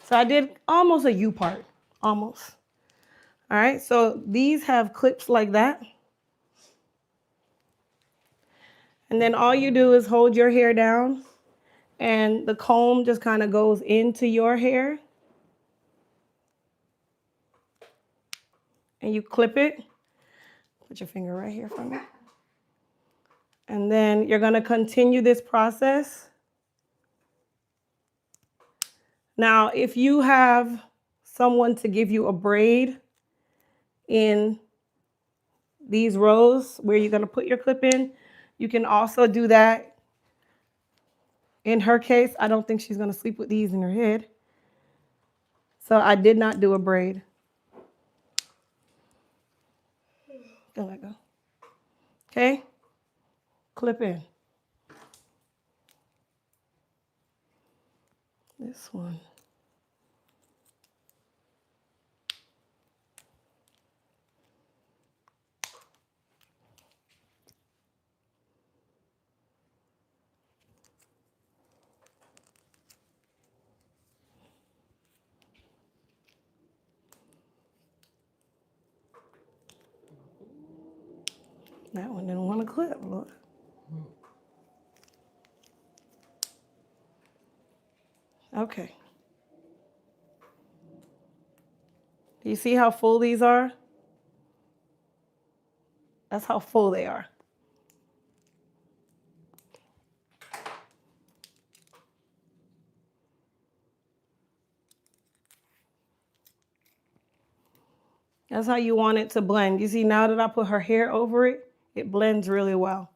So I did almost a U part, almost. All right, so these have clips like that. And then all you do is hold your hair down and the comb just kind of goes into your hair. And you clip it. Put your finger right here for me. And then you're gonna continue this process. Now, if you have someone to give you a braid in these rows where you're gonna put your clip in, you can also do that. In her case, I don't think she's gonna sleep with these in her head. So I did not do a braid. Go let go. Okay? Clip in. This one. That one didn't want to clip, Lord. Okay. Do you see how full these are? That's how full they are. That's how you want it to blend. You see, now that I put her hair over it, it blends really well.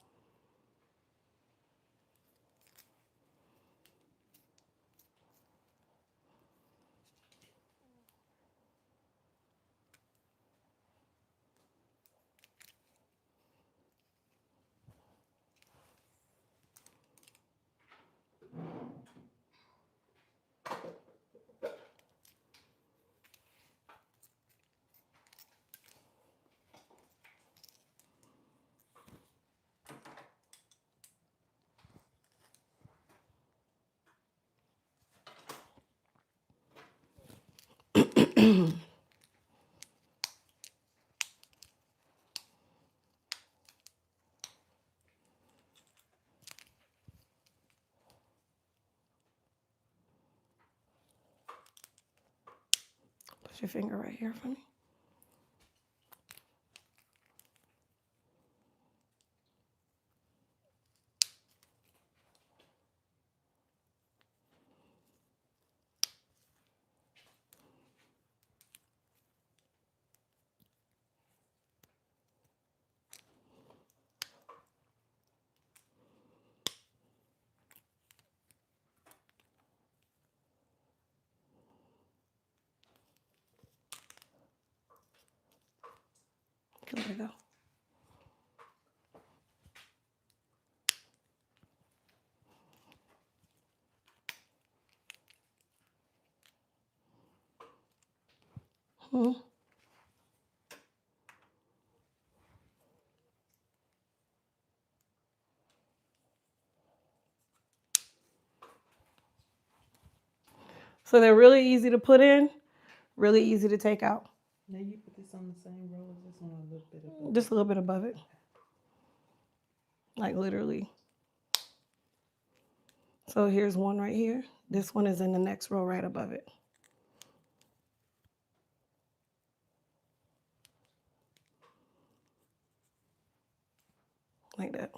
Put your finger right here for me. There we go. Hmm. So they're really easy to put in, really easy to take out. Now you put this on the same row as this one, a little bit above. Just a little bit above it. Like literally. So here's one right here. This one is in the next row right above it. Like that.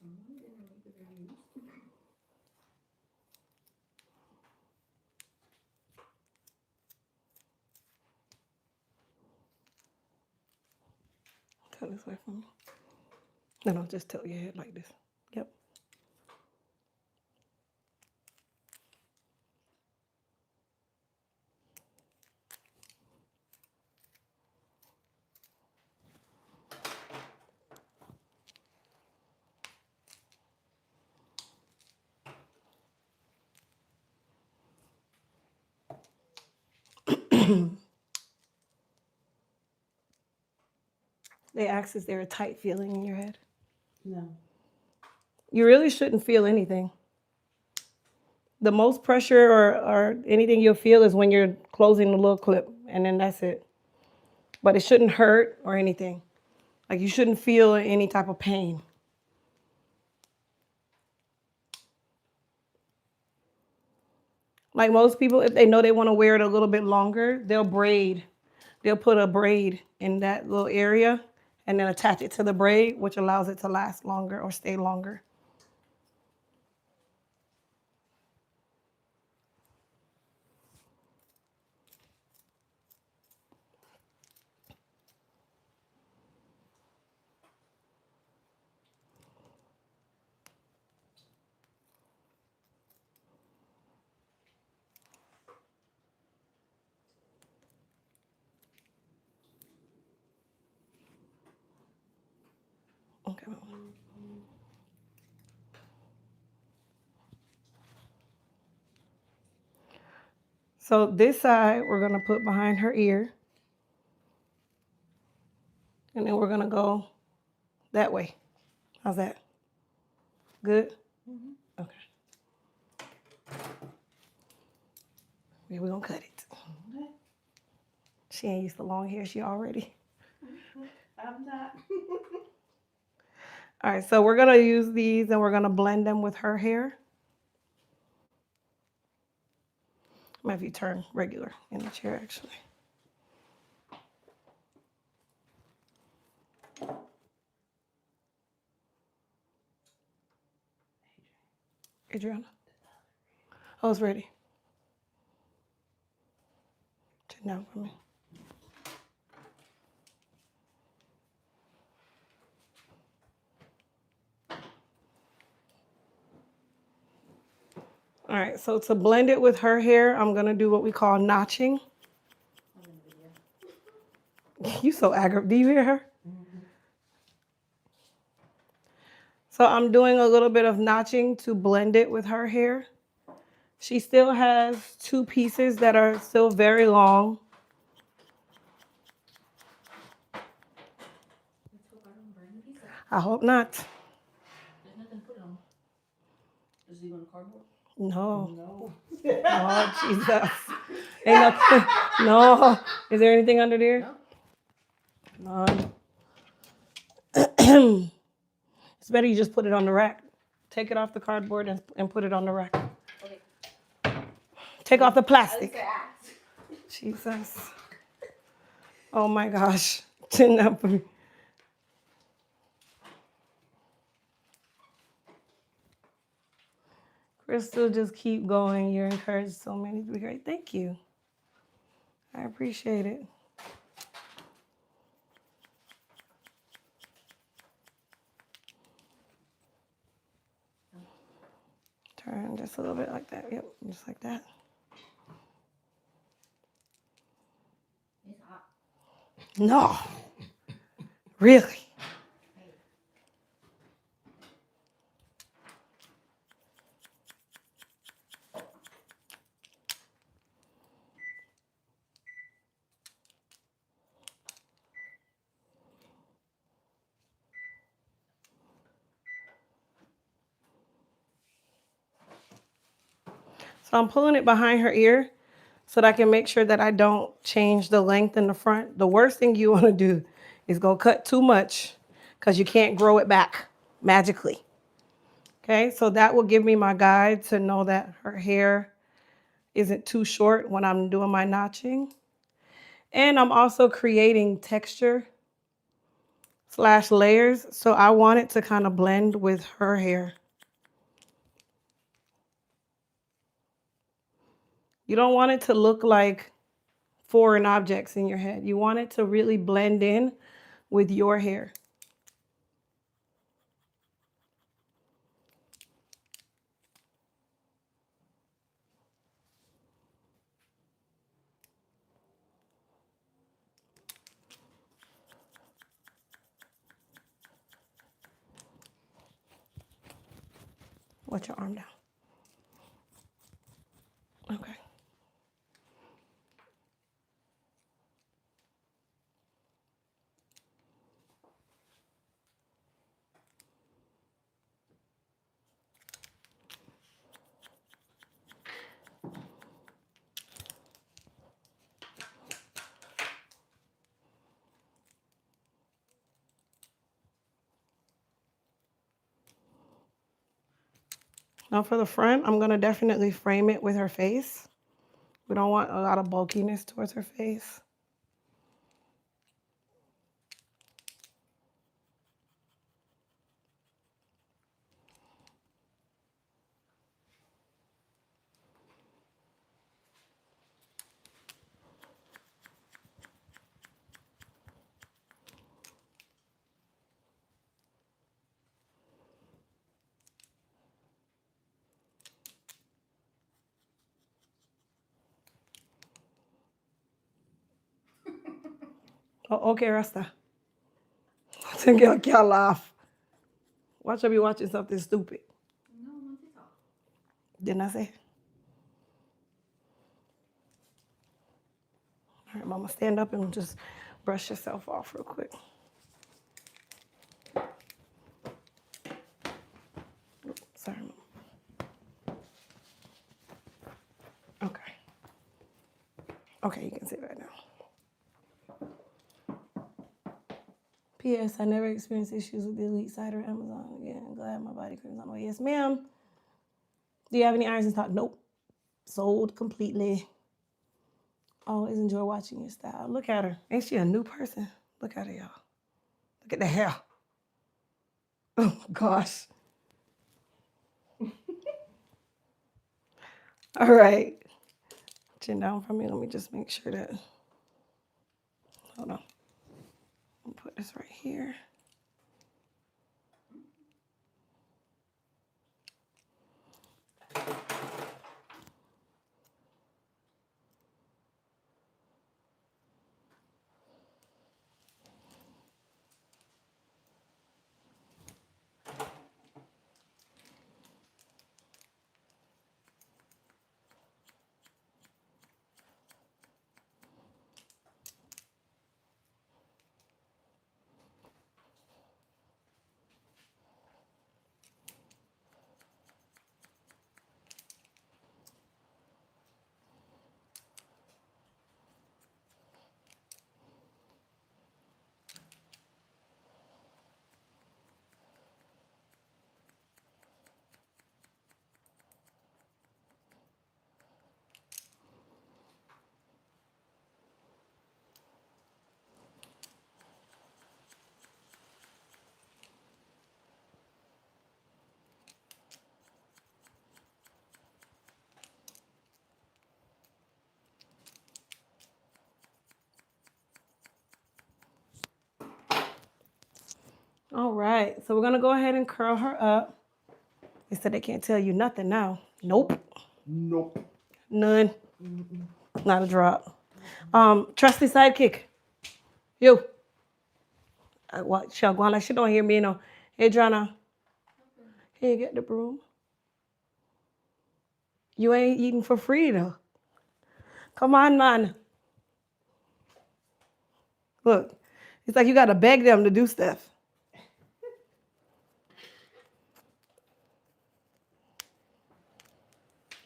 Someone didn't read the reviews. Cut this way from me. No, just tilt your head like this. Yep. They ask, is there a tight feeling in your head? No. You really shouldn't feel anything. The most pressure or anything you'll feel is when you're closing the little clip, and then that's it. But it shouldn't hurt or anything. Like you shouldn't feel any type of pain. Like most people, if they know they want to wear it a little bit longer, they'll braid. They'll put a braid in that little area and then attach it to the braid, which allows it to last longer or stay longer. Okay. So this side, we're going to put behind her ear. And then we're going to go that way. How's that? Good? Mm-hmm. Okay. Yeah, we're going to cut it. Okay. She ain't used to long hair. She already. I'm not. All right, so we're going to use these and we're going to blend them with her hair. Might if you turn regular in the chair, actually. Adriana. Oh, it's ready. Turn down for me. right, so to blend it with her hair, I'm gonna do what we call notching. You so aggravated. Do you hear her? So I'm doing a little bit of notching to blend it with her hair. She still has 2 pieces that are still very long. Let's hope I don't burn the pizza. I hope not. There's nothing to put it on. Is he on cardboard? No. No. Oh, Jesus. Ain't nothing. No. Is there anything under there? No. None. It's better you just put it on the rack. Take it off the cardboard and put it on the rack. Okay. Take off the At plastic. least I asked. Jesus. Oh my gosh. Didn't that for me? Crystal, just keep going. You're encouraged so many to be great. Thank you. I appreciate it. Turn just a little bit like that. Yep, just like that. It's hot. No. Really? So I'm pulling it behind her ear so that I can make sure that I don't change the length in the front. The worst thing you want to do is go cut too much because you can't grow it back magically. Okay, so that will give me my guide to know that her hair isn't too short when I'm doing my notching. And I'm also creating texture / layers. So I want it to kind of blend with her hair. You don't want it to look like foreign objects in your head. You want it to really blend in with your hair. Let your arm down. Okay. Now for the front, I'm gonna definitely frame it with her face. We don't want a lot of bulkiness towards her face. Oh, okay, Rasta. I think y'all laugh. Watch her be watching something stupid. No, on TikTok. Didn't I say? All right, mama, stand up and just brush yourself off real quick. Sorry, mama. Okay. Okay, you can sit right now. P.S. I never experienced issues with the Elite site or Amazon. Again, I'm glad my body cream is on the way. Yes, ma'am. Do you have any irons in stock? Nope. Sold completely. Always enjoy watching your style. Look at her. Ain't she a new person? Look at her, y'all. Look at the hair. Oh, my gosh. All right. Chin down for me. Let me just make sure that. Hold on. I'll put this right here. All right, so we're gonna go ahead and curl her up. They said they can't tell you nothing now. Nope. Nope. None. Not a drop. Trusty sidekick. You. What? Shagwan, like she don't hear me, no. Hey, Jana. Here, get the broom. You ain't eating for free, though. Come on, man. Look, it's like you gotta beg them to do stuff.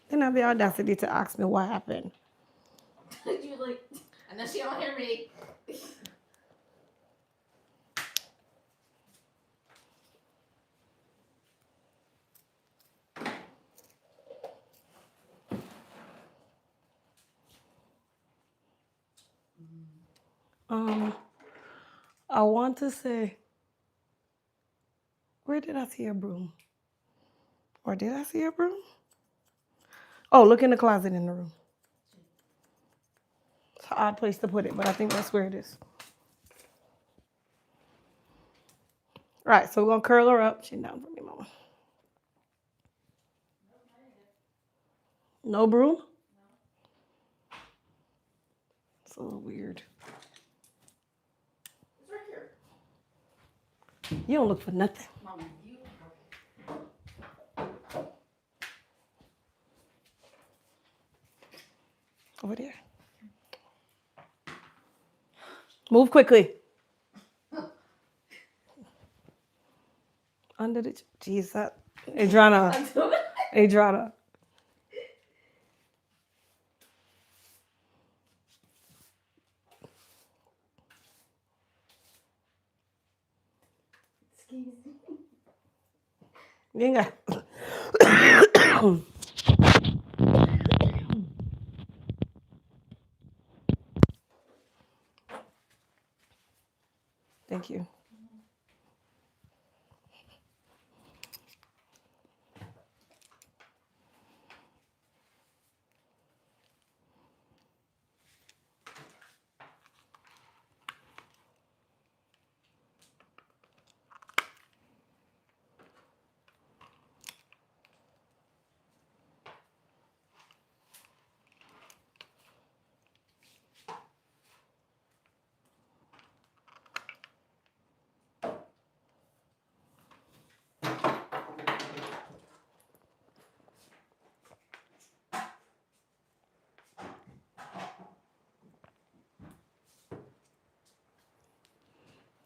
They don't have the audacity to ask me what happened. You like, and then she don't hear me. I want to say, where did I see a broom? Or did I see a broom? Oh, look in the closet in the room. It's an odd place to put it, but I think that's where it is. All right, so we're gonna curl her up. Chin down for me, mama. No broom? It's a little weird. It's right here. You don't look for nothing. Mama, you. Over there. Move quickly. Under the... Jeez, that... Adriana. Adriana. Excuse me. Venga. Thank you.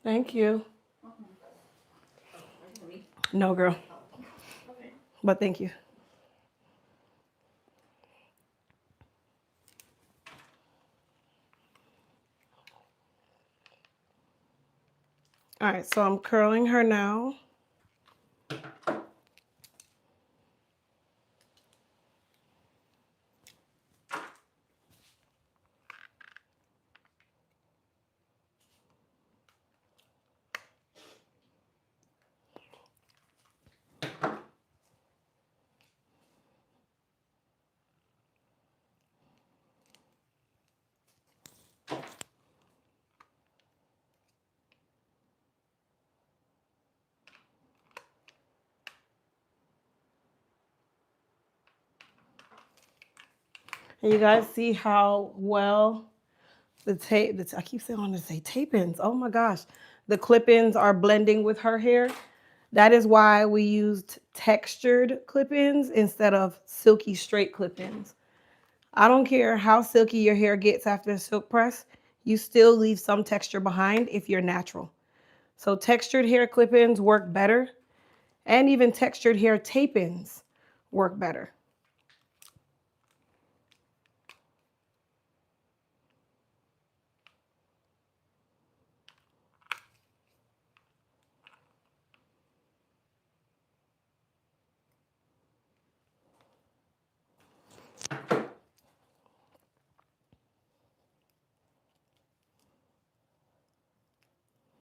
Thank you. No, girl. But thank you. All right, so I'm curling her now. And you guys see how well the tape, I keep saying I want to say tape-ins. Oh my gosh. The clip-ins are blending with her hair. That is why we used textured clip-ins instead of silky straight clip-ins. I don't care how silky your hair gets after a silk press, you still leave some texture behind if you're natural. So textured hair clip-ins work better, and even textured hair tape-ins work better.